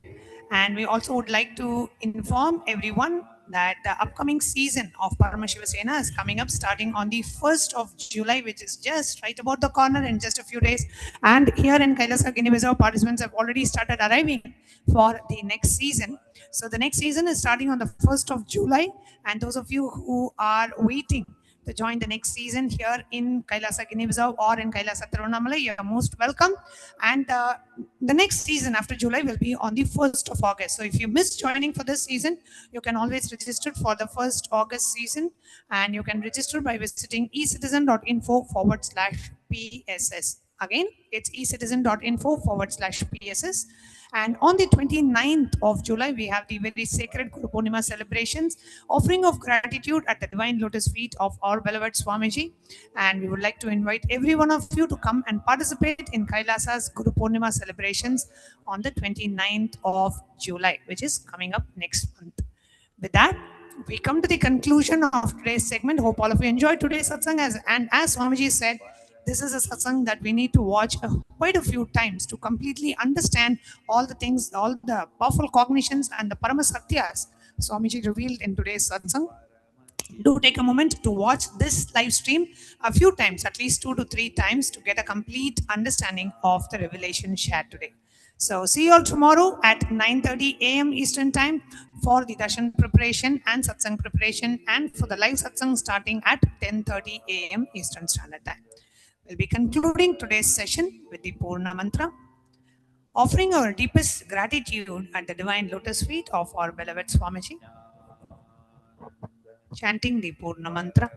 And we also would like to inform everyone that the upcoming season of Paramashiva Sena is coming up starting on the 1st of July, which is just right about the corner in just a few days. And here in Kailasa Guinea-Bissau, participants have already started arriving for the next season. So the next season is starting on the 1st of July. And those of you who are waiting to join the next season here in Kailasa Guinea-Bissau or in Kailasa Tirunamala, you are most welcome. And the next season after July will be on the 1st of August. So if you miss joining for this season, you can always register for the 1st August season, and you can register by visiting ecitizen.info/PSS. Again, it's ecitizen.info/PSS. And on the 29th of July, we have the very sacred Guru Purnima celebrations, offering of gratitude at the divine lotus feet of our beloved Swamiji. And we would like to invite every one of you to come and participate in Kailasa's Guru Purnima celebrations on the 29th of July, which is coming up next month. With that, we come to the conclusion of today's segment. Hope all of you enjoyed today's satsang. And as Swamiji said, this is a satsang that we need to watch quite a few times to completely understand all the things, all the powerful cognitions and the Paramasatyas Swamiji revealed in today's satsang. Do take a moment to watch this live stream a few times, at least 2 to 3 times, to get a complete understanding of the revelation shared today. So see you all tomorrow at 9:30 a.m. Eastern Time for the darshan preparation and satsang preparation, and for the live satsang starting at 10:30 a.m. Eastern Standard Time. We'll be concluding today's session with the Purna Mantra, offering our deepest gratitude at the divine lotus feet of our beloved Swamiji. Chanting the Purna Mantra.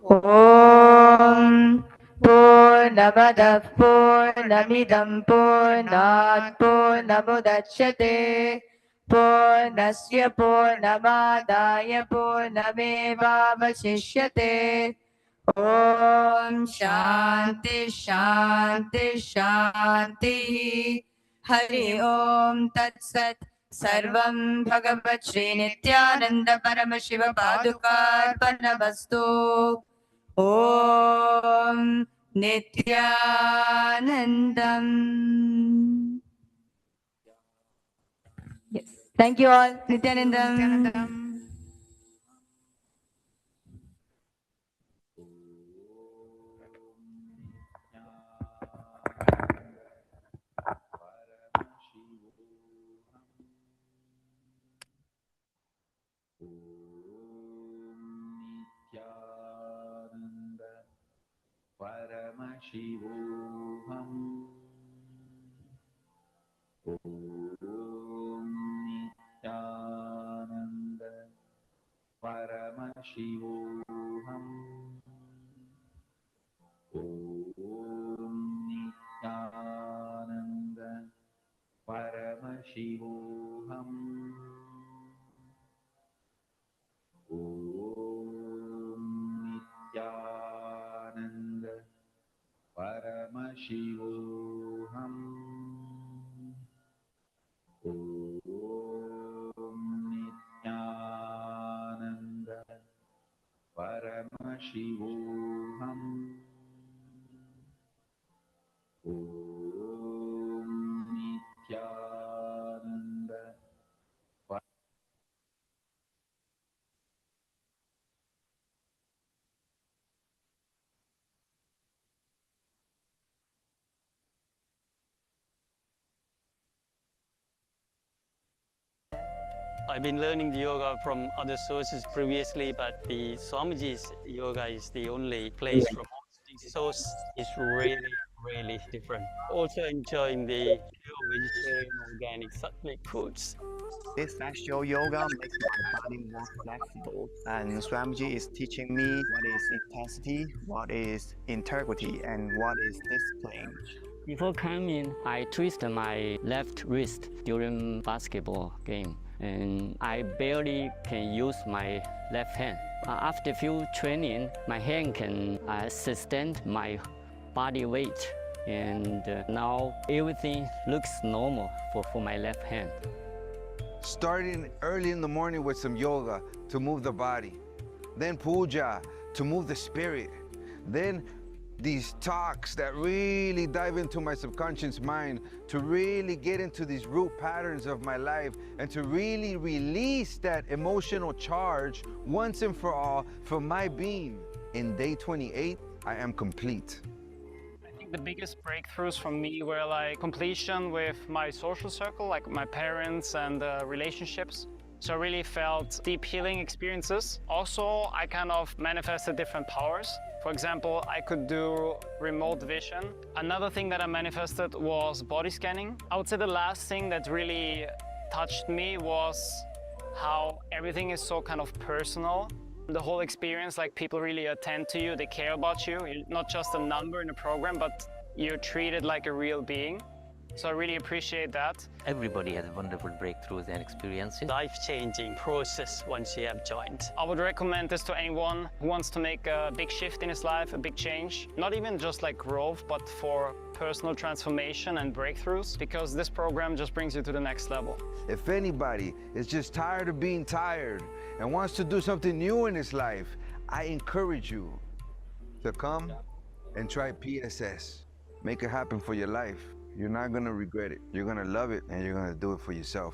Om Purnamadav Purnamidam Purnat Purnamudachyate Purnasya Purnamadaya Purnamevavashishyate. Om Shanti Shanti Shanti. Hari Om Tat Sat. Sarvam Bhagavat Shri Nithyananda Paramashiva Padukarpanavastu. Om Nithyanandam. Thank you all. Nithyanandam. Paramashivam. Om Nithyananda Paramashivam. Om Nithyananda Paramashivam. Om Nithyananda Paramashivam. Om Nithyananda Paramashivam. Om Nithyananda. I've been learning the yoga from other sources previously, but the Swamiji's yoga is the only place from all the source is really different. Also enjoying the pure vegetarian, organic, sattvic foods. This actual yoga makes my body more flexible, and Swamiji is teaching me what is intensity, what is integrity, and what is discipline. Before coming, I twisted my left wrist during basketball game, and I barely can use my left hand. After few training, my hand can sustain my body weight, and now everything looks normal for my left hand. Starting early in the morning with some yoga to move the body, then puja to move the spirit, then these talks that really dive into my subconscious mind to really get into these root patterns of my life and to really release that emotional charge once and for all for my being. In day 28, I am complete. The biggest breakthroughs for me were like completion with my social circle, like my parents and relationships. So I really felt deep healing experiences. Also, I kind of manifested different powers. For example, I could do remote vision. Another thing that I manifested was body scanning. I would say the last thing that really touched me was how everything is so kind of personal. The whole experience, like people really attend to you, they care about you. You're not just a number in a program, but you're treated like a real being. So I really appreciate that. Everybody has wonderful breakthroughs and experiences. Life-changing process once you have joined. I would recommend this to anyone who wants to make a big shift in his life, a big change. Not even just like growth, but for personal transformation and breakthroughs, because this program just brings you to the next level. If anybody is just tired of being tired and wants to do something new in his life, I encourage you to come and try PSS. Make it happen for your life. You're not gonna regret it. You're gonna love it and you're gonna do it for yourself.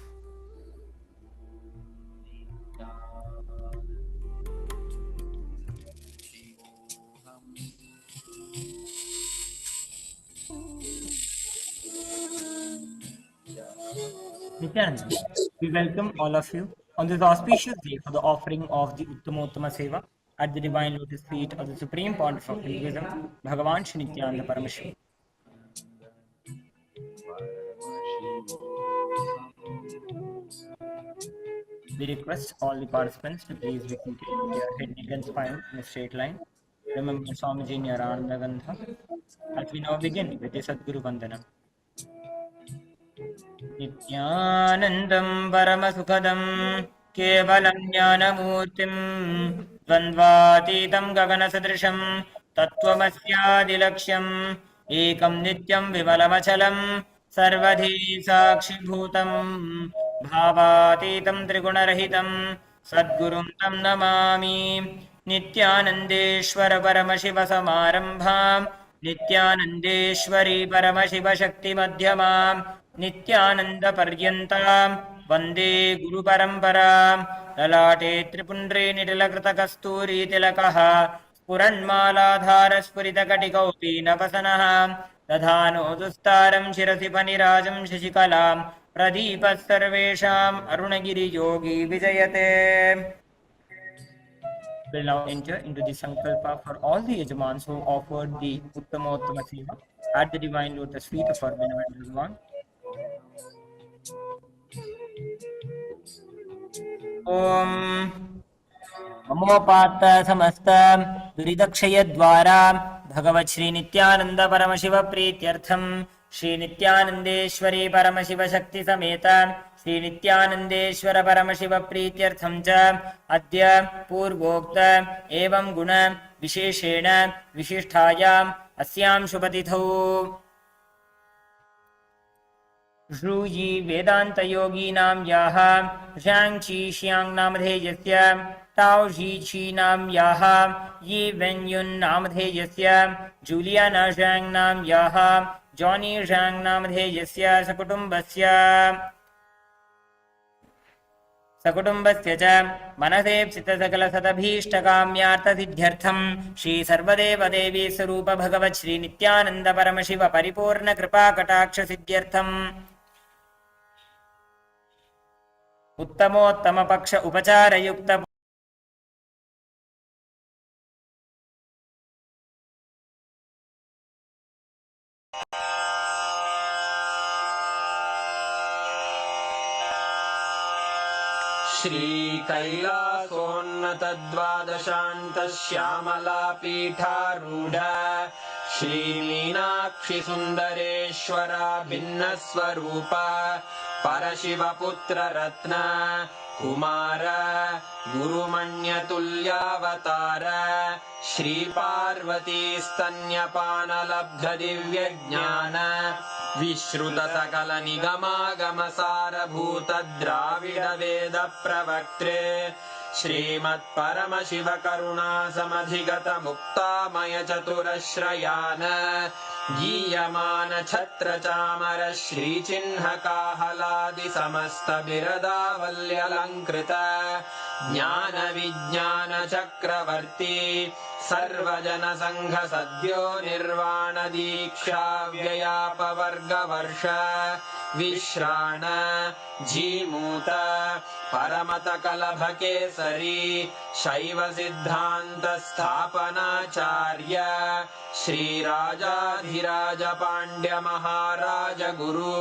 Nithyananda, we welcome all of you on this auspicious day for the offering of the Uttamottama Seva at the Divine Lotus Feet of the Supreme Pontiff of Hinduism, BHAGAVAN Nithyananda Paramashivam. We request all the participants to please be seated with their head, neck and spine in a straight line. Remember Swamiji in your Ananda Gandha. As we now begin with the Sadguru Vandana. Nithyanandam Paramasukadam Kevalam Jnanamurtim Dvandvatitam Gaganasadrisham Tattvamasyaadilaksham Ekam Nityam Vimalamachalam Sarvadhi Sakshibhutam Bhavatitam Trigunarahitam Sadgurum Tam Namami Nithyanandeshwara Paramashiva Samarambham Nithyanandeshwari Paramashiva Shakti Madhyamam Nithyananda Paryantam वन्दे गुरुपरम्परां ललाटे त्रिपुण्ड्रे निटिलकृतकस्तूरी तिलकः स्फुरन्मालाधारस्फुरितकटिकौपी नपसनः दधानो दुस्तारं शिरसि फणिराजं शशिकलां प्रदीपः सर्वेषाम् अरुणगिरियोगी विजयते. Will now enter into the Sankalpa for all the Yajamans who offered the Uttamottama Seva at the divine lotus feet of our benevolent Bhagavan. Om नमोपात्त समस्त दुरिदक्षयद्वारा भगवत् श्री नित्यानंद परमशिव प्रीत्यर्थम श्री नित्यानंदेश्वरी परमशिव शक्ति समेत श्री नित्यानंदेश्वर परमशिव प्रीत्यर्थम च अद्य पूर्वोक्त एवं गुण विशेषेण विशिष्टायाम् अस्यां शुभतिथौ श्रूयि वेदान्तयोगीनां याः ह्यां ची श्यां नामधेयस्य ताओ शी छी नाम याः यी वेन्युन् नामधेयस्य जूलिया नाशां नाम याः जॉनी शां नामधेयस्य सकुटुम्बस्य च मनसेप्सित सकलसदभीष्टकाम्यार्थसिद्ध्यर्थं श्री सर्वदेवदेवी स्वरूप भगवत् श्री नित्यानंद परमशिव परिपूर्ण कृपा कटाक्ष सिद्ध्यर्थम् उत्तमोत्तम पक्ष उपचार युक्त श्री कैलासोन्नतद्वादशान्त श्यामला पीठारूढ श्री मीनाक्षि सुन्दरेश्वरा भिन्न स्वरूप परशिवपुत्र रत्न कुमार गुरुमण्यतुल्यावतार श्री पार्वती स्तन्यपानलब्ध दिव्य ज्ञान विश्रुत सकल निगमागम सारभूत द्राविड वेद प्रवक्त्रे श्रीमत् परमशिव करुणा समधिगत मुक्तामय चतुरश्रयान गीयमान छत्र चामर श्री चिन्ह काहलादि समस्त बिरदावल्यलंकृत ज्ञान विज्ञान चक्रवर्ती सर्वजन संघ सद्यो निर्वाण दीक्षा व्ययापवर्ग वर्ष विश्राण जीमूत परमत कलभ केसरी शैव सिद्धांत स्थापनाचार्य श्री राजाधिराज पांड्य महाराज गुरु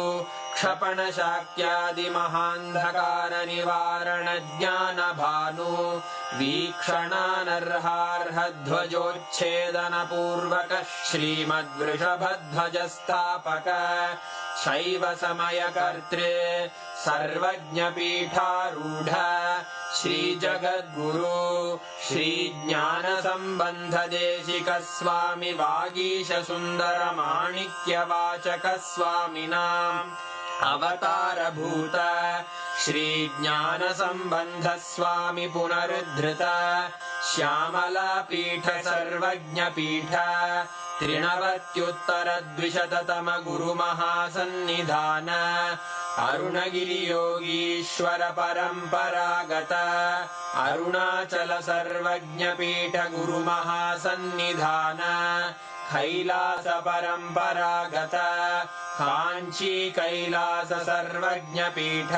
क्षपण शाक्यादि महांधकार निवारण ज्ञान भानु वीक्षणानर्हार्ह ध्वजोच्छेदन पूर्वक श्रीमद्वृषभध्वज स्थापक शैव समय कर्त्रे सर्वज्ञ पीठारूढ़ श्री जगद्गुरु श्री ज्ञान संबंध देशिक स्वामी वागीश सुंदर माणिक्य वाचक स्वामिनाम् अवतार भूत श्री ज्ञान संबंध स्वामी पुनरुद्धृत श्यामला पीठ सर्वज्ञ पीठ त्रिनवत्युत्तर द्विशततम गुरु महासन्निधान अरुणगिरि योगीश्वर परंपरागत अरुणाचल सर्वज्ञ पीठ गुरु महासन्निधान कैलास परंपरागत कांची कैलास सर्वज्ञ पीठ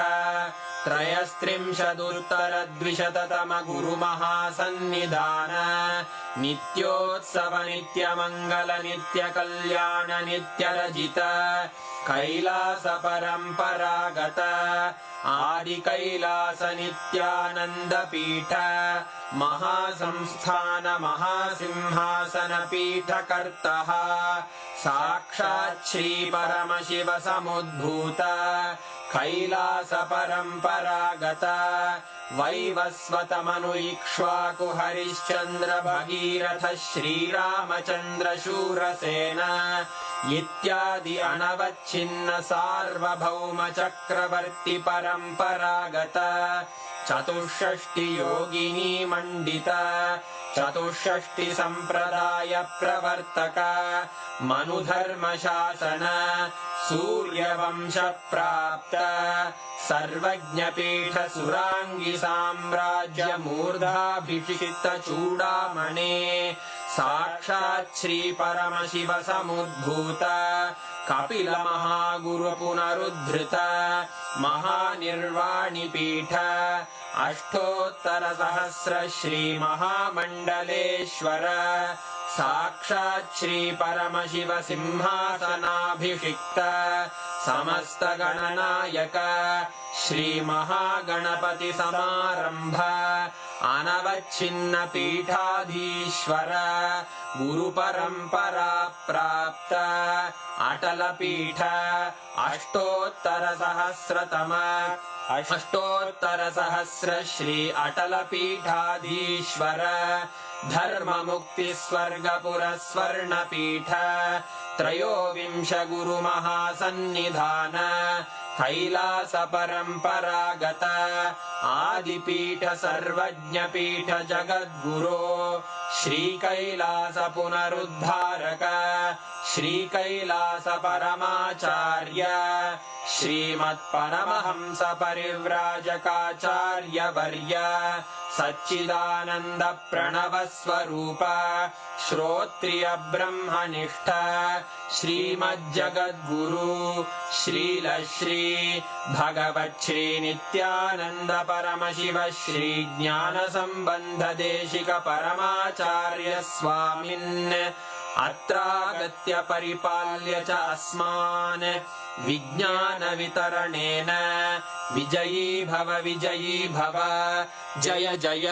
त्रयस्त्रिंशदुत्तर द्विशततम गुरु महासन्निधान नित्योत्सव नित्य मंगल नित्य कल्याण नित्य रजित कैलास परंपरागत आदि कैलास नित्यानंद पीठ महासंस्थान महासिंहासन पीठ कर्तः साक्षात् श्री परमशिव समुद्भूत कैलास परंपरागत वैवस्वत मनु इक्ष्वाकु हरिश्चंद्र भगीरथ श्रीरामचंद्र शूरसेन इत्यादि अनवच्छिन्न सार्वभौम चक्रवर्ती परंपरागत चतुष्षष्टि योगिनी मंडित चतुष्षष्टि संप्रदाय प्रवर्तक मनुधर्म शासन सूर्यवंश प्राप्त सर्वज्ञपीठ सुरांगी साम्राज्य मूर्धाभिषिक्त चूडामणे साक्षात् श्री परमशिव समुद्भूत कपिल महागुरु पुनरुद्धृत महानिर्वाणि पीठ अष्टोत्तर सहस्र श्री महामंडलेश्वर साक्षात् श्री परमशिव सिंहासनाभिषिक्त समस्त गणनायक श्री महागणपति समारंभ अनवच्छिन्न पीठाधीश्वर गुरु परंपरा प्राप्त अटल पीठ अष्टोत्तर सहस्र श्री अटल पीठाधीश्वर धर्म मुक्ति स्वर्गपुर स्वर्ण पीठ त्रयोविंश गुरु महासन्निधान कैलास परंपरागत आदिपीठ सर्वज्ञ पीठ जगद्गुरो श्री कैलास पुनरुद्धारक श्री कैलास परमाचार्य श्रीमत् परमहंस परिव्राजकाचार्य वर्य सच्चिदानंद प्रणव स्वरूप श्रोत्रिय ब्रह्मनिष्ठ श्रीमज्जगद्गुरु श्रील श्री भगवत् श्री नित्यानंद परमशिव श्री ज्ञान संबंध देशिक परमाचार्य स्वामिन् अत्रागत्य परिपाल्य च अस्मान् विज्ञान वितरणेन विजयी भव जय जय।